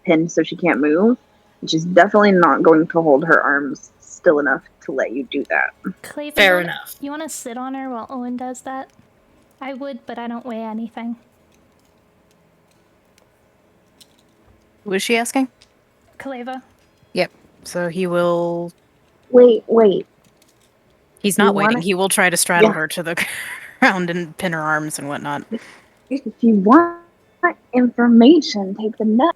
S6: pinned so she can't move. And she's definitely not going to hold her arms still enough to let you do that.
S5: Clay,
S3: Fair enough.
S5: You want to sit on her while Owen does that? I would, but I don't weigh anything.
S2: Who is she asking?
S5: Kaleva.
S2: Yep. So he will.
S6: Wait.
S2: He's
S6: You
S2: not
S6: wanna-
S2: waiting. He will try to straddle
S6: Yeah.
S2: her to the ground and pin her arms and whatnot.
S6: If you want information, take the net.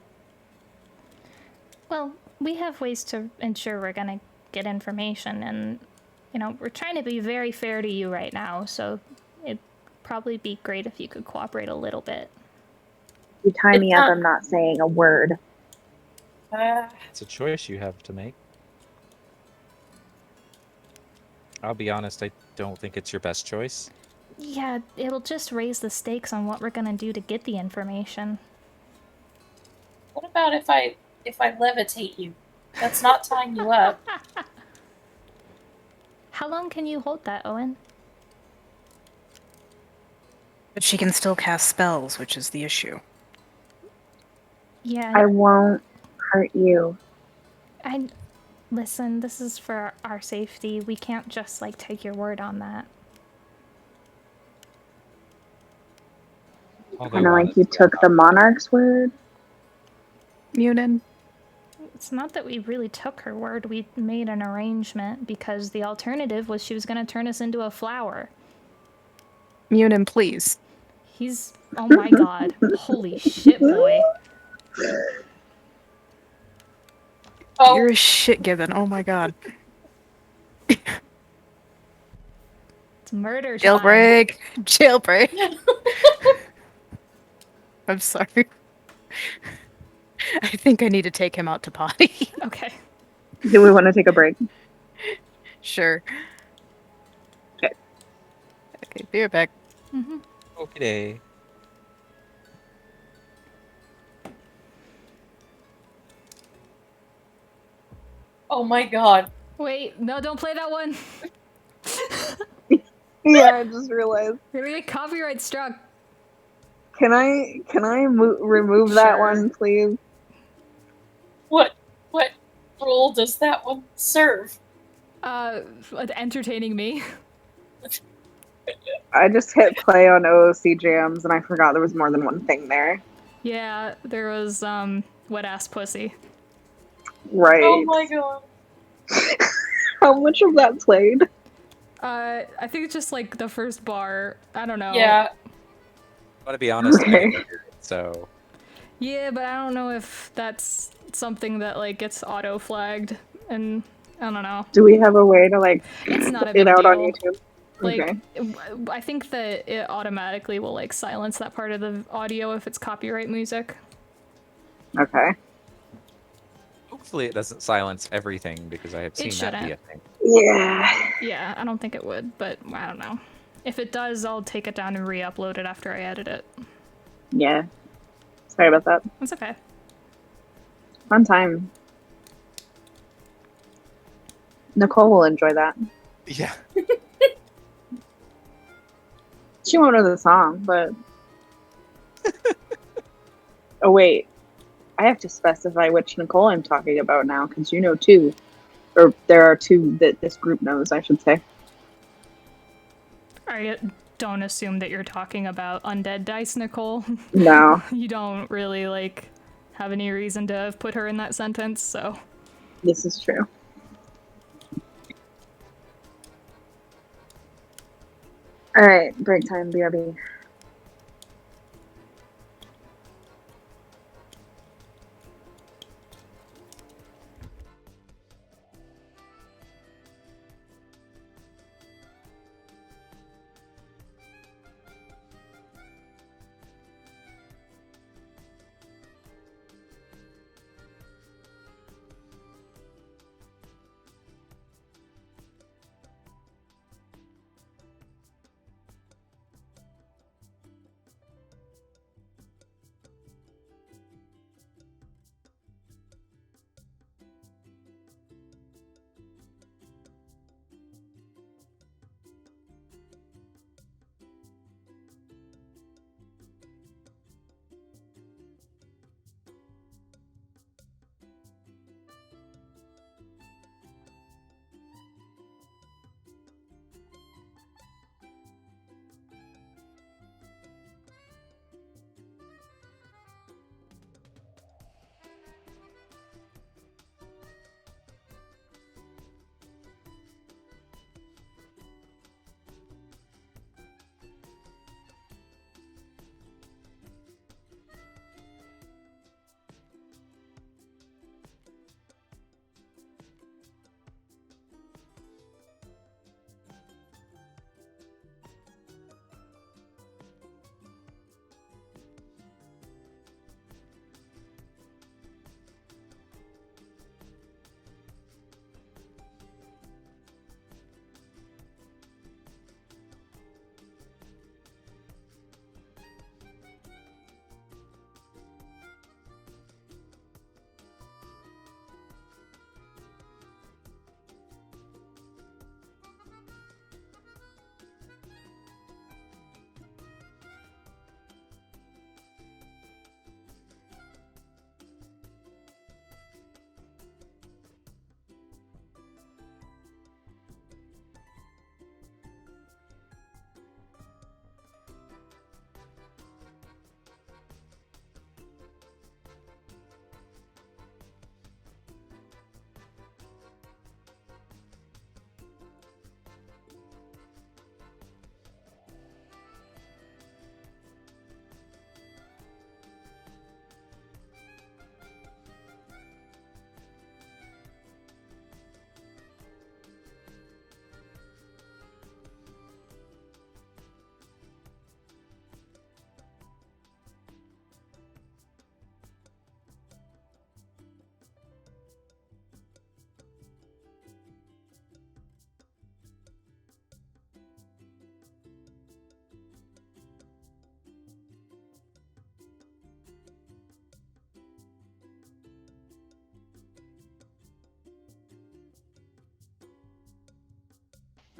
S5: Well, we have ways to ensure we're gonna get information, and, we're trying to be very fair to you right now, so it'd probably be great if you could cooperate a little bit.
S6: You tie me up, I'm not saying a word.
S1: It's a choice you have to make. I'll be honest, I don't think it's your best choice.
S5: Yeah, it'll just raise the stakes on what we're gonna do to get the information.
S3: What about if I levitate you? That's not tying you up.
S5: How long can you hold that, Owen?
S2: But she can still cast spells, which is the issue.
S5: Yeah,
S6: I won't hurt you.
S5: I listen, this is for our safety. We can't just like take your word on that.
S1: All they
S6: Kind of
S1: want
S6: like
S1: is
S6: you
S1: to
S6: took
S1: walk
S6: the
S1: out.
S6: monarch's word.
S2: Munin.
S5: It's not that we really took her word. We made an arrangement because the alternative was she was going to turn us into a flower.
S2: Munin, please.
S5: He's oh my god. Holy shit, boy.
S3: Oh,
S2: You're a shit gibbon. Oh my god.
S5: It's murder time.
S2: Jailbreak. Jailbreak. I'm sorry. I think I need to take him out to potty.
S5: Okay.
S6: Do we want to take a break?
S2: Sure.
S6: Okay.
S2: Okay, be right back.
S1: Okay.
S3: oh my god.
S5: Wait, no, don't play that one.
S6: Yeah, I just realized.
S5: We're gonna get copyright struck.
S6: Can I remove that
S5: Sure.
S6: one, please?
S3: What role does that one serve?
S5: Entertaining me.
S6: I just hit play on OOC Jams and I forgot there was more than one thing there.
S5: Yeah, there was, wet ass pussy.
S6: Right.
S3: Oh my god.
S6: How much of that played?
S5: I think it's just like the first bar. I don't know.
S3: Yeah.
S1: I want to be honest, I
S6: Okay.
S1: didn't hear it, so
S5: Yeah, but I don't know if that's something that like gets auto flagged, and I don't know.
S6: Do we have a way to like
S5: It's not a
S6: put
S5: big
S6: it out on
S5: deal.
S6: YouTube?
S5: Like,
S6: Okay.
S5: I think that it automatically will like silence that part of the audio if it's copyright music.
S6: Okay.
S1: hopefully it doesn't silence everything because I have seen that be a
S5: shouldn't.
S1: thing.
S6: Yeah.
S5: Yeah, I don't think it would, but I don't know. If it does, I'll take it down and re-upload it after I edit it.
S6: Yeah. Sorry about that.
S5: It's okay.
S6: Fun time. Nicole will enjoy that.
S1: Yeah.
S6: She won't know the song, but. Oh, wait. I have to specify which Nicole I'm talking about now, because you know two. Or there are two that this group knows, I should say.
S5: I don't assume that you're talking about Undead Dice, Nicole.
S6: No,
S5: You don't really, like, have any reason to have put her in that sentence, so.
S6: this is true. Alright, break time, BRB.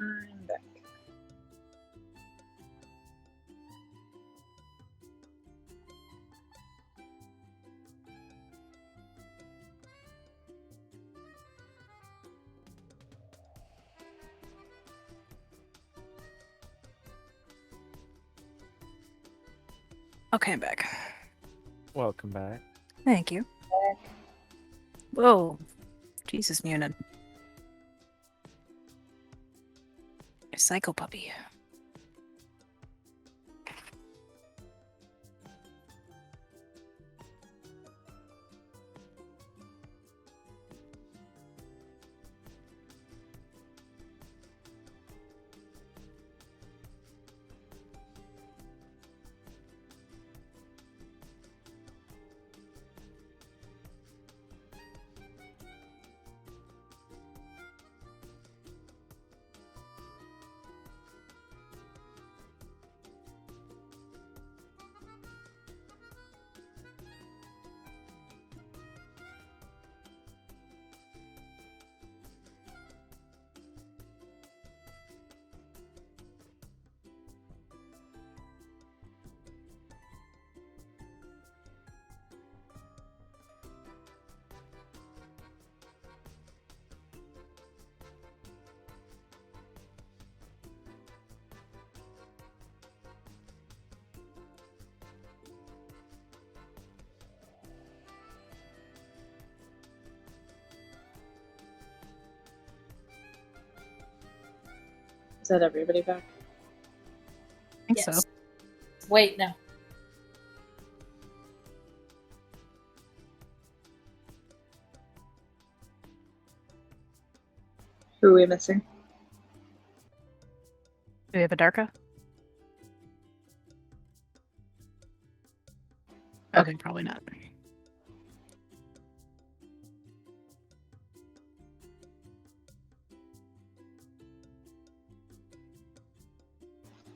S4: I'm back.
S2: Okay, I'm back.
S1: Welcome back.
S2: Thank you. Whoa. Jesus, Munin. A psycho puppy.
S3: Is that everybody back?
S2: I think so.
S3: Wait, no.
S4: Who are we missing?
S2: Do we have a Daarka? Okay, probably not.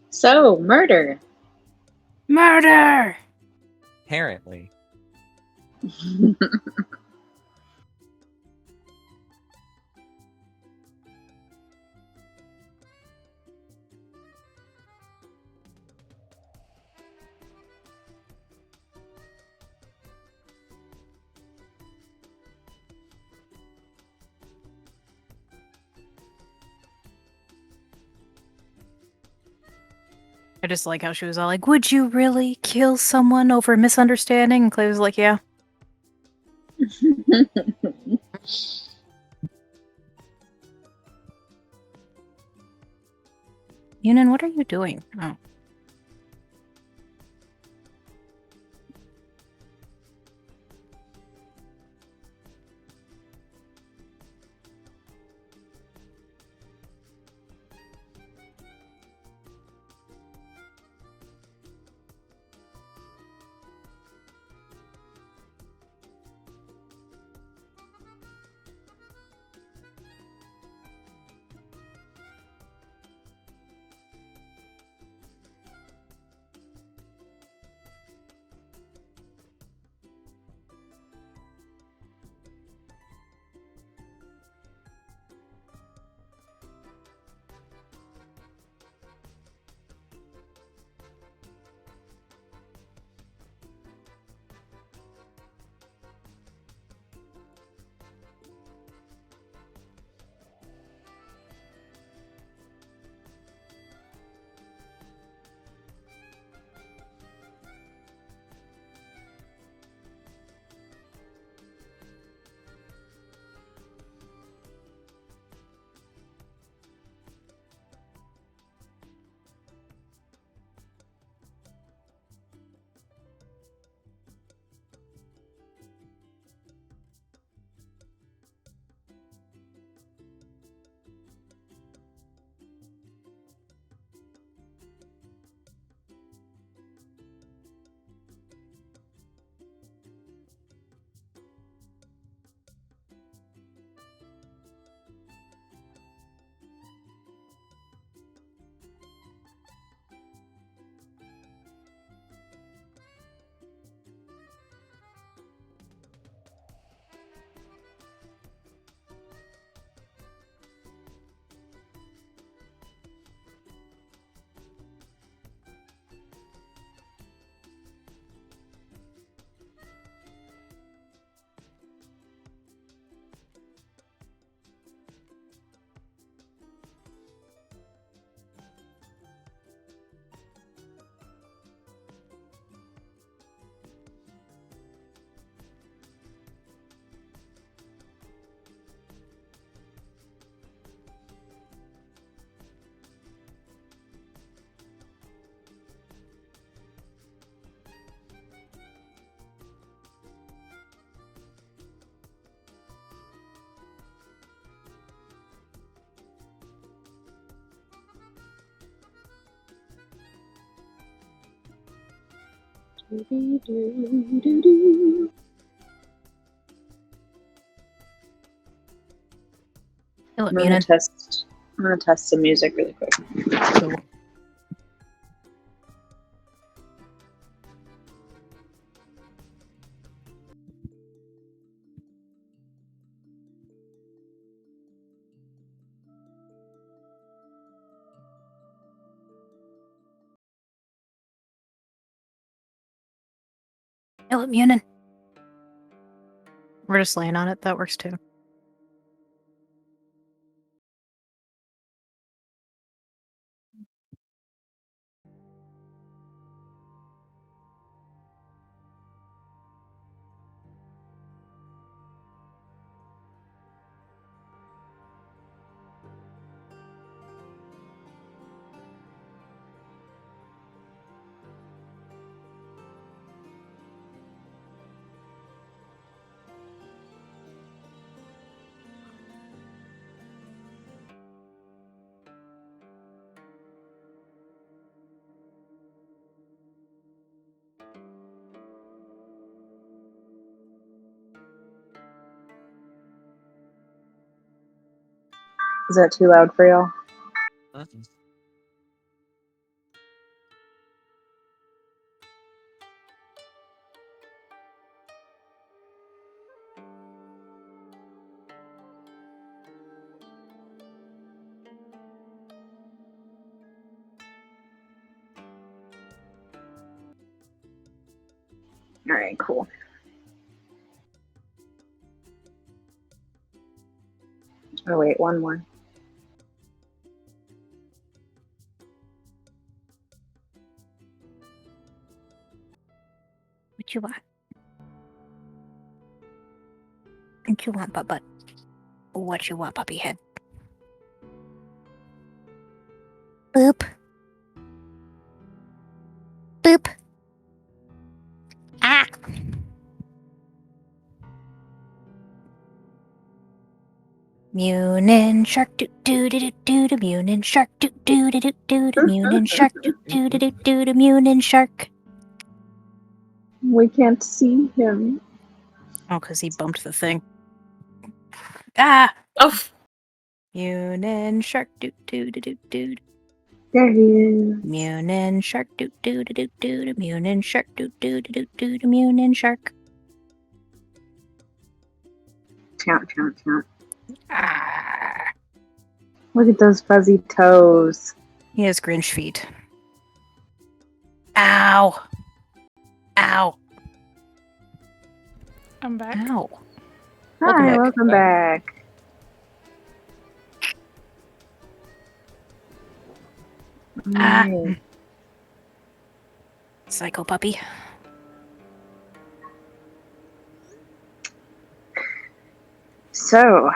S4: So, murder.
S2: Murder!
S1: Apparently.
S2: I just like how she was all like, would you really kill someone over a misunderstanding? And Clay was like, yeah. Yunin, what are you doing? Oh. Kill it,
S6: I'm gonna
S2: Munin.
S6: test. I'm gonna test some music really quick.
S2: Cool. Kill it, Munin. We're just laying on it. That works too.
S6: Is that too loud for y'all? All right, cool. Oh wait, one more.
S2: What you want? What you want, butt? What you want, puppy head? Boop. Boop. Ah! Munin shark doo doo doo doo doo Munin shark doo doo doo doo doo Munin shark doo doo doo doo doo Munin shark.
S6: We can't see him.
S2: Oh, because he bumped the thing. Ah!
S3: Oh,
S2: Munin shark doo doo doo doo doo.
S6: There he is.
S2: Munin shark doo doo doo doo doo doo Munin shark doo doo doo doo doo Munin shark.
S6: Chomp, chomp, chomp.
S2: Ah!
S6: Look at those fuzzy toes.
S2: He has Grinch feet. Ow! Ow!
S5: I'm back.
S2: Ow!
S6: Hi,
S2: back.
S6: welcome back.
S2: Ah!
S6: Alright.
S2: Psycho puppy.
S6: So,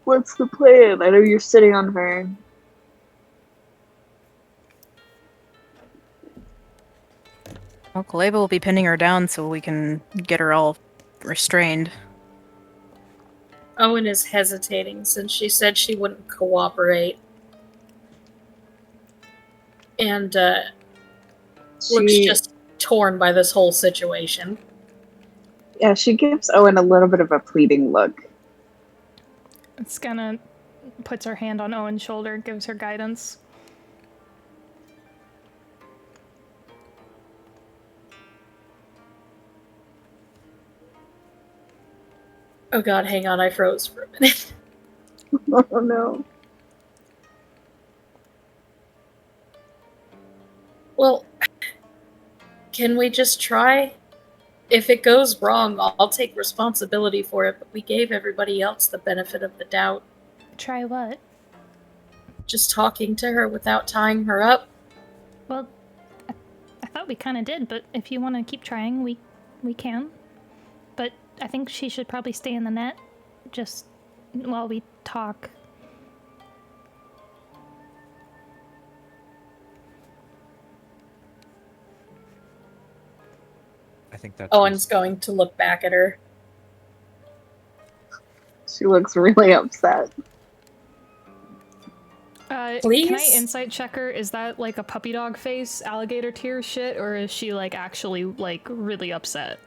S6: what's the plan? I know you're sitting on her.
S2: Well, Kaleba will be pinning her down so we can get her all restrained.
S3: Owen is hesitating since she said she wouldn't cooperate. And looks
S6: She,
S3: just torn by this whole situation.
S6: yeah, she gives Owen a little bit of a pleading look.
S5: It's gonna puts her hand on Owen's shoulder, gives her guidance.
S3: Oh god, hang on, I froze for a minute.
S6: Oh no.
S3: Well, can we just try? If it goes wrong, I'll take responsibility for it, but we gave everybody else the benefit of the doubt.
S5: Try what?
S3: Just talking to her without tying her up.
S5: Well, I thought we kind of did, but if you want to keep trying, we can. But I think she should probably stay in the net, just while we talk.
S1: I think that's
S3: Owen's going to look back at her.
S6: She looks really upset.
S5: Can I
S3: Please?
S5: insight check her? Is that like a puppy dog face, alligator tear shit, or is she like actually like really upset?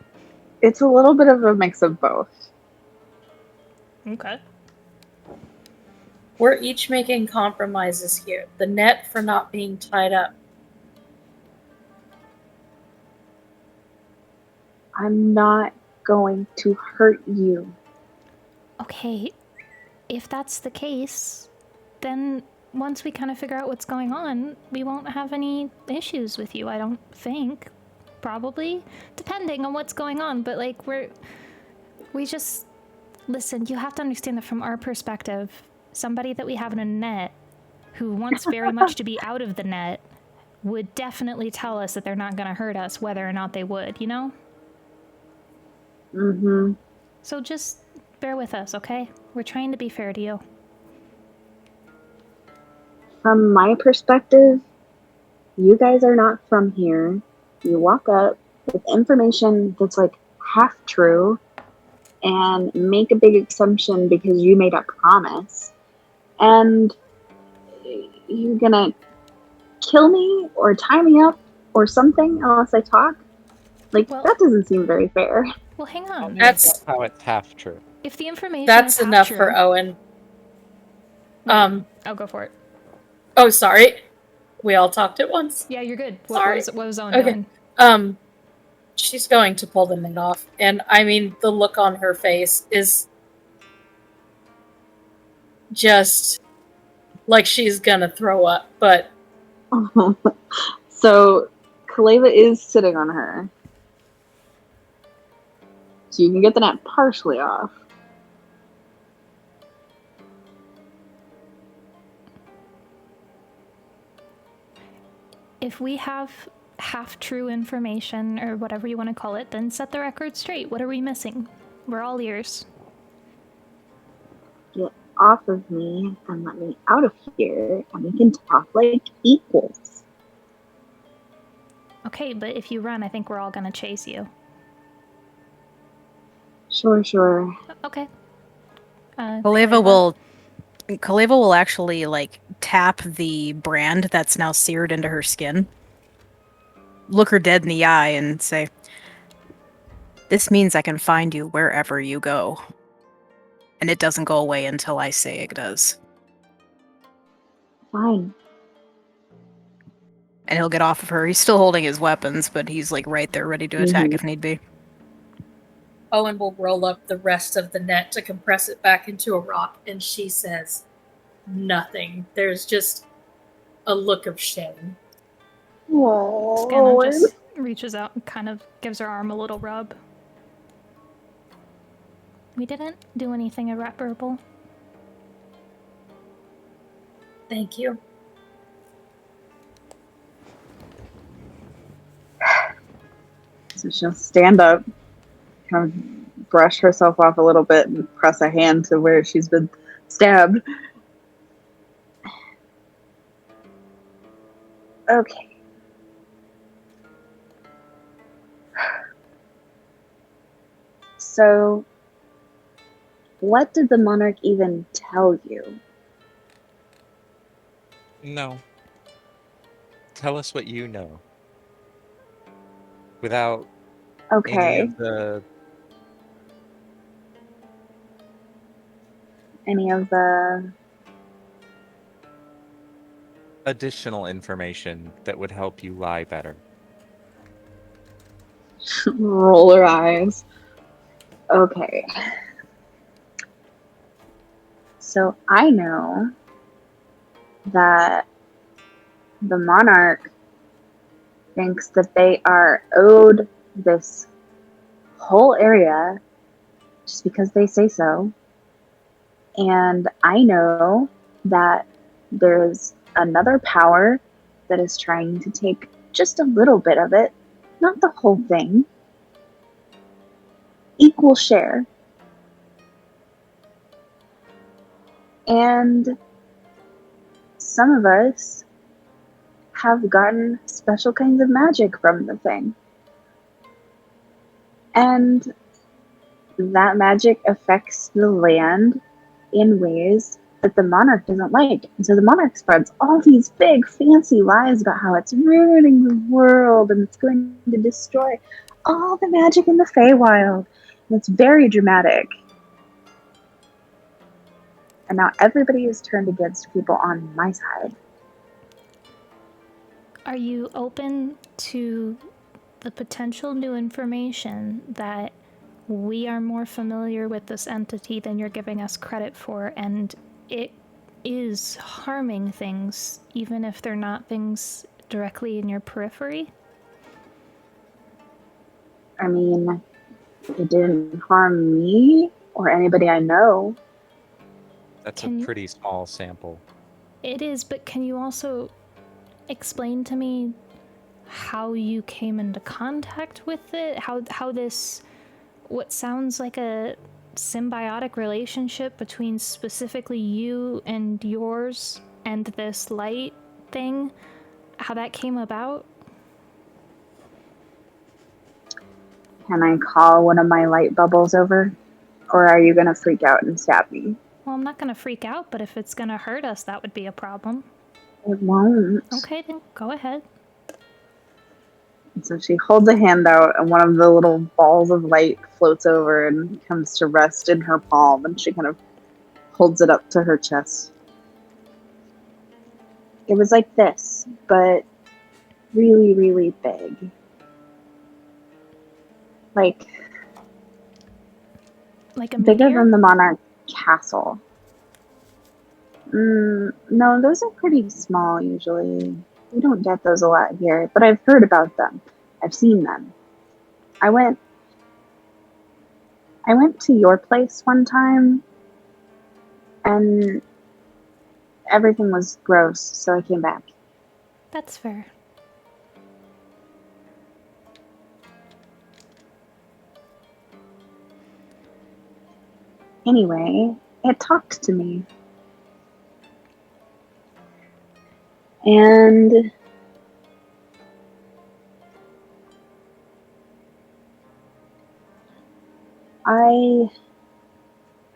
S6: It's a little bit of a mix of both.
S5: Okay.
S3: We're each making compromises here. The net for not being tied up.
S6: I'm not going to hurt you.
S5: Okay, if that's the case, then once we kind of figure out what's going on, we won't have any issues with you, I don't think. Probably. Depending on what's going on, but like, we just. Listen, you have to understand that from our perspective, somebody that we have in a net who wants very much to be out of the net would definitely tell us that they're not going to hurt us, whether or not they would, you know?
S6: Mm-hmm.
S5: So just bear with us, okay? We're trying to be fair to you.
S6: From my perspective, you guys are not from here. You walk up with information that's like half true and make a big assumption because you made a promise. And you're gonna kill me or tie me up or something unless I talk? Like,
S5: Well-
S6: that doesn't seem very fair.
S5: Well, hang on.
S3: That's
S1: how it's half true.
S5: If the information
S3: that's
S5: is half
S3: enough
S5: true,
S3: for Owen.
S5: I'll go for it.
S3: Oh, sorry. We all talked at once.
S5: Yeah, you're good.
S3: Sorry.
S5: What was Owen
S3: Okay.
S5: doing?
S3: She's going to pull the net off, and I mean, the look on her face is just like she's gonna throw up, but
S6: So, Kaleva is sitting on her. So you can get the net partially off.
S5: If we have half-true information, or whatever you want to call it, then set the record straight. What are we missing? We're all ears.
S6: Get off of me and let me out of here, and we can talk like equals.
S5: Okay, but if you run, I think we're all gonna chase you.
S6: Sure.
S5: Okay.
S2: Kaleva will actually like tap the brand that's now seared into her skin. Look her dead in the eye and say, "This means I can find you wherever you go. And it doesn't go away until I say it does."
S6: Fine.
S2: And he'll get off of her. He's still holding his weapons, but he's like right there ready to attack if need be.
S3: Owen will roll up the rest of the net to compress it back into a rock, and she says nothing. There's just a look of shame.
S5: Scanna just reaches out and kind of gives her arm a little rub. We didn't do anything irreparable.
S3: Thank you.
S6: So she'll stand up, kind of brush herself off a little bit, and press a hand to where she's been stabbed. Okay. So, what did the monarch even tell you?
S1: No. Tell us what you know. Without any
S6: Okay.
S1: of the
S6: Any of the...
S1: additional information that would help you lie better.
S6: Roll her eyes. Okay. So I know that the monarch thinks that they are owed this whole area just because they say so. And I know that there's another power that is trying to take just a little bit of it, not the whole thing. Equal share. And some of us have gotten special kinds of magic from the thing. And that magic affects the land in ways that the monarch doesn't like. And so the monarch spreads all these big, fancy lies about how it's ruining the world and it's going to destroy all the magic in the Feywild. And it's very dramatic. And now everybody is turned against people on my side.
S5: Are you open to the potential new information that we are more familiar with this entity than you're giving us credit for, and it is harming things, even if they're not things directly in your periphery?
S6: I mean, it didn't harm me or anybody I know.
S1: That's
S5: Can
S1: a
S5: you-
S1: pretty small sample.
S5: It is, but can you also explain to me how you came into contact with it? How this, what sounds like a symbiotic relationship between specifically you and yours and this light thing, how that came about?
S6: Can I call one of my light bubbles over? Or are you going to freak out and stab me?
S5: Well, I'm not gonna freak out, but if it's gonna hurt us, that would be a problem.
S6: It won't.
S5: Okay, then go ahead.
S6: And so she holds a hand out, and one of the little balls of light floats over and comes to rest in her palm, and she kind of holds it up to her chest. It was like this, but really, really big. Like
S5: Like a
S6: bigger
S5: meteor?
S6: than the Monarch Castle. No, those are pretty small usually. We don't get those a lot here, but I've heard about them. I've seen them. I went to your place one time, and everything was gross, so I came back.
S5: That's fair.
S6: Anyway, it talked to me. And I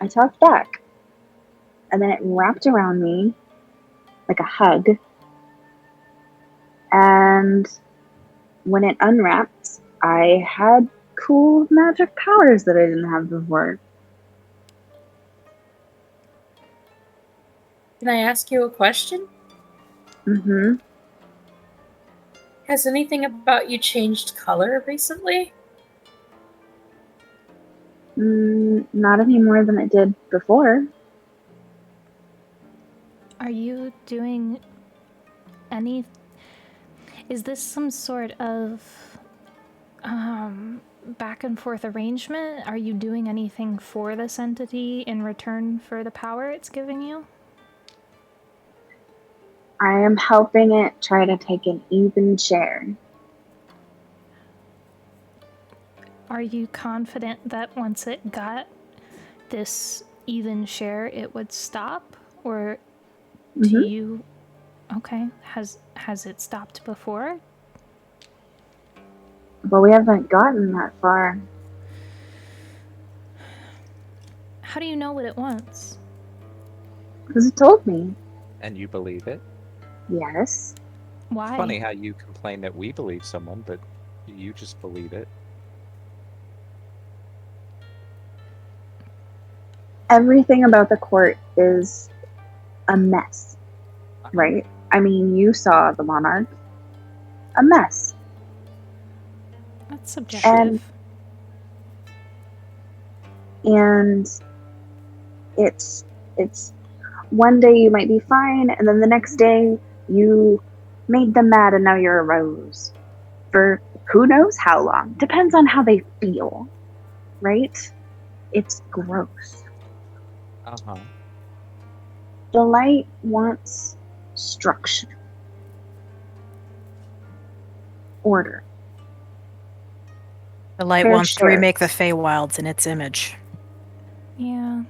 S6: talked back. And then it wrapped around me like a hug. And when it unwrapped, I had cool magic powers that I didn't have before.
S3: Can I ask you a question?
S6: Mm-hmm.
S3: Has anything about you changed color recently?
S6: Not any more than it did before.
S5: Are you doing any... Is this some sort of back and forth arrangement? Are you doing anything for this entity in return for the power it's giving you?
S6: I am helping it try to take an even share.
S5: Are you confident that once it got this even share, it would stop? Or do you... Okay. Has it stopped before?
S6: But we haven't gotten that far.
S5: How do you know what it wants?
S6: Because it told me.
S1: And you believe it?
S6: Yes.
S5: Why?
S1: It's funny how you complain that we believe someone, but you just believe it.
S6: Everything about the court is a mess, right? I mean, you saw the monarch. A mess.
S5: That's subjective.
S6: And it's one day you might be fine, and then the next day you made them mad and now you're a rose. For who knows how long. Depends on how they feel, right? It's gross.
S1: Uh-huh.
S6: The light wants structure. Order.
S2: The light
S6: Fair
S2: wants to
S6: share.
S2: remake the Feywilds in its image.
S5: Yeah.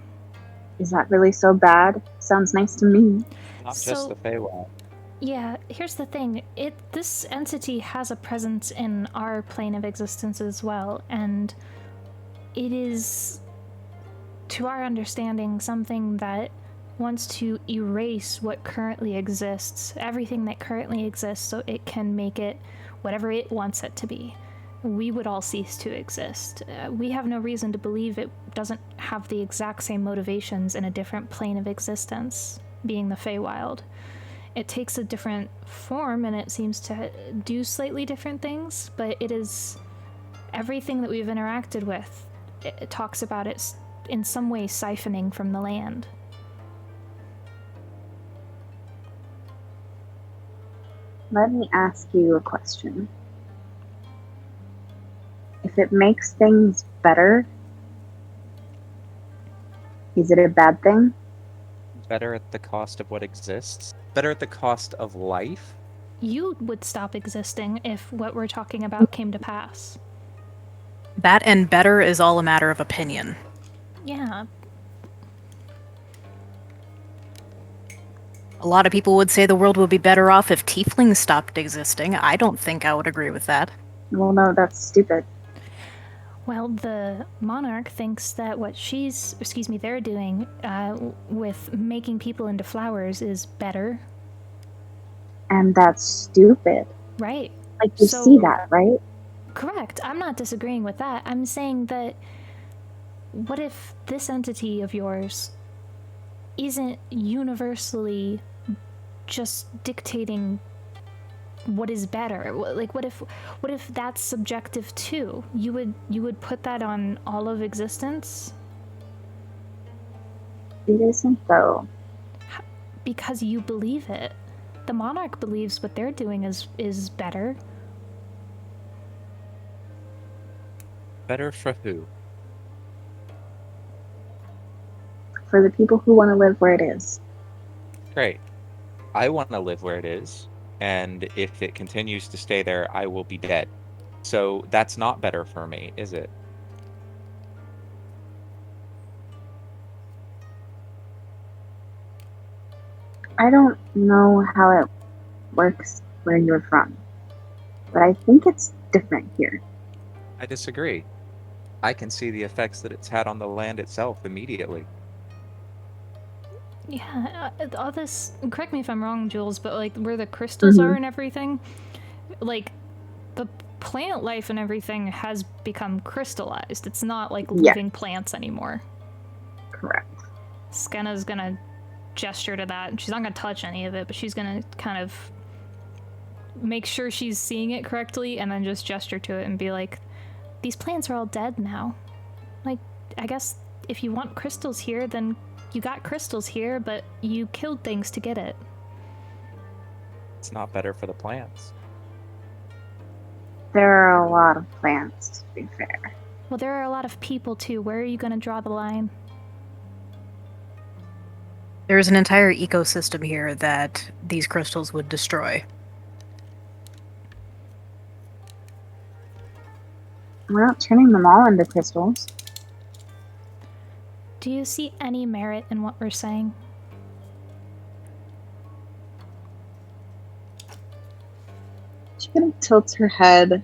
S6: Is that really so bad? Sounds nice to me.
S1: Not
S5: So-
S1: just the Feywild.
S5: Yeah, here's the thing. This entity has a presence in our plane of existence as well, and it is, to our understanding, something that wants to erase what currently exists, everything that currently exists, so it can make it whatever it wants it to be. We would all cease to exist. We have no reason to believe it doesn't have the exact same motivations in a different plane of existence, being the Feywild. It takes a different form and it seems to do slightly different things, but it is everything that we've interacted with. It talks about it in some way siphoning from the land.
S6: Let me ask you a question. If it makes things better, is it a bad thing?
S1: Better at the cost of what exists? Better at the cost of life?
S5: You would stop existing if what we're talking about came to pass.
S2: That and better is all a matter of opinion.
S5: Yeah.
S2: A lot of people would say the world would be better off if tieflings stopped existing. I don't think I would agree with that.
S6: Well, no, that's stupid.
S5: Well, the monarch thinks that what they're doing with making people into flowers is better.
S6: And that's stupid.
S5: Right.
S6: Like, you see that, right?
S5: Correct. I'm not disagreeing with that. I'm saying that what if this entity of yours isn't universally just dictating what is better? Like, what if that's subjective too? You would put that on all of existence?
S6: It isn't, though.
S5: Because you believe it. The monarch believes what they're doing is better.
S1: Better for who?
S6: For the people who want to live where it is.
S1: Great. I want to live where it is, and if it continues to stay there, I will be dead. So that's not better for me, is it?
S6: I don't know how it works where you're from, but I think it's different here.
S1: I disagree. I can see the effects that it's had on the land itself immediately.
S5: Yeah, all this, correct me if I'm wrong, Jules, but like where the crystals are and everything, like the plant life and everything has become crystallized. It's not like living plants anymore.
S6: Correct.
S5: Skenna's gonna gesture to that. She's not gonna touch any of it, but she's gonna kind of make sure she's seeing it correctly and then just gesture to it and be like, these plants are all dead now. Like, I guess if you want crystals here, then you got crystals here, but you killed things to get it.
S1: It's not better for the plants.
S6: There are a lot of plants, to be fair.
S5: Well, there are a lot of people too. Where are you gonna draw the line?
S2: There's an entire ecosystem here that these crystals would destroy.
S6: We're not turning them all into crystals.
S5: Do you see any merit in what we're saying?
S4: She kind of tilts her head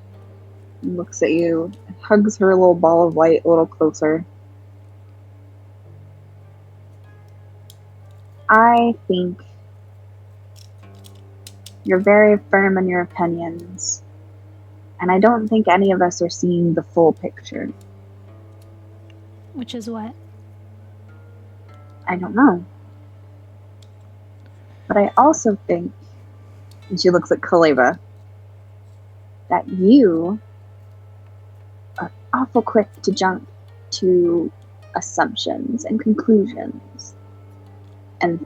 S4: and looks at you, and hugs her little ball of light a little closer.
S6: I think you're very firm in your opinions, and I don't think any of us are seeing the full picture.
S5: Which is what?
S6: I don't know. But I also think,
S4: And she looks at Kaleva.
S6: that you are awful quick to jump to assumptions and conclusions. And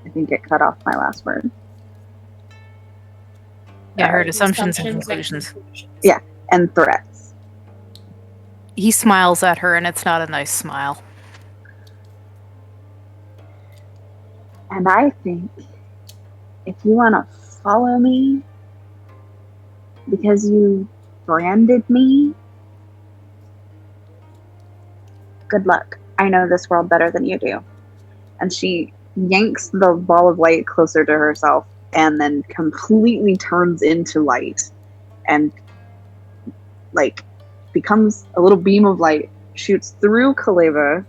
S6: I think it cut off my last word.
S2: Yeah, I heard assumptions and conclusions.
S4: Yeah, and threats.
S2: He smiles at her, and it's not a nice smile.
S6: And I think if you want to follow me because you branded me, good luck. I know this world better than you do.
S4: And she yanks the ball of light closer to herself and then completely turns into light and like becomes a little beam of light, shoots through Kaleva,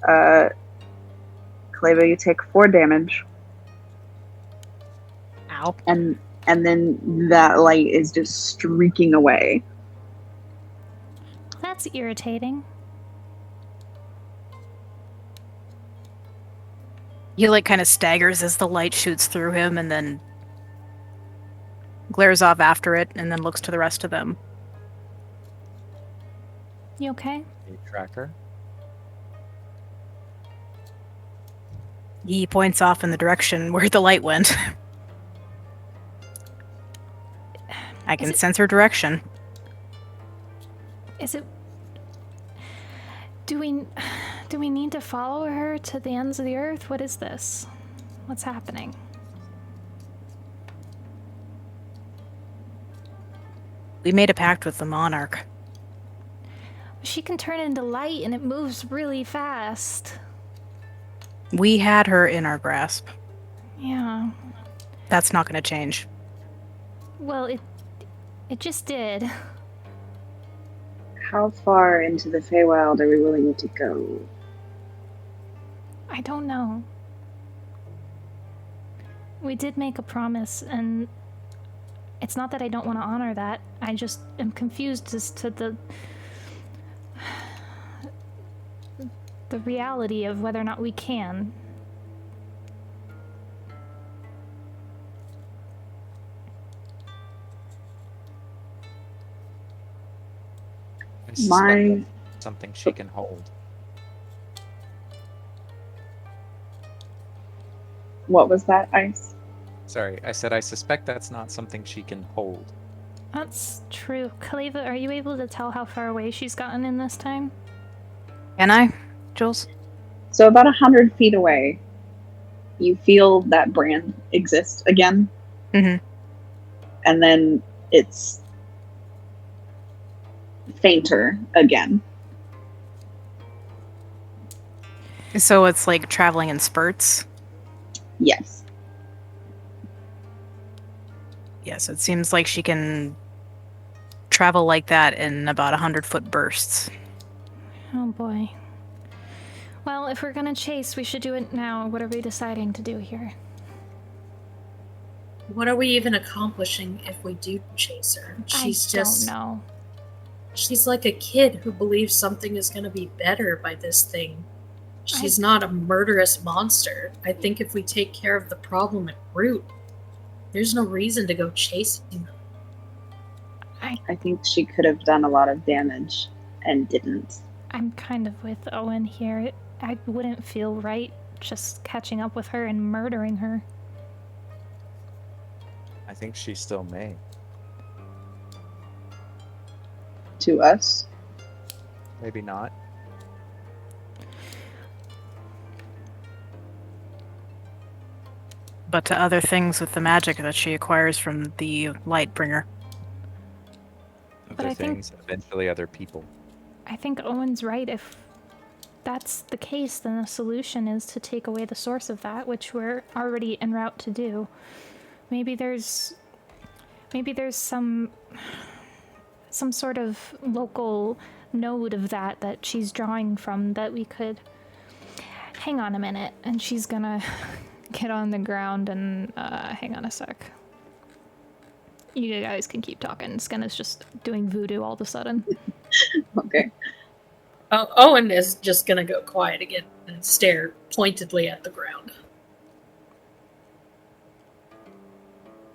S6: Kaleva, you take 4 damage,
S2: Ow.
S6: and then that light is just streaking away.
S5: That's irritating.
S2: He like kind of staggers as the light shoots through him and then glares off after it and then looks to the rest of them.
S5: You okay?
S1: You tracker.
S2: He points off in the direction where the light went. I can sense her direction.
S5: Is it... Do we need to follow her to the ends of the earth? What is this? What's happening?
S2: We made a pact with the monarch.
S5: She can turn into light and it moves really fast.
S2: We had her in our grasp.
S5: Yeah.
S2: That's not going to change.
S5: Well, it just did.
S4: How far into the Feywild are we willing to go?
S5: I don't know. We did make a promise, and it's not that I don't want to honor that. I just am confused as to the reality of whether or not we can.
S1: I suspect
S4: My
S1: that's something she can hold.
S4: what was that, Ice?
S1: Sorry, I said I suspect that's not something she can hold.
S5: That's true. Kaleva, are you able to tell how far away she's gotten in this time?
S2: Can I, Jules?
S4: So about 100 feet away, you feel that brand exist again,
S2: Mm-hmm.
S4: and then it's fainter again.
S2: So it's like traveling in spurts?
S4: Yes.
S2: Yes, it seems like she can travel like that in about 100-foot bursts.
S5: Oh boy. Well, if we're gonna chase, we should do it now. What are we deciding to do here?
S3: What are we even accomplishing if we do chase her? She's
S5: I don't know.
S3: She's like a kid who believes something is going to be better by this thing. She's not a murderous monster. I think if we take care of the problem at root, there's no reason to go chasing her.
S4: I think she could have done a lot of damage and didn't.
S5: I'm kind of with Owen here. I wouldn't feel right just catching up with her and murdering her.
S1: I think she still may.
S4: To us.
S1: Maybe not.
S2: But to other things with the magic that she acquires from the Lightbringer.
S5: But
S1: Other
S5: I think-
S1: things, eventually other people.
S5: I think Owen's right. If that's the case, then the solution is to take away the source of that, which we're already en route to do. Maybe there's some sort of local node of that she's drawing from that we could... Hang on a minute, and she's gonna get on the ground and hang on a sec. You guys can keep talking. Skenna's just doing voodoo all of a sudden.
S4: Okay.
S3: Owen is just going to go quiet again and stare pointedly at the ground.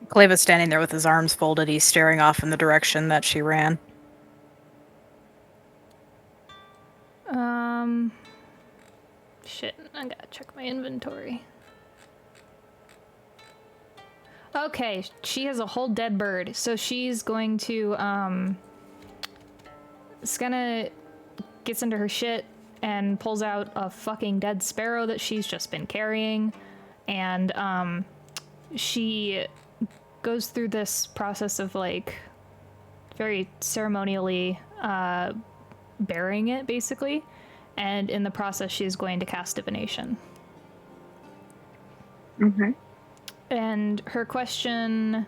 S2: Cleva's standing there with his arms folded. He's staring off in the direction that she ran.
S5: Shit, I gotta check my inventory. Okay, she has a whole dead bird, so she's going to, Skenna gets into her shit and pulls out a fucking dead sparrow that she's just been carrying, and, she goes through this process of, like, very ceremonially, burying it, basically, and in the process she's going to cast divination.
S4: Okay.
S5: And her question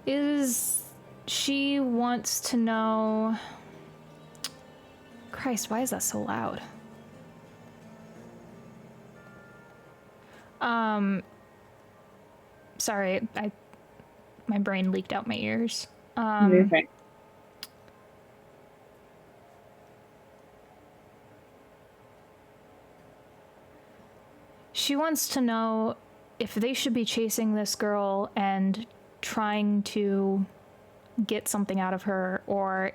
S5: is, she wants to know... Christ, why is that so loud? Sorry, my brain leaked out my ears.
S4: Okay.
S5: She wants to know if they should be chasing this girl and trying to get something out of her, or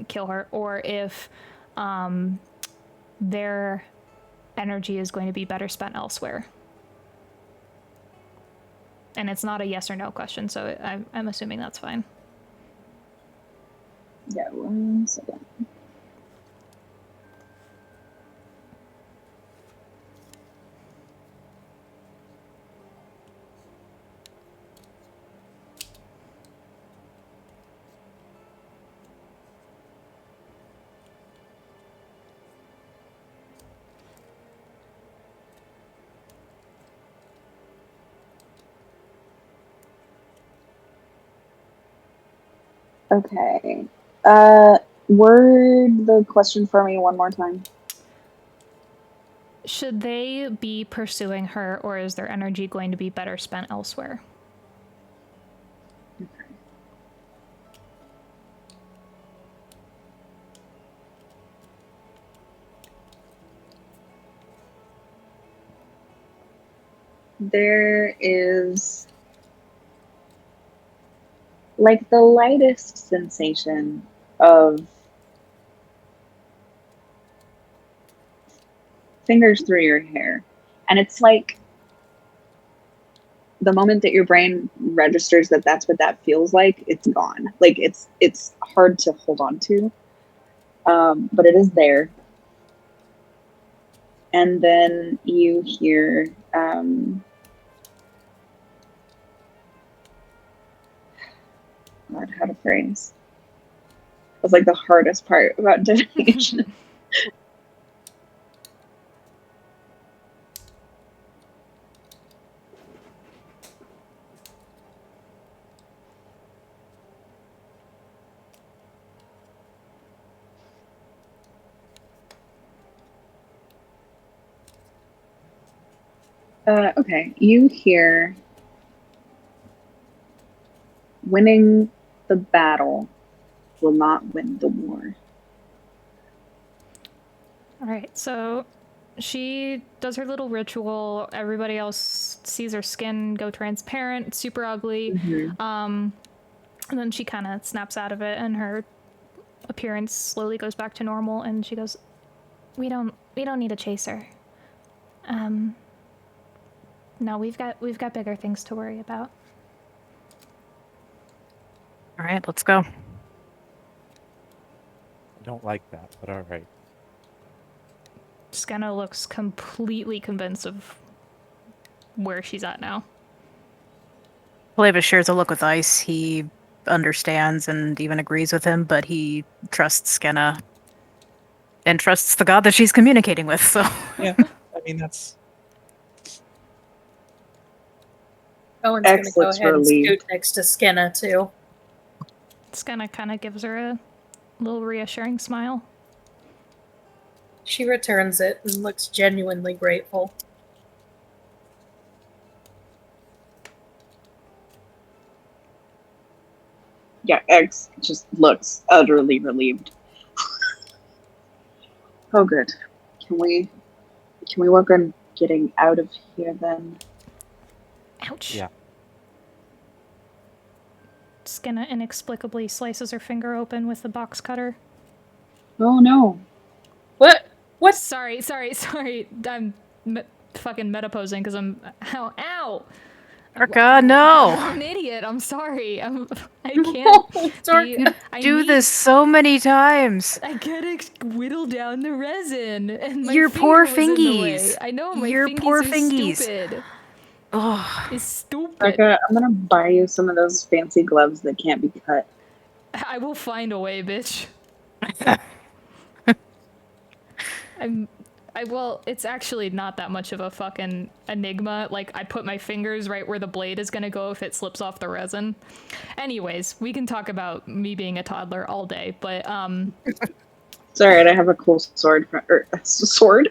S5: kill her, or if their energy is going to be better spent elsewhere. And it's not a yes or no question, so I'm assuming that's fine.
S4: Yeah, 1 second. Okay. Word the question for me one more time.
S5: Should they be pursuing her, or is their energy going to be better spent elsewhere?
S4: There is like the lightest sensation of fingers through your hair. And it's like the moment that your brain registers that that's what that feels like, it's gone. Like it's hard to hold on to. But it is there. And then you hear God, how to phrase. That's like the hardest part about divination. Okay, you hear winning the battle will not win the war.
S5: All right, so she does her little ritual. Everybody else sees her skin go transparent, super ugly. And then she kind of snaps out of it, and her appearance slowly goes back to normal. And she goes, "We don't need a chaser. No, we've got bigger things to worry about."
S2: All right, let's go.
S1: I don't like that, but all right.
S5: Skenna looks completely convinced of where she's at now.
S2: Palavis shares a look with Ice. He understands and even agrees with him, but he trusts Skenna and trusts the god that she's communicating with, so...
S1: Yeah, I mean, that's...
S3: Owen's gonna go
S4: X-looks
S3: ahead and
S4: relieved.
S3: scoot next to Skenna too.
S5: Skenna kind of gives her a little reassuring smile.
S3: She returns it and looks genuinely grateful.
S4: Yeah, X just looks utterly relieved. Oh, good. Can we work on getting out of here then?
S5: Ouch.
S1: Yeah.
S5: Skenna inexplicably slices her finger open with the box cutter.
S4: Oh no.
S3: What? What?
S5: Sorry. I'm fucking metaposing because I'm... Ow!
S2: Daarka, no!
S5: I'm an idiot. I'm sorry. I can't...
S3: Sorry.
S2: Do this so many times!
S5: I gotta whittle down the resin, and my
S2: Your
S5: finger
S2: poor
S5: was in the way.
S2: fingies.
S5: I know, my
S2: Your
S5: fingies
S2: poor
S5: are
S2: fingies.
S5: stupid.
S2: Oh,
S5: It's stupid.
S4: Becca, I'm gonna buy you some of those fancy gloves that can't be cut.
S5: I will find a way, bitch. Well, it's actually not that much of a fucking enigma. Like, I put my fingers right where the blade is gonna go if it slips off the resin. Anyways, we can talk about me being a toddler all day, but,
S4: It's alright, I have a cool sword. A cool
S2: Sword.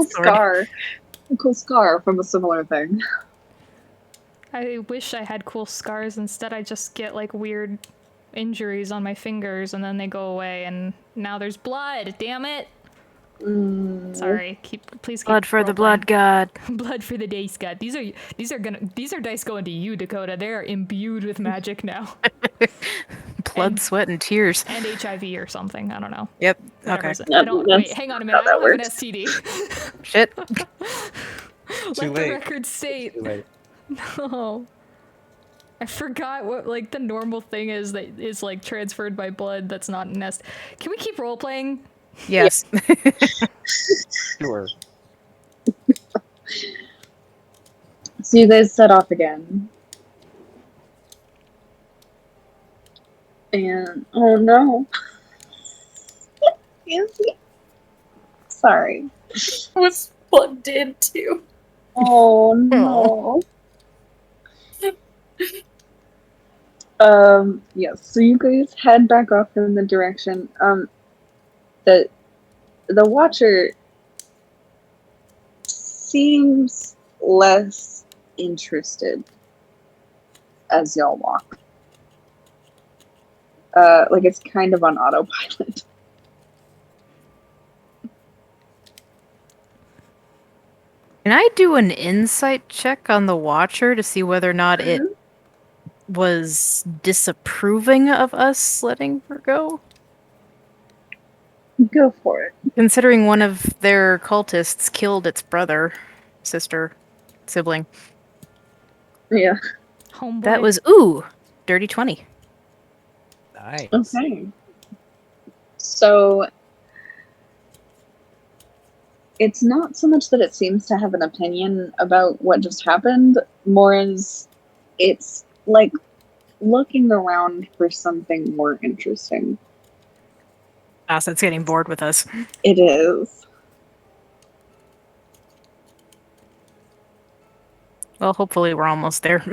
S4: scar A cool scar from a similar thing.
S5: I wish I had cool scars. Instead, I just get like weird injuries on my fingers, and then they go away. And now there's blood. Damn it! Sorry. Please keep
S2: Blood for the
S5: role-playing.
S2: blood god.
S5: Blood for the dice god. These are dice going to you, Dakota. They are imbued with magic now.
S2: Blood,
S5: And-
S2: sweat, and tears.
S5: And HIV or something. I don't know.
S2: Yep.
S5: Whatever
S2: Okay.
S5: is it.
S4: Yep,
S5: I don't.
S4: that's
S5: Wait, hang on a minute.
S4: how
S5: I don't
S4: that
S5: have an
S4: works.
S5: STD.
S2: Shit.
S5: Let
S1: Too
S5: the
S1: late.
S5: record state.
S1: Too late.
S5: No. I forgot what like the normal thing is that is like transferred by blood that's not a nest. Can we keep role playing?
S2: Yes.
S1: Sure.
S4: So you guys set off again. And oh no. Izzy. Sorry.
S3: Was plugged in too.
S4: Oh no. Yes, so you guys head back off in the direction. The Watcher seems less interested as y'all walk. Like it's kind of on autopilot.
S2: Can I do an insight check on the Watcher to see whether or not it was disapproving of us letting her go?
S4: Go for it.
S2: Considering one of their cultists killed its brother, sister, sibling.
S4: Yeah.
S5: Homeboy.
S2: That was, dirty 20.
S1: Nice.
S4: Okay. So it's not so much that it seems to have an opinion about what just happened, more as it's like looking around for something more interesting.
S2: Ah, so it's getting bored with us.
S4: It is.
S2: Well, hopefully we're almost there.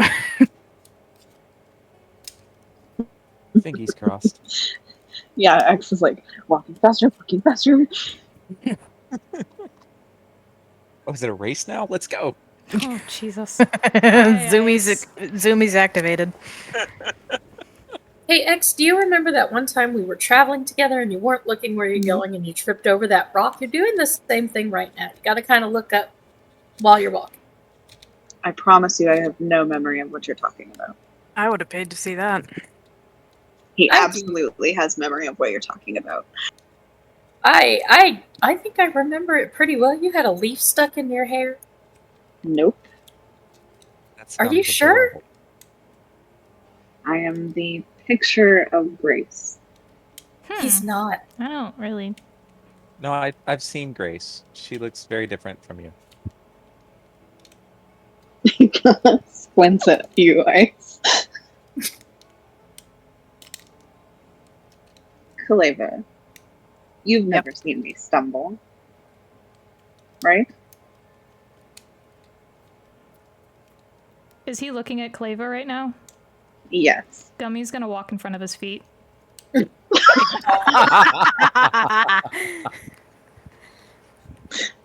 S1: Fingers crossed.
S4: Yeah, X is like walking faster, walking faster.
S1: Oh, is it a race now? Let's go.
S5: Oh Jesus.
S2: Zoomies activated.
S3: Hey X, do you remember that one time we were traveling together and you weren't looking where you're going and you tripped over that rock? You're doing the same thing right now. You gotta kind of look up while you're walking.
S4: I promise you I have no memory of what you're talking about.
S2: I would have paid to see that.
S4: He
S3: I do.
S4: absolutely has memory of what you're talking about.
S3: I think I remember it pretty well. You had a leaf stuck in your hair.
S4: Nope.
S1: That
S3: Are you
S1: sounds
S3: sure?
S1: adorable.
S4: I am the picture of Grace.
S3: He's not.
S5: I don't really.
S1: No, I've seen Grace. She looks very different from you.
S4: Squints at you, Ice. Kaleva, you've never seen me stumble, right?
S5: Is he looking at Clava right now?
S4: Yes.
S5: Gummy's gonna walk in front of his feet.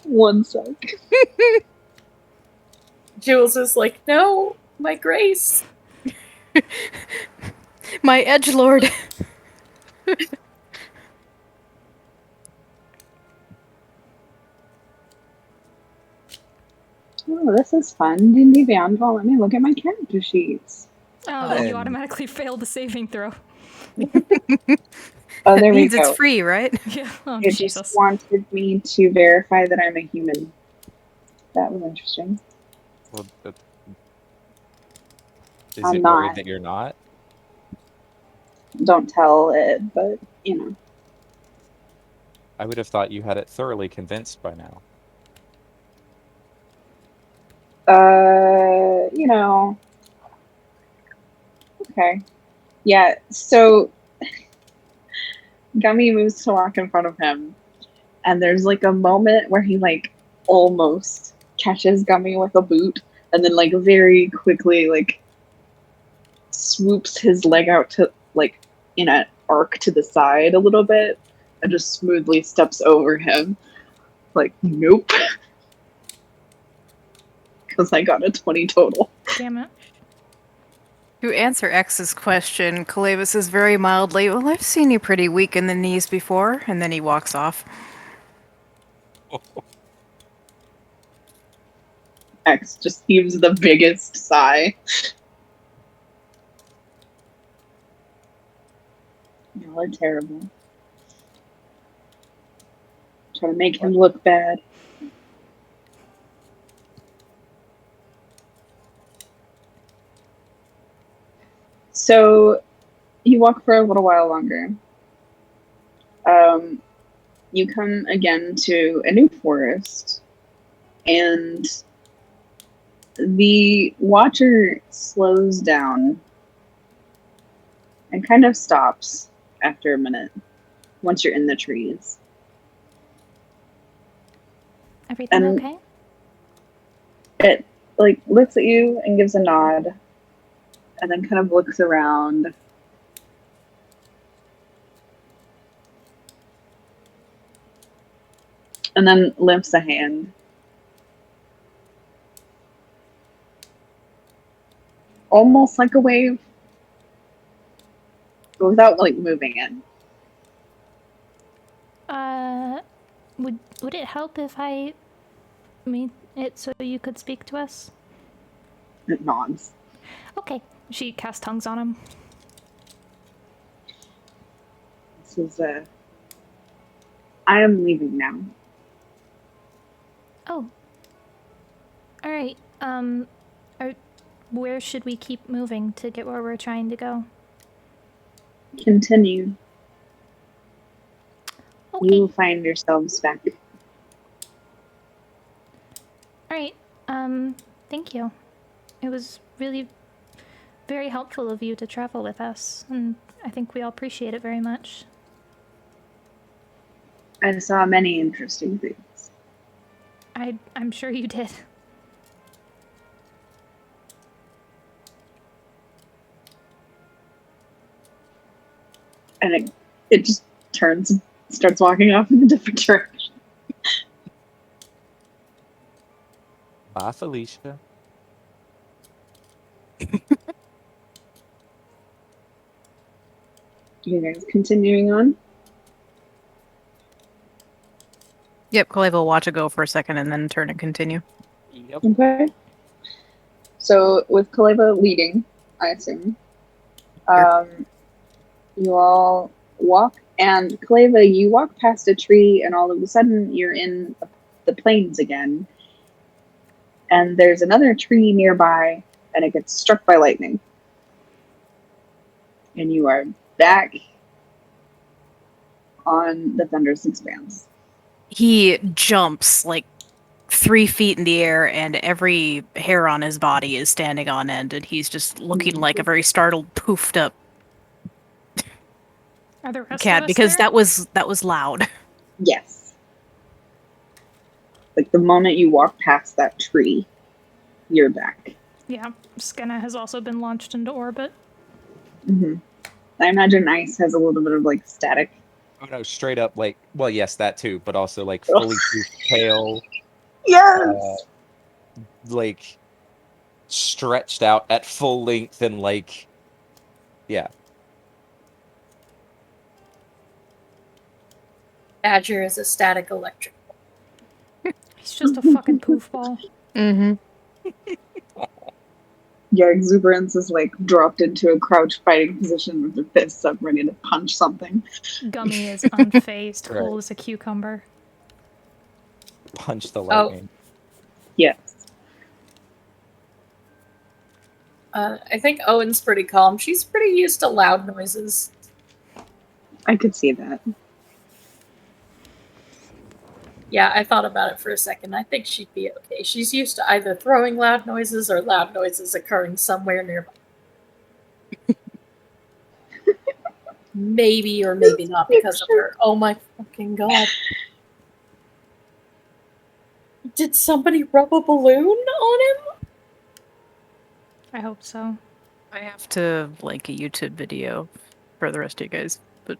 S4: One sec.
S3: Jules is like, no, my Grace.
S2: My edgelord.
S4: Oh, this is fun. D&D Beyond. Well, let me look at my character sheets.
S5: Oh, then you automatically failed the saving throw.
S4: Oh, there we
S2: Means
S4: go.
S2: it's free, right?
S5: Yeah. Oh,
S4: It
S5: Jesus.
S4: just wanted me to verify that I'm a human. That was interesting.
S1: Well, is
S4: I'm
S1: it
S4: not.
S1: worried that you're not?
S4: Don't tell it, but, you know.
S1: I would have thought you had it thoroughly convinced by now.
S4: You know. Okay. Yeah, so Gummy moves to walk in front of him, and there's like a moment where he like almost catches Gummy with a boot, and then like very quickly like swoops his leg out to like in an arc to the side a little bit, and just smoothly steps over him. Like, nope. because I got a 20 total.
S5: Damn it.
S2: To answer X's question, Caleva says very mildly, "Well, I've seen you pretty weak in the knees before," and then he walks off.
S4: X just heaves the biggest sigh. Y'all are terrible. Trying to make him look bad. So you walk for a little while longer. You come again to a new forest, and the watcher slows down and kind of stops after a minute once you're in the trees.
S5: Everything
S4: And-
S5: okay?
S4: It like looks at you and gives a nod, and then kind of looks around. And then lifts a hand. Almost like a wave, but without like moving it.
S5: Would it help if I made it so you could speak to us?
S4: It nods.
S5: Okay. She cast tongues on him.
S4: This is I am leaving now.
S5: Oh. Alright, where should we keep moving to get where we're trying to go?
S4: Continue.
S5: Okay.
S4: You will find yourselves back.
S5: Alright, thank you. It was really very helpful of you to travel with us, and I think we all appreciate it very much.
S4: I saw many interesting things.
S5: I'm sure you did.
S4: And it just turns and starts walking off in a different direction.
S1: Bye, Felicia.
S4: You guys continuing on?
S2: Yep, Caleva will watch it go for a second and then turn and continue.
S1: Yep.
S4: Okay. So with Kaleva leading, I assume, you all walk, and Kaleva, you walk past a tree, and all of a sudden you're in the plains again. And there's another tree nearby, and it gets struck by lightning. And you are back on the Thunderous Expanse.
S2: He jumps like 3 feet in the air, and every hair on his body is standing on end, and he's just looking like a very startled, poofed up
S5: Are the rest
S2: cat
S5: of us
S2: because
S5: there?
S2: that was loud.
S4: Yes. Like the moment you walk past that tree, you're back.
S5: Yeah, Skenna has also been launched into orbit.
S4: Mm-hmm. I imagine ice has a little bit of like static.
S1: Oh no, straight up like, well, yes, that too, but also like fully poofed tail,
S4: Yes.
S1: like stretched out at full length and like, yeah.
S3: Badger is a static electric.
S5: He's just a fucking poofball.
S2: Mm-hmm.
S4: Your exuberance is like dropped into a crouch fighting position with your fists up, ready to punch something.
S5: Gummy is unfazed,
S1: Right.
S5: cool as a cucumber.
S1: Punch the lightning.
S4: Yes.
S3: I think Owen's pretty calm. She's pretty used to loud noises.
S4: I could see that.
S3: Yeah, I thought about it for a second. I think she'd be okay. She's used to either throwing loud noises or loud noises occurring somewhere nearby. Maybe or maybe not because of her. Oh my fucking god. Did somebody rub a balloon on him?
S5: I hope so.
S2: I have to link a YouTube video for the rest of you guys, but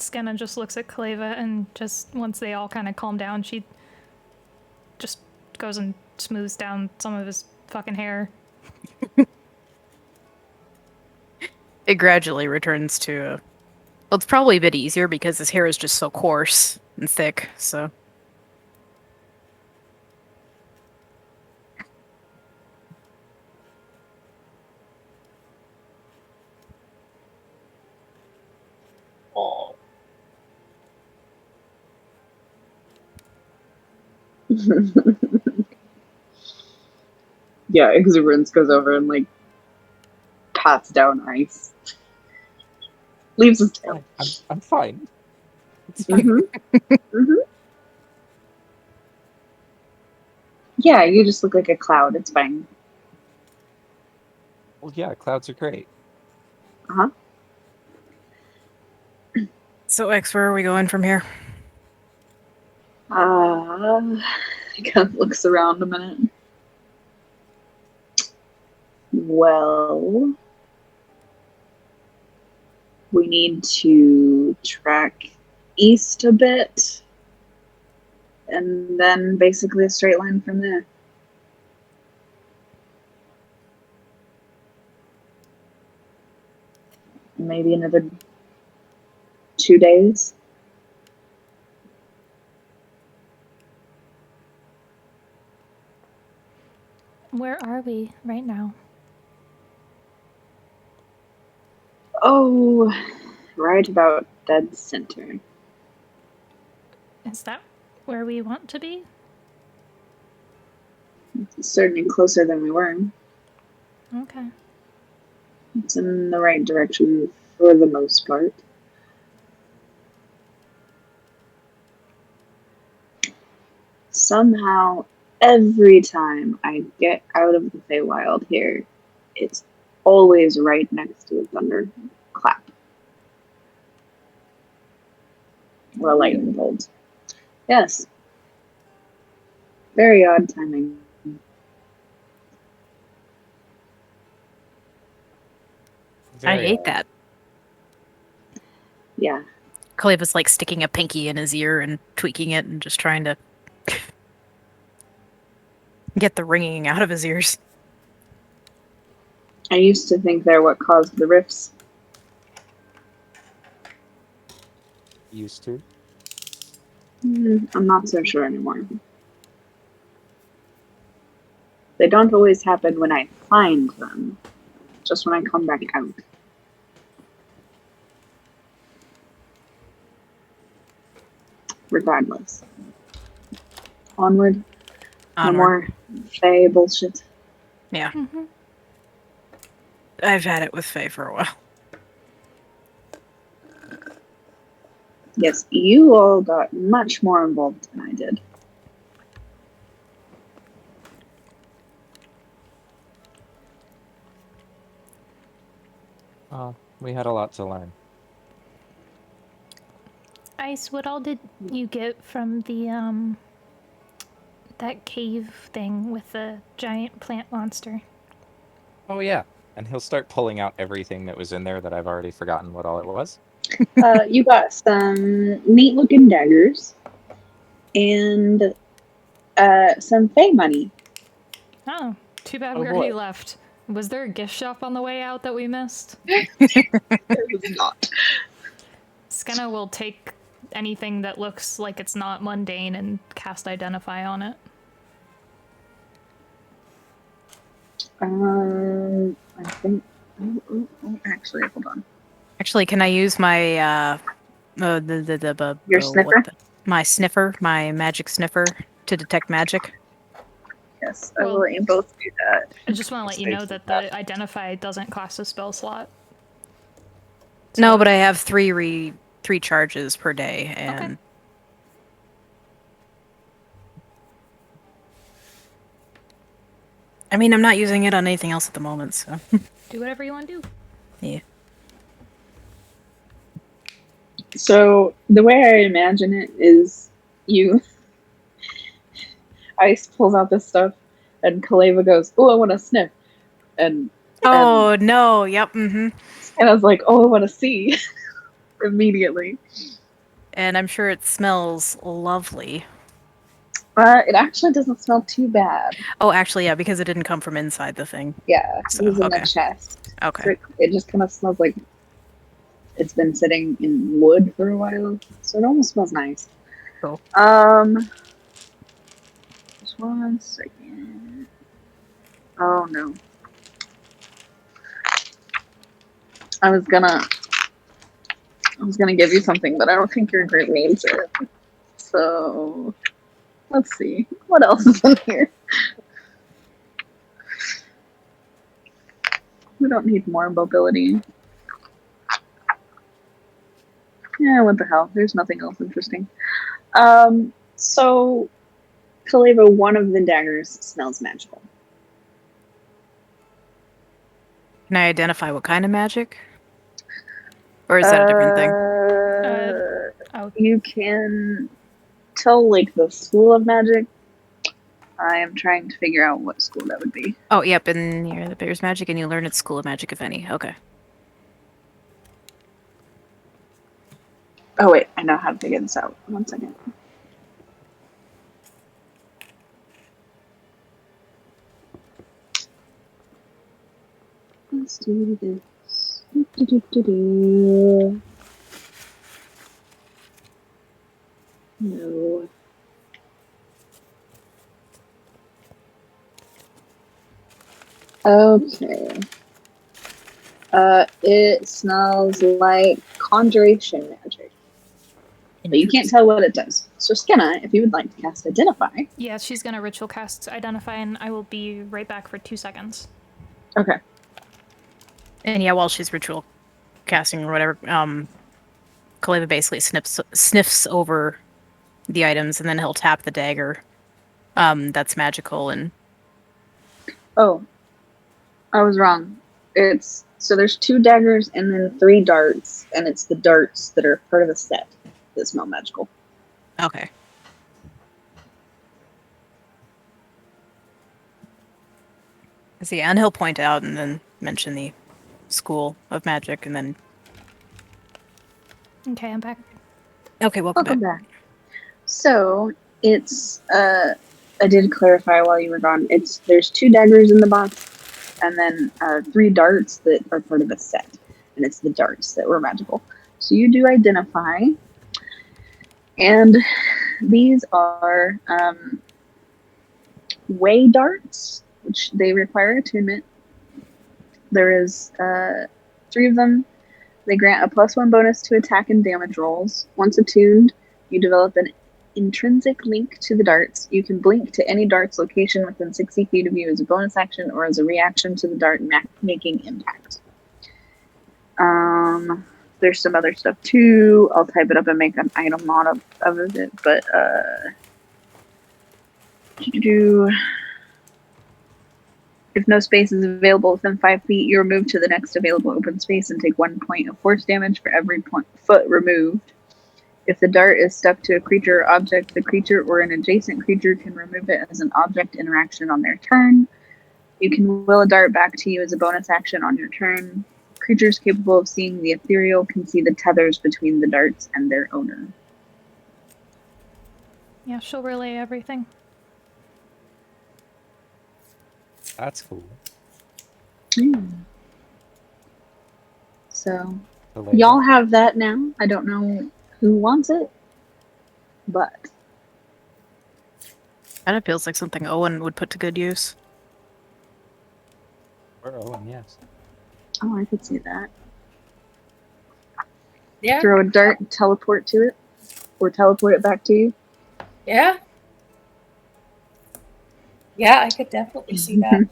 S5: Skenna just looks at Kaleva and just once they all kind of calm down, she just goes and smooths down some of his fucking hair.
S2: It gradually returns to. Well, it's probably a bit easier because his hair is just so coarse and thick. So
S3: Oh.
S6: Yeah, Exuberance goes over and like pats down Ice. Leaves his tail.
S1: I'm fine. It's fine.
S6: Mm-hmm. Mm-hmm. Yeah, you just look like a cloud. It's fine.
S1: Well, yeah, clouds are great.
S6: Uh-huh.
S2: So X, where are we going from here?
S6: He kind of looks around a minute. Well, we need to track east a bit, and then basically a straight line from there. Maybe another 2 days.
S5: Where are we right now?
S6: Oh, right about dead center.
S5: Is that where we want to be?
S6: Certainly closer than we were.
S5: Okay.
S6: It's in the right direction for the most part. Somehow, every time I get out of the Feywild here, it's always right next to a thunderclap or a lightning bolt. Yes. Very odd timing.
S2: I
S1: Very
S2: hate
S1: odd.
S2: that.
S6: Yeah.
S2: Cleva's like sticking a pinky in his ear and tweaking it and just trying to get the ringing out of his ears.
S6: I used to think they're what caused the rifts.
S1: Used to.
S6: I'm not so sure anymore. They don't always happen when I find them, just when I come back out. Regardless. Onward. No
S2: Onward.
S6: more Fey bullshit.
S2: Yeah,
S5: Mm-hmm.
S2: I've had it with Faye for a while.
S6: Yes, you all got much more involved than I did.
S1: We had a lot to learn.
S5: Ice, what all did you get from the that cave thing with the giant plant monster?
S1: Oh yeah, and he'll start pulling out everything that was in there that I've already forgotten what all it was.
S6: You got some neat looking daggers and some Fey money.
S5: Oh, too bad
S1: Oh,
S5: we already
S1: boy.
S5: left. Was there a gift shop on the way out that we missed?
S6: It was not.
S5: Skenna will take anything that looks like it's not mundane and cast Identify on it.
S6: I think. Actually, hold on.
S2: Actually, can I use my
S6: Your sniffer?
S2: my sniffer, my magic sniffer to detect magic?
S6: Yes, I
S5: Well-
S6: will let you both do that.
S5: I just want to let you know that the Identify doesn't cost a spell slot.
S2: No,
S5: So-
S2: but I have three charges per day, and I mean I'm not using it on anything else at the moment, so
S5: Do whatever you want to do.
S2: yeah.
S6: So the way I imagine it is, Ice pulls out this stuff, and Kaleva goes, "Oh, I want to sniff," and
S2: Oh no! Yep. Mm-hmm.
S6: I was like, "Oh, I want to see." immediately.
S2: And I'm sure it smells lovely.
S6: It actually doesn't smell too bad.
S2: Oh, actually, yeah, because it didn't come from inside the thing.
S6: Yeah,
S2: So,
S6: it was in
S2: okay.
S6: the chest.
S2: Okay.
S6: So it just kind of smells like it's been sitting in wood for a while. So it almost smells nice.
S2: Cool.
S6: Just 1 second. Oh no. I was gonna give you something, but I don't think your group needs it. So let's see. What else is in here? We don't need more mobility. Yeah, what the hell? There's nothing else interesting. So Kaleva, one of the daggers smells magical.
S2: Can I identify what kind of magic? Or is that a different thing?
S5: Oh,
S6: You can tell like the school of magic. I am trying to figure out what school that would be.
S2: Oh, yep, and you're the Bear's Magic, and you learn at School of Magic, if any. Okay.
S6: Oh wait, I know how to figure this out. 1 second. Let's do this. No. Okay. It smells like conjuration magic. But you can't tell what it does. So Skinna, if you would like to cast Identify.
S5: yeah, she's gonna ritual cast Identify, and I will be right back for 2 seconds.
S6: Okay.
S2: And yeah, while she's ritual casting or whatever, Kaleva basically sniffs over the items, and then he'll tap the dagger. That's magical, and
S6: Oh, I was wrong. It's so there's 2 daggers and then 3 darts, and it's the darts that are part of a set that smell magical.
S2: okay. See, and he'll point out and then mention the School of Magic, and then
S5: Okay, I'm back.
S2: okay, welcome back.
S6: So it's I did clarify while you were gone. There's 2 daggers in the box, and then 3 darts that are part of a set, and it's the darts that were magical. So you do identify, and these are way darts, which they require attunement. There is 3 of them. They grant a +1 bonus to attack and damage rolls. Once attuned, you develop an intrinsic link to the darts. You can blink to any dart's location within 60 feet of you as a bonus action or as a reaction to the dart making impact. There's some other stuff too. I'll type it up and make an item mod of it, but if no space is available within 5 feet, you're moved to the next available open space and take 1 point of force damage for every foot removed. If the dart is stuck to a creature or object, the creature or an adjacent creature can remove it as an object interaction on their turn. You can will a dart back to you as a bonus action on your turn. Creatures capable of seeing the ethereal can see the tethers between the darts and their owner.
S5: Yeah, she'll relay everything.
S1: That's cool.
S6: So,
S1: Kaleva.
S6: y'all have that now. I don't know who wants it, but
S2: Kind of feels like something Owen would put to good use.
S1: Or Owen, yes.
S6: oh, I could see that.
S3: Yeah.
S6: Throw a dart and teleport to it, or teleport it back to you.
S3: Yeah. Yeah, I could definitely see that.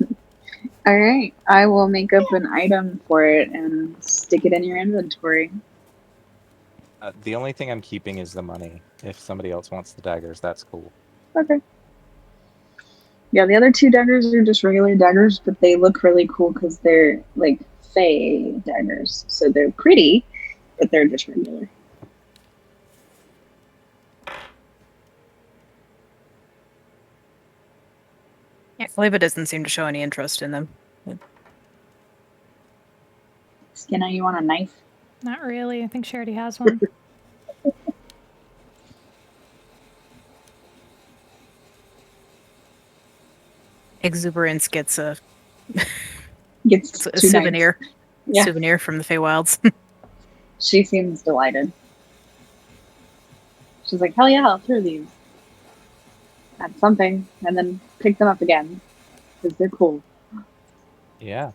S6: All right, I will make up an item for it and stick it in your inventory.
S1: The only thing I'm keeping is the money. If somebody else wants the daggers, that's cool.
S6: Okay. Yeah, the other 2 daggers are just regular daggers, but they look really cool because they're like fey daggers. So they're pretty, but they're just regular.
S2: Yeah, Kaleva doesn't seem to show any interest in them.
S6: Skinna, you want a knife?
S5: Not really. I think she already has one.
S2: Exuberance gets a
S4: Gets
S2: a
S4: 2
S2: souvenir.
S4: nights. Yeah,
S2: Souvenir from the Feywilds.
S4: she seems delighted. She's like, hell yeah, I'll throw these at something and then pick them up again because they're cool.
S1: Yeah.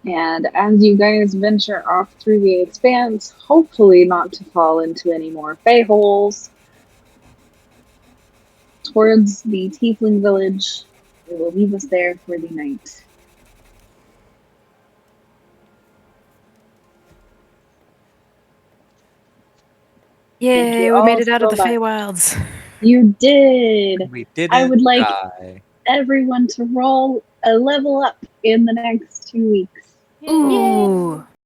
S4: And as you guys venture off through the expanse, hopefully not to fall into any more fey holes, towards the tiefling village, it will leave us there for the night. Thank
S2: Yay,
S4: you
S2: we made
S4: all
S2: it out of
S4: so
S2: the
S4: much.
S2: Feywilds.
S4: You did!
S1: We
S4: I
S1: didn't
S4: would like
S1: die.
S4: everyone to roll a level up in the next 2 weeks.
S2: Ooh.